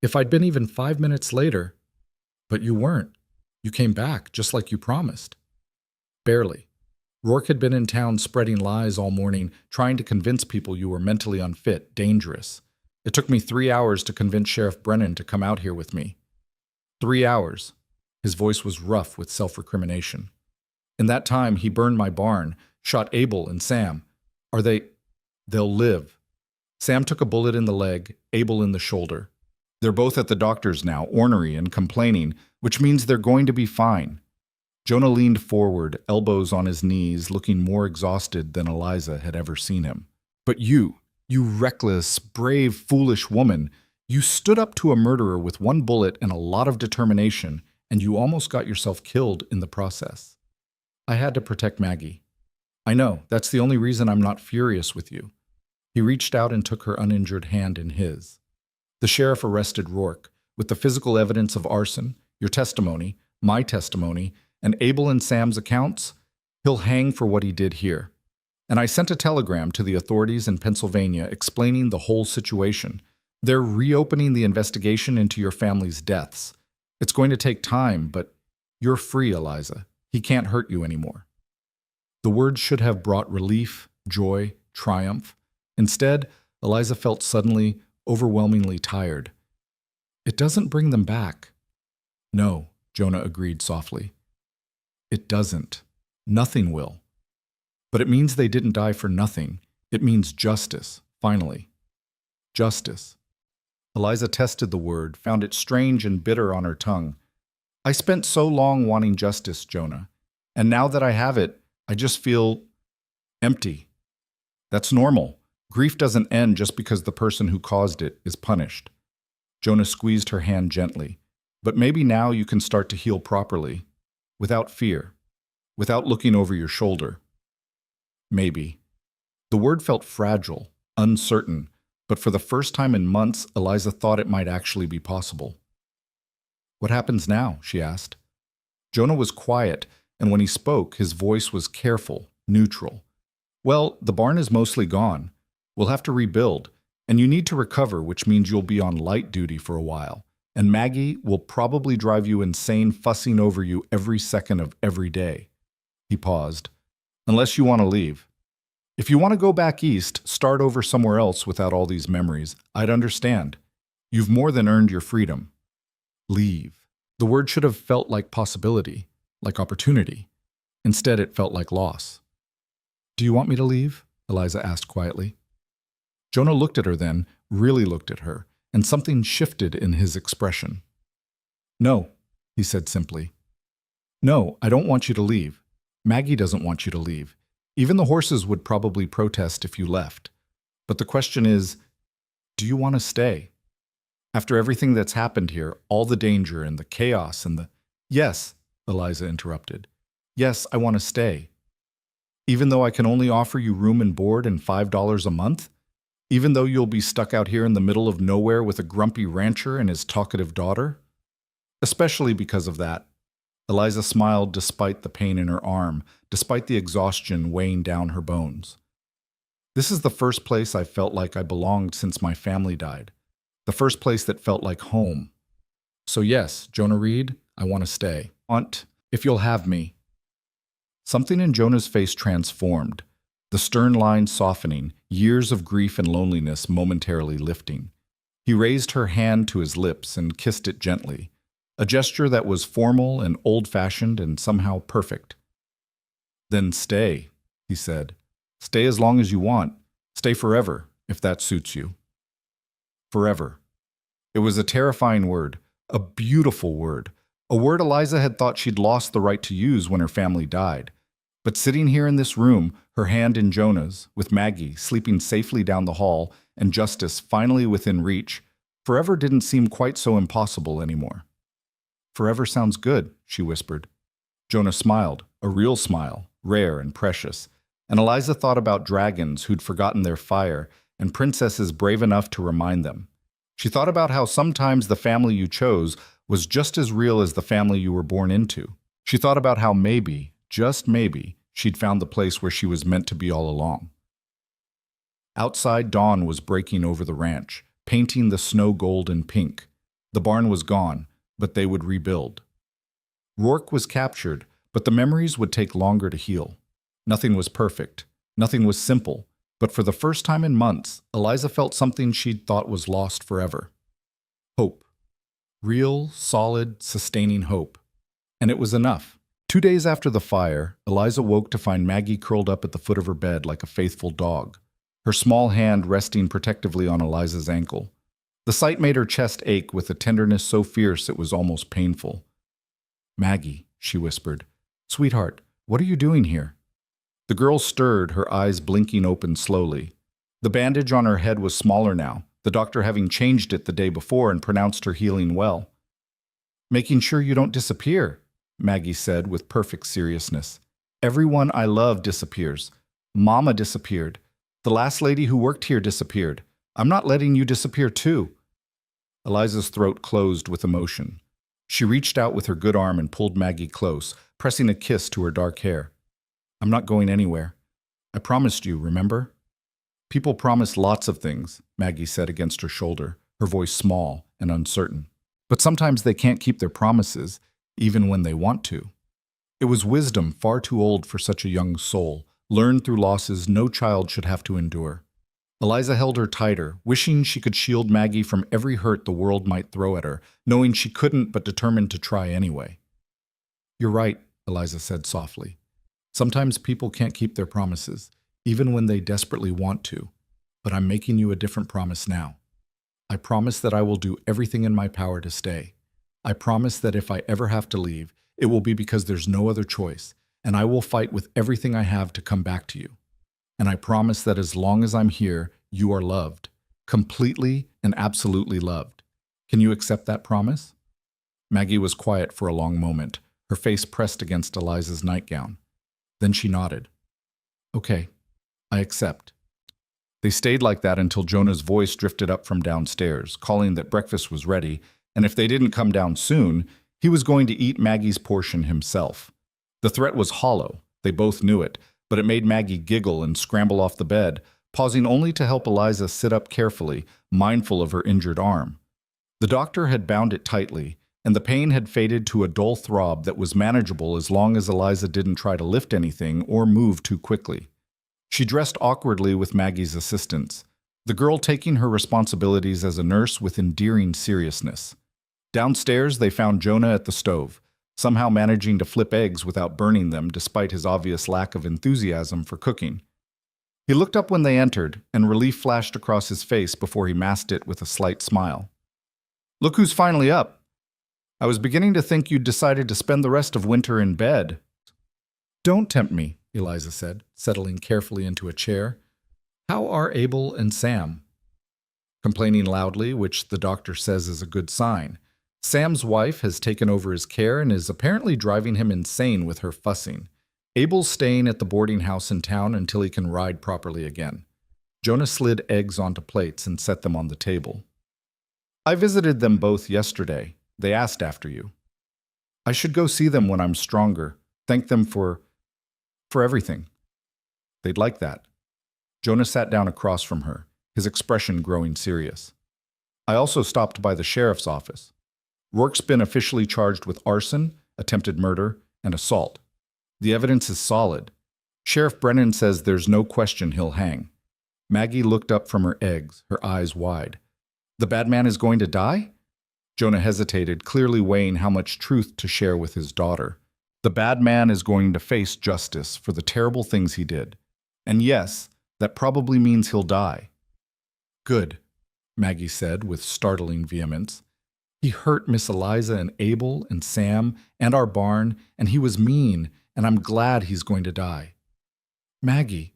If I'd been even 5 minutes later, but you weren't. You came back just like you promised. Barely. Rourke had been in town spreading lies all morning, trying to convince people you were mentally unfit, dangerous. It took me 3 hours to convince Sheriff Brennan to come out here with me. 3 hours. His voice was rough with self-recrimination. In that time, he burned my barn, shot Abel and Sam. They'll live. Sam took a bullet in the leg, Abel in the shoulder. They're both at the doctor's now, ornery and complaining, which means they're going to be fine. Jonah leaned forward, elbows on his knees, looking more exhausted than Eliza had ever seen him. But you reckless, brave, foolish woman, you stood up to a murderer with one bullet and a lot of determination, and you almost got yourself killed in the process. I had to protect Maggie. I know, that's the only reason I'm not furious with you. He reached out and took her uninjured hand in his. The sheriff arrested Rourke, with the physical evidence of arson, your testimony, my testimony, and Abel and Sam's accounts. He'll hang for what he did here. And I sent a telegram to the authorities in Pennsylvania explaining the whole situation. They're reopening the investigation into your family's deaths. It's going to take time, but you're free, Eliza. He can't hurt you anymore. The words should have brought relief, joy, triumph. Instead, Eliza felt suddenly, overwhelmingly tired. It doesn't bring them back. No, Jonah agreed softly. It doesn't. Nothing will. But it means they didn't die for nothing. It means justice, finally. Justice. Eliza tested the word, found it strange and bitter on her tongue. I spent so long wanting justice, Jonah. And now that I have it, I just feel empty. That's normal. Grief doesn't end just because the person who caused it is punished. Jonah squeezed her hand gently. But maybe now you can start to heal properly, without fear, without looking over your shoulder. Maybe. The word felt fragile, uncertain, but for the first time in months, Eliza thought it might actually be possible. What happens now? She asked. Jonah was quiet, and when he spoke, his voice was careful, neutral. Well, the barn is mostly gone. We'll have to rebuild, and you need to recover, which means you'll be on light duty for a while. And Maggie will probably drive you insane fussing over you every second of every day. He paused. Unless you want to leave. If you want to go back east, start over somewhere else without all these memories, I'd understand. You've more than earned your freedom. Leave. The word should have felt like possibility, like opportunity. Instead, it felt like loss. Do you want me to leave? Eliza asked quietly. Jonah looked at her then, really looked at her, and something shifted in his expression. No, he said simply. No, I don't want you to leave. Maggie doesn't want you to leave. Even the horses would probably protest if you left. But the question is, do you want to stay? After everything that's happened here, all the danger and the chaos and the... Yes, Eliza interrupted. Yes, I want to stay. Even though I can only offer you room and board and $5 a month? Even though you'll be stuck out here in the middle of nowhere with a grumpy rancher and his talkative daughter? Especially because of that. Eliza smiled despite the pain in her arm, despite the exhaustion weighing down her bones. This is the first place I've felt like I belonged since my family died. The first place that felt like home. So yes, Jonah Reed, I want to stay. If you'll have me. Something in Jonah's face transformed, the stern line softening, years of grief and loneliness momentarily lifting. He raised her hand to his lips and kissed it gently, a gesture that was formal and old-fashioned and somehow perfect. Then stay, he said. Stay as long as you want. Stay forever, if that suits you. Forever. It was a terrifying word, a beautiful word, a word Eliza had thought she'd lost the right to use when her family died. But sitting here in this room, her hand in Jonah's, with Maggie sleeping safely down the hall and justice finally within reach, forever didn't seem quite so impossible anymore. Forever sounds good, she whispered. Jonah smiled, a real smile, rare and precious, and Eliza thought about dragons who'd forgotten their fire and princesses brave enough to remind them. She thought about how sometimes the family you chose was just as real as the family you were born into. She thought about how maybe, just maybe, she'd found the place where she was meant to be all along. Outside, dawn was breaking over the ranch, painting the snow gold and pink. The barn was gone, but they would rebuild. Rourke was captured, but the memories would take longer to heal. Nothing was perfect. Nothing was simple. But for the first time in months, Eliza felt something she'd thought was lost forever. Hope. Real, solid, sustaining hope. And it was enough. 2 days after the fire, Eliza woke to find Maggie curled up at the foot of her bed like a faithful dog, her small hand resting protectively on Eliza's ankle. The sight made her chest ache with a tenderness so fierce it was almost painful. "Maggie," she whispered. "Sweetheart, what are you doing here?" The girl stirred, her eyes blinking open slowly. The bandage on her head was smaller now, the doctor having changed it the day before and pronounced her healing well. "Making sure you don't disappear," Maggie said with perfect seriousness. "Everyone I love disappears. Mama disappeared. The last lady who worked here disappeared. I'm not letting you disappear too." Eliza's throat closed with emotion. She reached out with her good arm and pulled Maggie close, pressing a kiss to her dark hair. "I'm not going anywhere. I promised you, remember?" "People promise lots of things," Maggie said against her shoulder, her voice small and uncertain. "But sometimes they can't keep their promises, even when they want to." It was wisdom far too old for such a young soul, learned through losses no child should have to endure. Eliza held her tighter, wishing she could shield Maggie from every hurt the world might throw at her, knowing she couldn't but determined to try anyway. "You're right," Eliza said softly. "Sometimes people can't keep their promises, even when they desperately want to. But I'm making you a different promise now. I promise that I will do everything in my power to stay. I promise that if I ever have to leave, it will be because there's no other choice, and I will fight with everything I have to come back to you. And I promise that as long as I'm here, you are loved, completely and absolutely loved. Can you accept that promise?" Maggie was quiet for a long moment, her face pressed against Eliza's nightgown. Then she nodded. "Okay, I accept." They stayed like that until Jonah's voice drifted up from downstairs, calling that breakfast was ready, and if they didn't come down soon, he was going to eat Maggie's portion himself. The threat was hollow, they both knew it, but it made Maggie giggle and scramble off the bed, pausing only to help Eliza sit up carefully, mindful of her injured arm. The doctor had bound it tightly, and the pain had faded to a dull throb that was manageable as long as Eliza didn't try to lift anything or move too quickly. She dressed awkwardly with Maggie's assistance, the girl taking her responsibilities as a nurse with endearing seriousness. Downstairs, they found Jonah at the stove, somehow managing to flip eggs without burning them despite his obvious lack of enthusiasm for cooking. He looked up when they entered, and relief flashed across his face before he masked it with a slight smile. "Look who's finally up. I was beginning to think you'd decided to spend the rest of winter in bed." "Don't tempt me," Eliza said, settling carefully into a chair. "How are Abel and Sam?" "Complaining loudly, which the doctor says is a good sign. Sam's wife has taken over his care and is apparently driving him insane with her fussing. Abel's staying at the boarding house in town until he can ride properly again." Jonah slid eggs onto plates and set them on the table. "I visited them both yesterday. They asked after you. I should go see them when I'm stronger. Thank them for everything. They'd like that. Jonah sat down across from her, his expression growing serious. I also stopped by the sheriff's office. Rourke's been officially charged with arson, attempted murder, and assault. The evidence is solid. Sheriff Brennan says there's no question he'll hang. Maggie looked up from her eggs, her eyes wide. The bad man is going to die? Jonah hesitated, clearly weighing how much truth to share with his daughter. The bad man is going to face justice for the terrible things he did. And yes, that probably means he'll die. Good, Maggie said with startling vehemence. He hurt Miss Eliza and Abel and Sam and our barn, and he was mean, and I'm glad he's going to die. Maggie,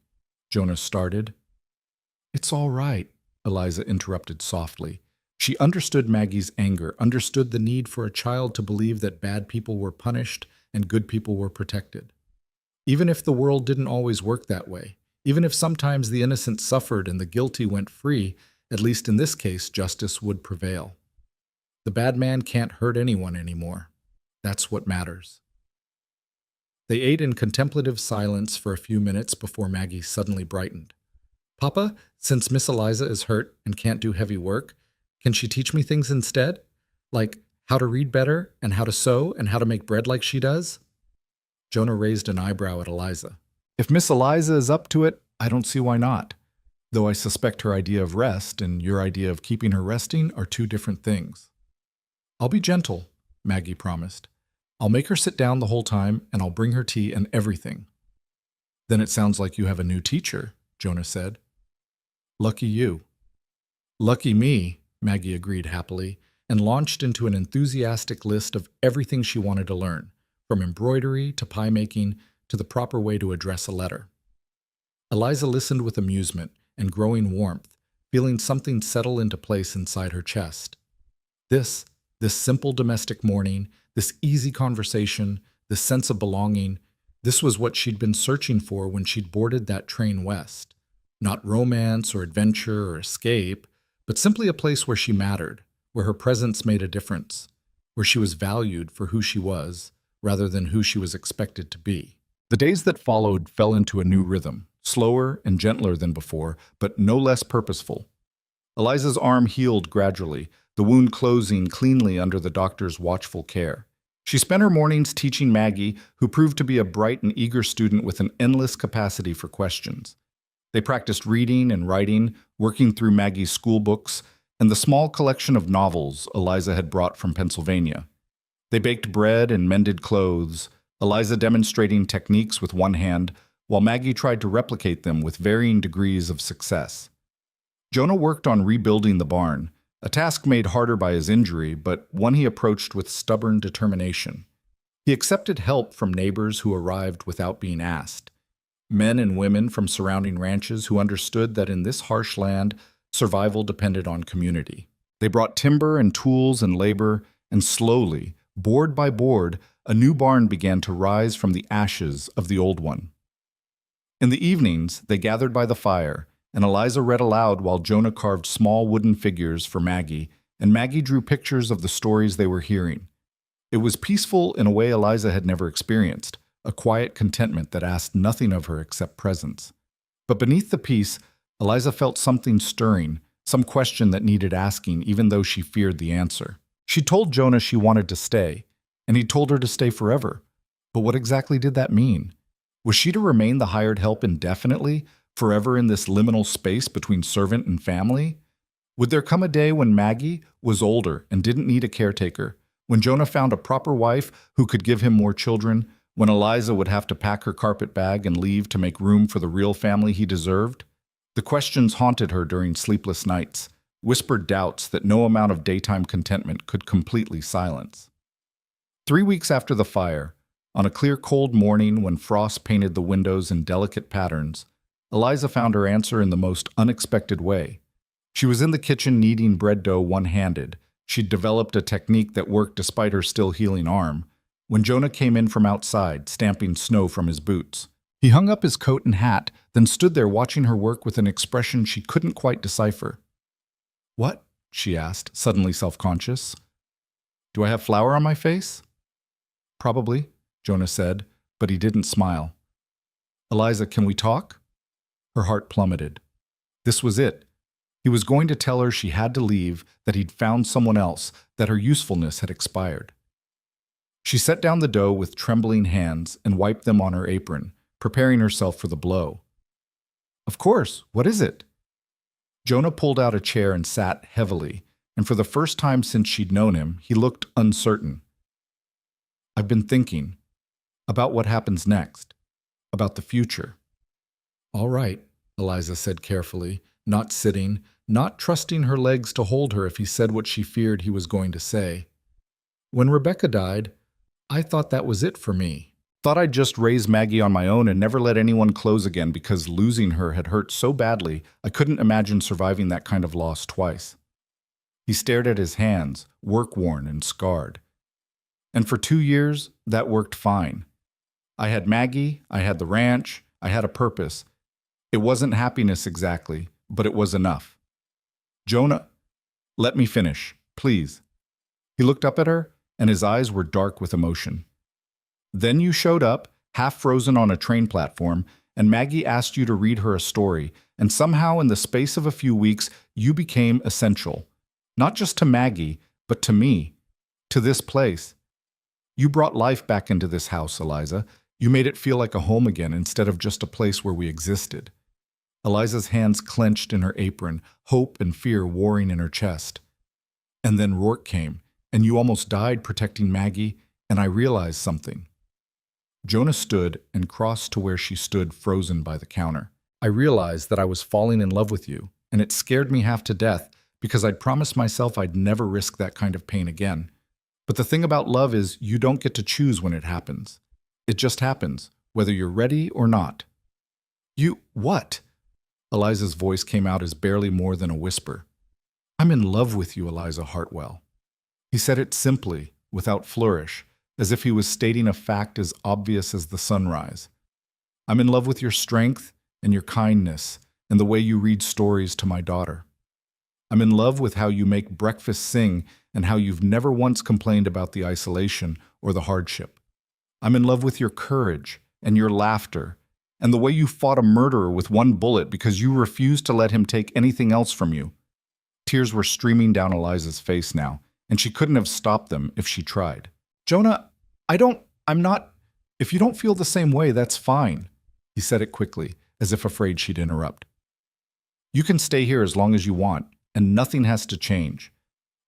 Jonah started. It's all right, Eliza interrupted softly. She understood Maggie's anger, understood the need for a child to believe that bad people were punished and good people were protected. Even if the world didn't always work that way, even if sometimes the innocent suffered and the guilty went free, at least in this case, justice would prevail. The bad man can't hurt anyone anymore. That's what matters. They ate in contemplative silence for a few minutes before Maggie suddenly brightened. Papa, since Miss Eliza is hurt and can't do heavy work, can she teach me things instead? Like how to read better and how to sew and how to make bread like she does? Jonah raised an eyebrow at Eliza. If Miss Eliza is up to it, I don't see why not. Though I suspect her idea of rest and your idea of keeping her resting are two different things. I'll be gentle, Maggie promised. I'll make her sit down the whole time and I'll bring her tea and everything. Then it sounds like you have a new teacher, Jonah said. Lucky you. Lucky me, Maggie agreed happily, and launched into an enthusiastic list of everything she wanted to learn, from embroidery to pie making to the proper way to address a letter. Eliza listened with amusement and growing warmth, feeling something settle into place inside her chest. This simple domestic morning, this easy conversation, this sense of belonging, this was what she'd been searching for when she'd boarded that train west. Not romance or adventure or escape, but simply a place where she mattered, where her presence made a difference, where she was valued for who she was rather than who she was expected to be. The days that followed fell into a new rhythm, slower and gentler than before, but no less purposeful. Eliza's arm healed gradually, the wound closing cleanly under the doctor's watchful care. She spent her mornings teaching Maggie, who proved to be a bright and eager student with an endless capacity for questions. They practiced reading and writing, working through Maggie's school books, and the small collection of novels Eliza had brought from Pennsylvania. They baked bread and mended clothes, Eliza demonstrating techniques with one hand, while Maggie tried to replicate them with varying degrees of success. Jonah worked on rebuilding the barn, a task made harder by his injury, but one he approached with stubborn determination. He accepted help from neighbors who arrived without being asked. Men and women from surrounding ranches who understood that in this harsh land, survival depended on community. They brought timber and tools and labor, and slowly, board by board, a new barn began to rise from the ashes of the old one. In the evenings, they gathered by the fire, and Eliza read aloud while Jonah carved small wooden figures for Maggie, and Maggie drew pictures of the stories they were hearing. It was peaceful in a way Eliza had never experienced, a quiet contentment that asked nothing of her except presence. But beneath the peace, Eliza felt something stirring, some question that needed asking even though she feared the answer. She told Jonah she wanted to stay, and he told her to stay forever. But what exactly did that mean? Was she to remain the hired help indefinitely, forever in this liminal space between servant and family? Would there come a day when Maggie was older and didn't need a caretaker, when Jonah found a proper wife who could give him more children, when Eliza would have to pack her carpet bag and leave to make room for the real family he deserved? The questions haunted her during sleepless nights, whispered doubts that no amount of daytime contentment could completely silence. 3 weeks after the fire, on a clear cold morning when frost painted the windows in delicate patterns, Eliza found her answer in the most unexpected way. She was in the kitchen kneading bread dough one-handed. She'd developed a technique that worked despite her still healing arm, when Jonah came in from outside, stamping snow from his boots. He hung up his coat and hat, then stood there watching her work with an expression she couldn't quite decipher. "What?" she asked, suddenly self-conscious. Do I have flour on my face? Probably, Jonah said, but he didn't smile. Eliza, can we talk? Her heart plummeted. This was it. He was going to tell her she had to leave, that he'd found someone else, that her usefulness had expired. She set down the dough with trembling hands and wiped them on her apron, preparing herself for the blow. Of course, what is it? Jonah pulled out a chair and sat heavily, and for the first time since she'd known him, he looked uncertain. I've been thinking about what happens next, about the future. All right, Eliza said carefully, not sitting, not trusting her legs to hold her if he said what she feared he was going to say. When Rebecca died, I thought that was it for me. Thought I'd just raise Maggie on my own and never let anyone close again because losing her had hurt so badly I couldn't imagine surviving that kind of loss twice. He stared at his hands, work-worn and scarred. And for 2 years, that worked fine. I had Maggie, I had the ranch, I had a purpose. It wasn't happiness exactly, but it was enough. Jonah, let me finish, please. He looked up at her, and his eyes were dark with emotion. Then you showed up, half frozen on a train platform, and Maggie asked you to read her a story, and somehow in the space of a few weeks, you became essential. Not just to Maggie, but to me, to this place. You brought life back into this house, Eliza. You made it feel like a home again instead of just a place where we existed. Eliza's hands clenched in her apron, hope and fear warring in her chest. And then Rourke came, and you almost died protecting Maggie, and I realized something. Jonah stood and crossed to where she stood frozen by the counter. I realized that I was falling in love with you, and it scared me half to death because I'd promised myself I'd never risk that kind of pain again. But the thing about love is you don't get to choose when it happens. It just happens, whether you're ready or not. You, what? Eliza's voice came out as barely more than a whisper. I'm in love with you, Eliza Hartwell. He said it simply, without flourish, as if he was stating a fact as obvious as the sunrise. I'm in love with your strength and your kindness and the way you read stories to my daughter. I'm in love with how you make breakfast sing and how you've never once complained about the isolation or the hardship. I'm in love with your courage and your laughter and the way you fought a murderer with one bullet because you refused to let him take anything else from you. Tears were streaming down Eliza's face now, and she couldn't have stopped them if she tried. Jonah, I'm not, if you don't feel the same way, that's fine. He said it quickly, as if afraid she'd interrupt. You can stay here as long as you want, and nothing has to change.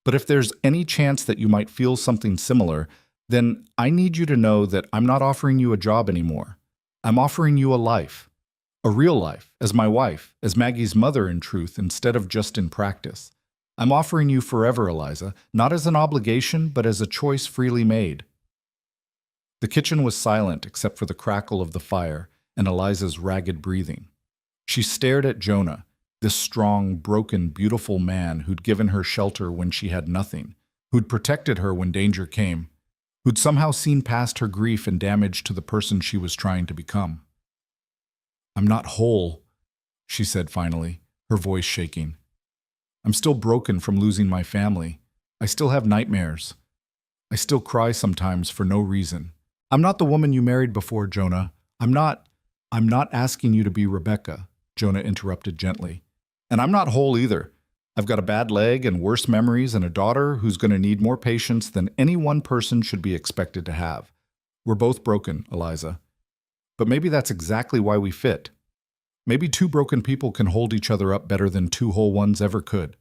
But if there's any chance that you might feel something similar, then I need you to know that I'm not offering you a job anymore. I'm offering you a life. A real life, as my wife, as Maggie's mother in truth, instead of just in practice. I'm offering you forever, Eliza, not as an obligation, but as a choice freely made. The kitchen was silent except for the crackle of the fire and Eliza's ragged breathing. She stared at Jonah, this strong, broken, beautiful man who'd given her shelter when she had nothing, who'd protected her when danger came, who'd somehow seen past her grief and damage to the person she was trying to become. I'm not whole, she said finally, her voice shaking. I'm still broken from losing my family. I still have nightmares. I still cry sometimes for no reason. I'm not the woman you married before, Jonah. I'm not asking you to be Rebecca, Jonah interrupted gently. And I'm not whole either. I've got a bad leg and worse memories and a daughter who's going to need more patience than any one person should be expected to have. We're both broken, Eliza. But maybe that's exactly why we fit. Maybe two broken people can hold each other up better than two whole ones ever could.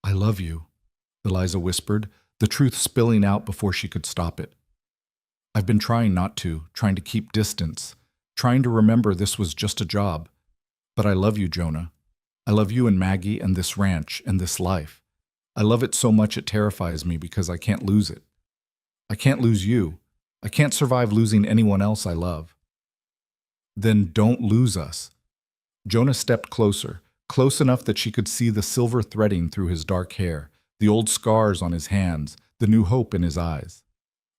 I love you, Eliza whispered, the truth spilling out before she could stop it. I've been trying not to, trying to keep distance, trying to remember this was just a job. But I love you, Jonah. I love you and Maggie and this ranch and this life. I love it so much it terrifies me because I can't lose it. I can't lose you. I can't survive losing anyone else I love. Then don't lose us. Jonah stepped closer, close enough that she could see the silver threading through his dark hair, the old scars on his hands, the new hope in his eyes.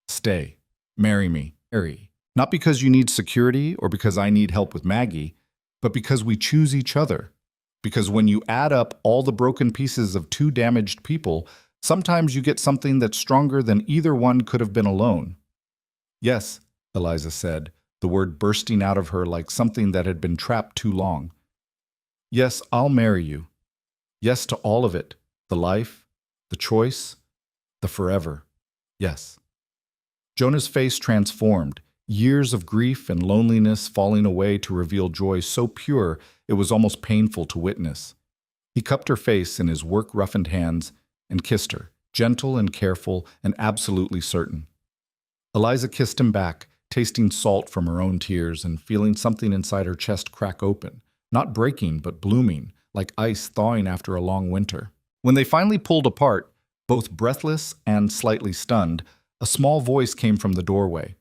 Stay. Marry me. Marry. Not because you need security or because I need help with Maggie, but because we choose each other. Because when you add up all the broken pieces of two damaged people, Sometimes you get something that's stronger than either one could have been alone. Yes, Eliza said, the word bursting out of her like something that had been trapped too long. Yes, I'll marry you. Yes to all of it, the life, the choice, the forever. Yes. Jonah's face transformed, years of grief and loneliness falling away to reveal joy so pure it was almost painful to witness. He cupped her face in his work-roughened hands and kissed her, gentle and careful and absolutely certain. Eliza kissed him back, tasting salt from her own tears and feeling something inside her chest crack open, not breaking but blooming, like ice thawing after a long winter. When they finally pulled apart, both breathless and slightly stunned, a small voice came from the doorway.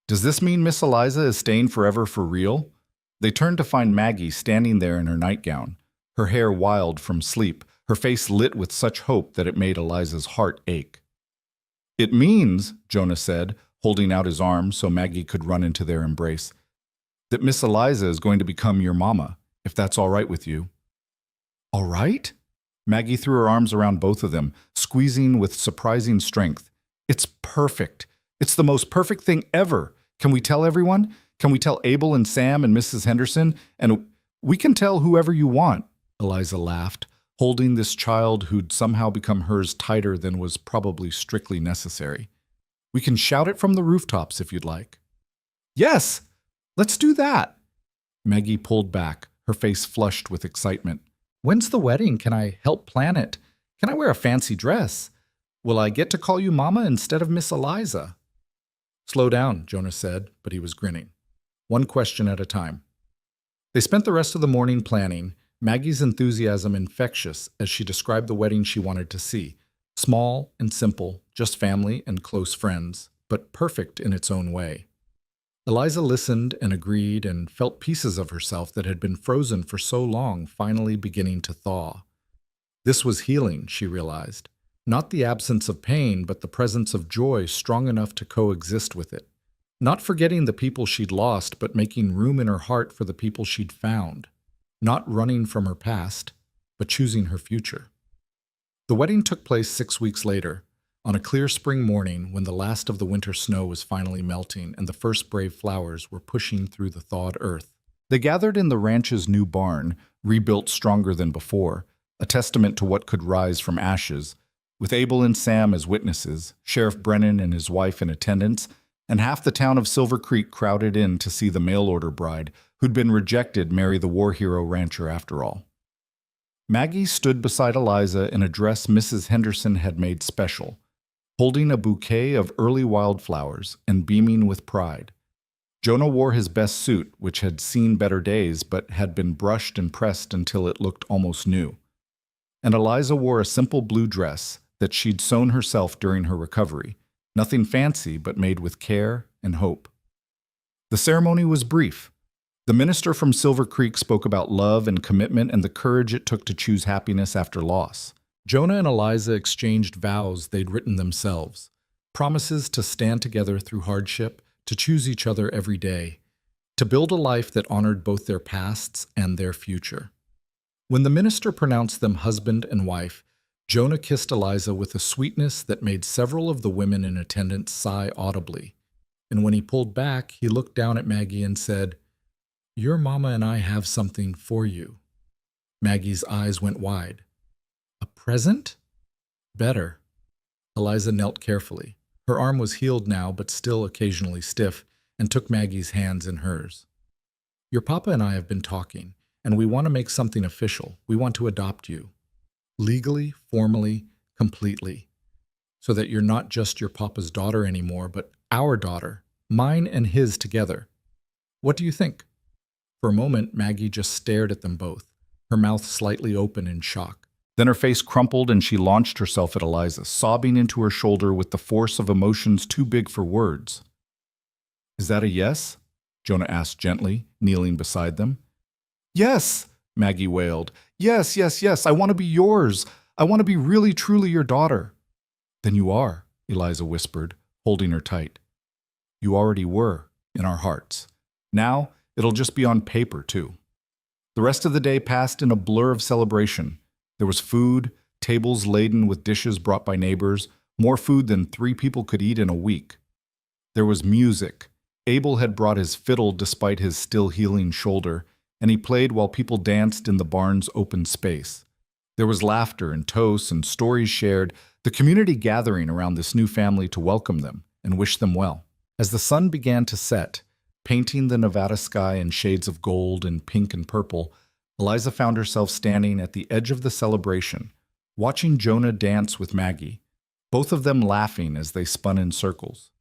Does this mean Miss Eliza is staying forever for real? They turned to find Maggie standing there in her nightgown, her hair wild from sleep, her face lit with such hope that it made Eliza's heart ache. It means, Jonah said, holding out his arms so Maggie could run into their embrace, that Miss Eliza is going to become your mama, if that's all right with you. All right? Maggie threw her arms around both of them, squeezing with surprising strength. It's perfect. It's the most perfect thing ever. Can we tell everyone? Can we tell Abel and Sam and Mrs. Henderson? And we can tell whoever you want, Eliza laughed, holding this child who'd somehow become hers tighter than was probably strictly necessary. We can shout it from the rooftops if you'd like. Yes, let's do that. Maggie pulled back, her face flushed with excitement. When's the wedding? Can I help plan it? Can I wear a fancy dress? Will I get to call you Mama instead of Miss Eliza? Slow down, Jonah said, but he was grinning. One question at a time. They spent the rest of the morning planning, Maggie's enthusiasm infectious as she described the wedding she wanted to see. Small and simple, just family and close friends, but perfect in its own way. Eliza listened and agreed and felt pieces of herself that had been frozen for so long finally beginning to thaw. This was healing, she realized. Not the absence of pain, but the presence of joy strong enough to coexist with it. Not forgetting the people she'd lost, but making room in her heart for the people she'd found. Not running from her past, but choosing her future. The wedding took place 6 weeks later, on a clear spring morning when the last of the winter snow was finally melting and the first brave flowers were pushing through the thawed earth. They gathered in the ranch's new barn, rebuilt stronger than before, a testament to what could rise from ashes, with Abel and Sam as witnesses, Sheriff Brennan and his wife in attendance, and half the town of Silver Creek crowded in to see the mail-order bride, who'd been rejected, marry the war hero rancher after all. Maggie stood beside Eliza in a dress Mrs. Henderson had made special, holding a bouquet of early wildflowers and beaming with pride. Jonah wore his best suit, which had seen better days but had been brushed and pressed until it looked almost new. And Eliza wore a simple blue dress that she'd sewn herself during her recovery, nothing fancy but made with care and hope. The ceremony was brief. The minister from Silver Creek spoke about love and commitment and the courage it took to choose happiness after loss. Jonah and Eliza exchanged vows they'd written themselves, promises to stand together through hardship, to choose each other every day, to build a life that honored both their pasts and their future. When the minister pronounced them husband and wife, Jonah kissed Eliza with a sweetness that made several of the women in attendance sigh audibly. And when he pulled back, he looked down at Maggie and said, "Your mama and I have something for you." Maggie's eyes went wide. A present? Better. Eliza knelt carefully. Her arm was healed now, but still occasionally stiff, and took Maggie's hands in hers. Your papa and I have been talking, and we want to make something official. We want to adopt you. Legally, formally, completely. So that you're not just your papa's daughter anymore, but our daughter, mine and his together. What do you think? For a moment, Maggie just stared at them both, her mouth slightly open in shock. Then her face crumpled and she launched herself at Eliza, sobbing into her shoulder with the force of emotions too big for words. Is that a yes? Jonah asked gently, kneeling beside them. Yes, Maggie wailed. Yes, yes, yes, I want to be yours. I want to be really, truly your daughter. Then you are, Eliza whispered, holding her tight. You already were, in our hearts. Now, it'll just be on paper, too. The rest of the day passed in a blur of celebration. There was food, tables laden with dishes brought by neighbors, more food than 3 people could eat in a week. There was music. Abel had brought his fiddle despite his still healing shoulder, and he played while people danced in the barn's open space. There was laughter and toasts and stories shared, the community gathering around this new family to welcome them and wish them well. As the sun began to set, painting the Nevada sky in shades of gold and pink and purple, Eliza found herself standing at the edge of the celebration, watching Jonah dance with Maggie, both of them laughing as they spun in circles.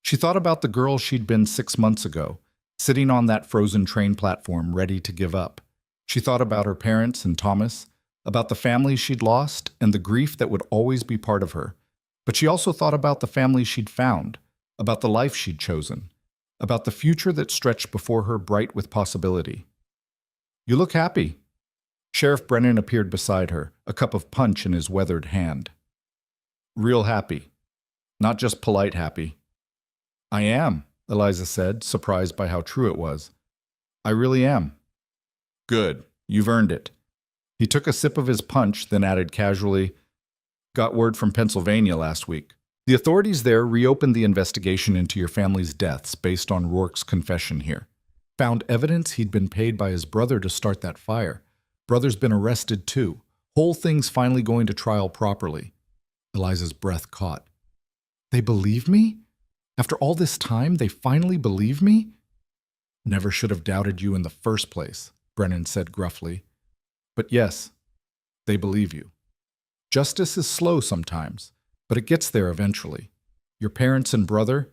She thought about the girl she'd been 6 months ago, sitting on that frozen train platform ready to give up. She thought about her parents and Thomas, about the family she'd lost and the grief that would always be part of her. But she also thought about the family she'd found, about the life she'd chosen, about the future that stretched before her bright with possibility. "You look happy." Sheriff Brennan appeared beside her, a cup of punch in his weathered hand. "Real happy. Not just polite happy." "I am," Eliza said, surprised by how true it was. "I really am." "Good. You've earned it." He took a sip of his punch, then added casually, "Got word from Pennsylvania last week. The authorities there reopened the investigation into your family's deaths based on Rourke's confession here. Found evidence he'd been paid by his brother to start that fire. Brother's been arrested too. Whole thing's finally going to trial properly." Eliza's breath caught. "They believe me? After all this time, they finally believe me?" "Never should have doubted you in the first place," Brennan said gruffly. "But yes, they believe you. Justice is slow sometimes, but it gets there eventually. Your parents and brother,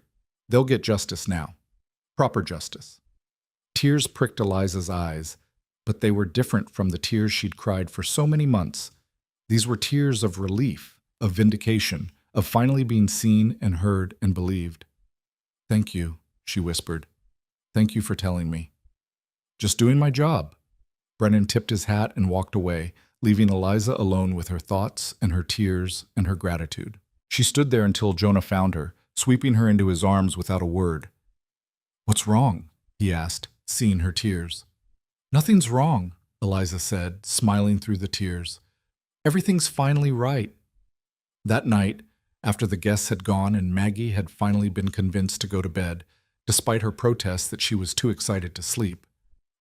they'll get justice now. Proper justice." Tears pricked Eliza's eyes, but they were different from the tears she'd cried for so many months. These were tears of relief, of vindication, of finally being seen and heard and believed. "Thank you," she whispered. "Thank you for telling me." "Just doing my job." Brennan tipped his hat and walked away, leaving Eliza alone with her thoughts and her tears and her gratitude. She stood there until Jonah found her, sweeping her into his arms without a word. "What's wrong?" he asked, seeing her tears. "Nothing's wrong," Eliza said, smiling through the tears. "Everything's finally right." That night, after the guests had gone and Maggie had finally been convinced to go to bed, despite her protests that she was too excited to sleep,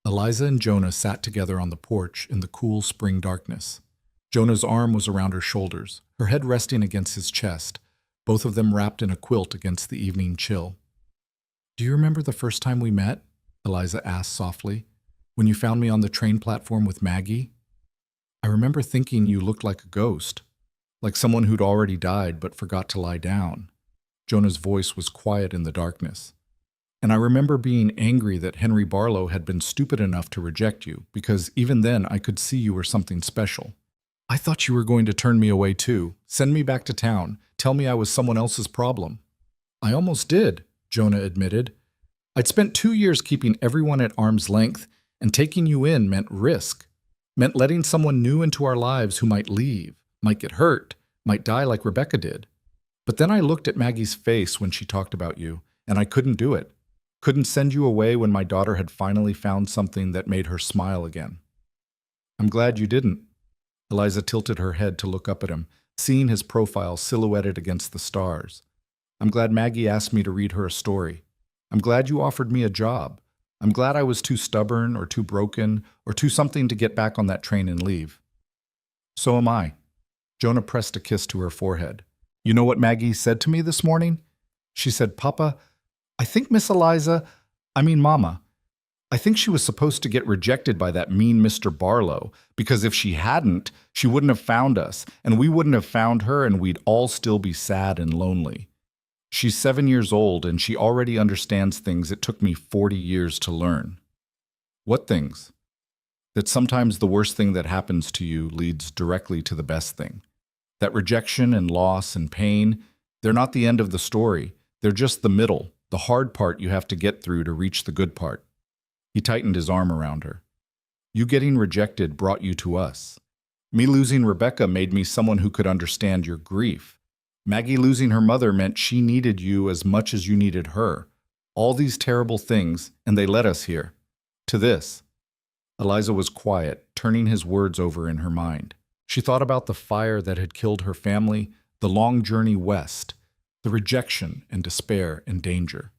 Eliza and Jonah sat together on the porch in the cool spring darkness. Jonah's arm was around her shoulders, her head resting against his chest, both of them wrapped in a quilt against the evening chill. "Do you remember the first time we met?" Eliza asked softly. "When you found me on the train platform with Maggie? I remember thinking you looked like a ghost, like someone who'd already died but forgot to lie down." Jonah's voice was quiet in the darkness. "And I remember being angry that Henry Barlow had been stupid enough to reject you, because even then I could see you were something special. I thought you were going to turn me away too, send me back to town, tell me I was someone else's problem." "I almost did," Jonah admitted. "I'd spent 2 years keeping everyone at arm's length, and taking you in meant risk, meant letting someone new into our lives who might leave, might get hurt, might die like Rebecca did. But then I looked at Maggie's face when she talked about you, and I couldn't do it. Couldn't send you away when my daughter had finally found something that made her smile again." "I'm glad you didn't." Eliza tilted her head to look up at him, seeing his profile silhouetted against the stars. "I'm glad Maggie asked me to read her a story. I'm glad you offered me a job. I'm glad I was too stubborn or too broken or too something to get back on that train and leave." "So am I." Jonah pressed a kiss to her forehead. "You know what Maggie said to me this morning? She said, 'Papa, I think Mama, I think she was supposed to get rejected by that mean Mr. Barlow, because if she hadn't, she wouldn't have found us, and we wouldn't have found her, and we'd all still be sad and lonely. She's 7 years old, and she already understands things it took me 40 years to learn." "What things?" "That sometimes the worst thing that happens to you leads directly to the best thing. That rejection and loss and pain, they're not the end of the story. They're just the middle, the hard part you have to get through to reach the good part." He tightened his arm around her. "You getting rejected brought you to us. Me losing Rebecca made me someone who could understand your grief. Maggie losing her mother meant she needed you as much as you needed her. All these terrible things, and they led us here. To this." Eliza was quiet, turning his words over in her mind. She thought about the fire that had killed her family, the long journey west, the rejection and despair and danger.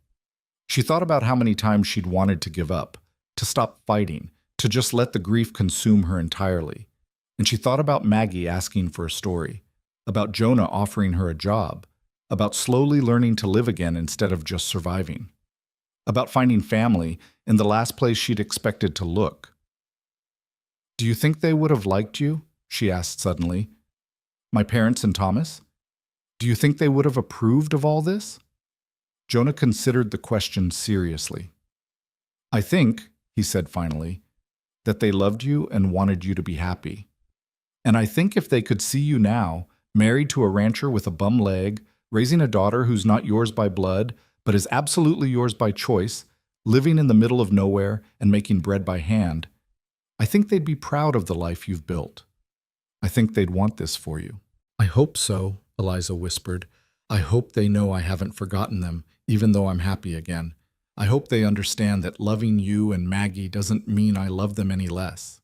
She thought about how many times she'd wanted to give up, to stop fighting, to just let the grief consume her entirely. And she thought about Maggie asking for a story, about Jonah offering her a job, about slowly learning to live again instead of just surviving, about finding family in the last place she'd expected to look. "Do you think they would have liked you?" she asked suddenly. "My parents and Thomas? Do you think they would have approved of all this?" Jonah considered the question seriously. "I think," he said finally, "that they loved you and wanted you to be happy. And I think if they could see you now, married to a rancher with a bum leg, raising a daughter who's not yours by blood, but is absolutely yours by choice, living in the middle of nowhere and making bread by hand, I think they'd be proud of the life you've built. I think they'd want this for you." "I hope so," Eliza whispered. "I hope they know I haven't forgotten them, even though I'm happy again. I hope they understand that loving you and Maggie doesn't mean I love them any less."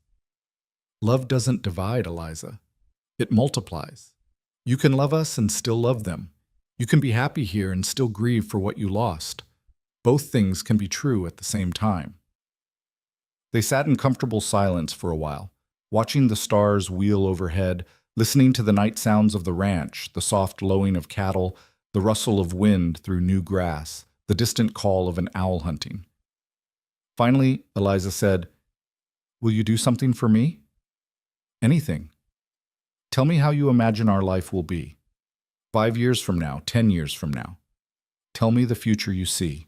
Love doesn't divide, Eliza. It multiplies. You can love us and still love them. You can be happy here and still grieve for what you lost. Both things can be true at the same time. They sat in comfortable silence for a while, watching the stars wheel overhead, listening to the night sounds of the ranch, the soft lowing of cattle, the rustle of wind through new grass, the distant call of an owl hunting. Finally, Eliza said, "Will you do something for me?" "Anything. Tell me how you imagine our life will be. 5 years from now, 10 years from now. Tell me the future you see."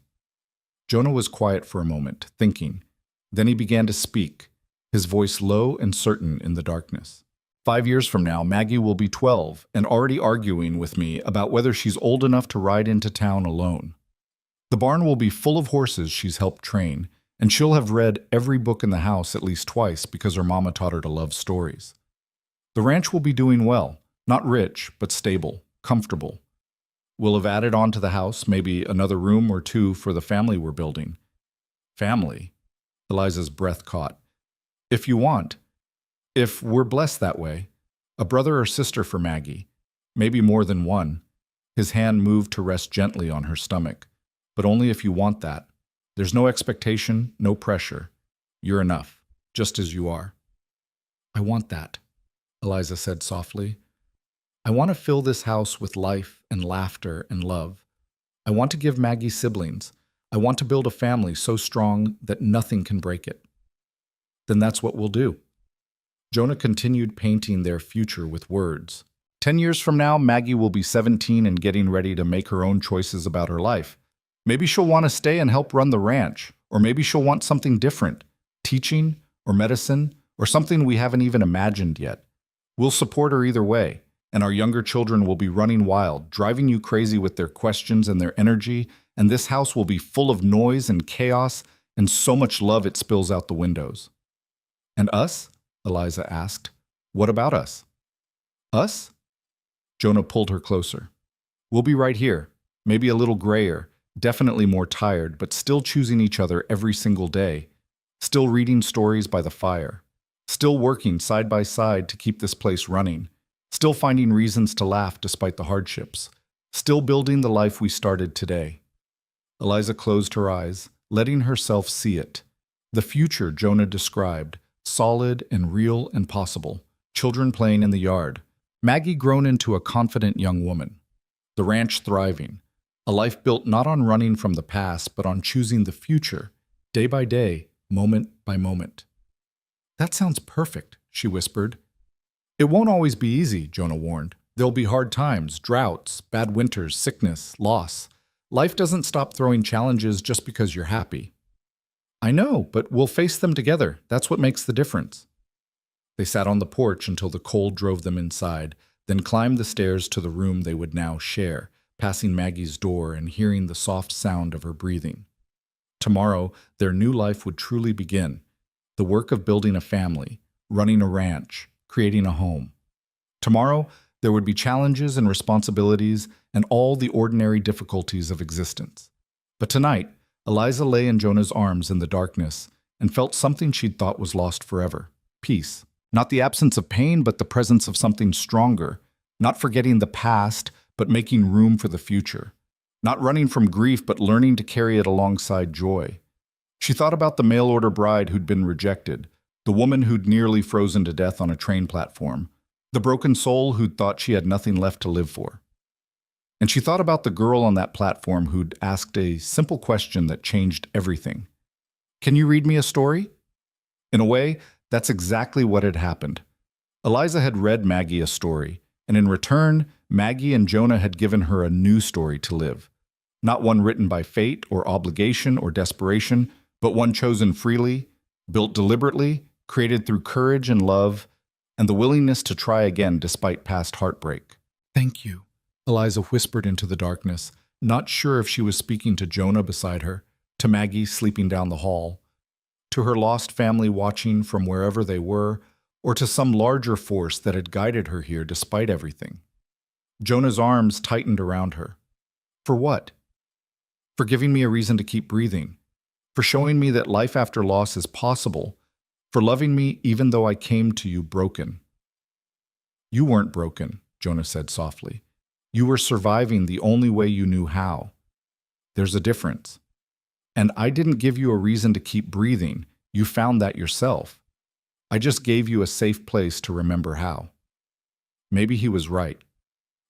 Jonah was quiet for a moment, thinking. Then he began to speak, his voice low and certain in the darkness. 5 years from now, Maggie will be 12 and already arguing with me about whether she's old enough to ride into town alone. The barn will be full of horses she's helped train, and she'll have read every book in the house at least twice because her mama taught her to love stories. The ranch will be doing well, not rich, but stable, comfortable. We'll have added on to the house, maybe another room or two for the family we're building. Family? Eliza's breath caught. If you want. If we're blessed that way. A brother or sister for Maggie. Maybe more than one. His hand moved to rest gently on her stomach. But only if you want that. There's no expectation, no pressure. You're enough, just as you are. "I want that," Eliza said softly. "I want to fill this house with life and laughter and love. I want to give Maggie siblings. I want to build a family so strong that nothing can break it." "Then that's what we'll do." Jonah continued painting their future with words. 10 years from now, Maggie will be 17 and getting ready to make her own choices about her life. Maybe she'll want to stay and help run the ranch, or maybe she'll want something different, teaching or medicine, or something we haven't even imagined yet. We'll support her either way, and our younger children will be running wild, driving you crazy with their questions and their energy, and this house will be full of noise and chaos and so much love it spills out the windows. "And us?" Eliza asked. "What about us?" "Us?" Jonah pulled her closer. "We'll be right here, maybe a little grayer, definitely more tired, but still choosing each other every single day, still reading stories by the fire, still working side by side to keep this place running, still finding reasons to laugh despite the hardships, still building the life we started today." Eliza closed her eyes, letting herself see it. The future Jonah described, solid and real and possible, children playing in the yard, Maggie grown into a confident young woman, the ranch thriving, a life built not on running from the past but on choosing the future, day by day, moment by moment. "That sounds perfect," she whispered. "It won't always be easy," Jonah warned. "There'll be hard times, droughts, bad winters, sickness, loss. Life doesn't stop throwing challenges just because you're happy." "I know, but we'll face them together. That's what makes the difference." They sat on the porch until the cold drove them inside, then climbed the stairs to the room they would now share, passing Maggie's door and hearing the soft sound of her breathing. Tomorrow, their new life would truly begin. The work of building a family, running a ranch, creating a home. Tomorrow, there would be challenges and responsibilities and all the ordinary difficulties of existence. But tonight, Eliza lay in Jonah's arms in the darkness and felt something she'd thought was lost forever: peace. Not the absence of pain, but the presence of something stronger. Not forgetting the past, but making room for the future. Not running from grief, but learning to carry it alongside joy. She thought about the mail-order bride who'd been rejected, the woman who'd nearly frozen to death on a train platform, the broken soul who'd thought she had nothing left to live for. And she thought about the girl on that platform who'd asked a simple question that changed everything. "Can you read me a story?" In a way, that's exactly what had happened. Eliza had read Maggie a story, and in return, Maggie and Jonah had given her a new story to live. Not one written by fate or obligation or desperation, but one chosen freely, built deliberately, created through courage and love, and the willingness to try again despite past heartbreak. "Thank you," Eliza whispered into the darkness, not sure if she was speaking to Jonah beside her, to Maggie sleeping down the hall, to her lost family watching from wherever they were, or to some larger force that had guided her here despite everything. Jonah's arms tightened around her. For what? For giving me a reason to keep breathing, for showing me that life after loss is possible, for loving me even though I came to you broken. "You weren't broken," Jonah said softly. "You were surviving the only way you knew how. There's a difference. And I didn't give you a reason to keep breathing. You found that yourself. I just gave you a safe place to remember how." Maybe he was right.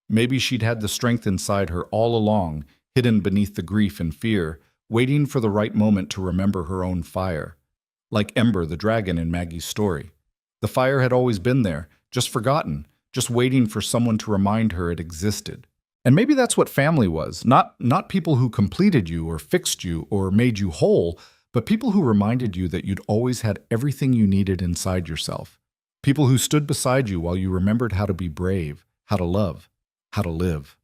Maybe she'd had the strength inside her all along, hidden beneath the grief and fear, waiting for the right moment to remember her own fire. Like Ember, the dragon in Maggie's story. The fire had always been there, just forgotten, just waiting for someone to remind her it existed. And maybe that's what family was. Not people who completed you or fixed you or made you whole, but people who reminded you that you'd always had everything you needed inside yourself. People who stood beside you while you remembered how to be brave, how to love, how to live.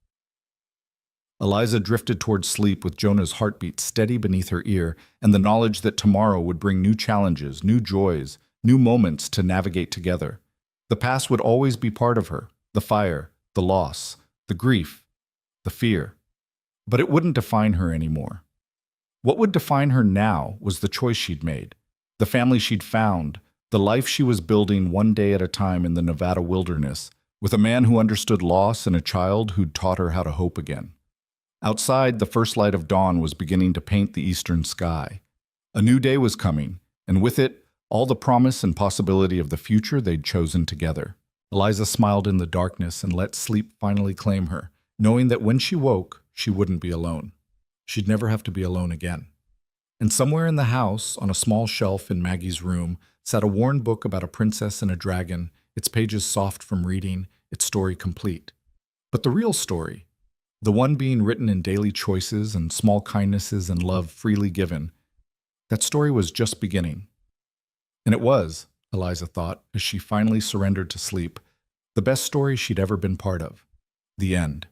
Eliza drifted towards sleep with Jonah's heartbeat steady beneath her ear and the knowledge that tomorrow would bring new challenges, new joys, new moments to navigate together. The past would always be part of her, the fire, the loss, the grief, the fear. But it wouldn't define her anymore. What would define her now was the choice she'd made, the family she'd found, the life she was building one day at a time in the Nevada wilderness, with a man who understood loss and a child who'd taught her how to hope again. Outside, the first light of dawn was beginning to paint the eastern sky. A new day was coming, and with it, all the promise and possibility of the future they'd chosen together. Eliza smiled in the darkness and let sleep finally claim her, knowing that when she woke, she wouldn't be alone. She'd never have to be alone again. And somewhere in the house, on a small shelf in Maggie's room, sat a worn book about a princess and a dragon, its pages soft from reading, its story complete. But the real story, the one being written in daily choices and small kindnesses and love freely given, that story was just beginning. And it was, Eliza thought, as she finally surrendered to sleep, the best story she'd ever been part of. The end.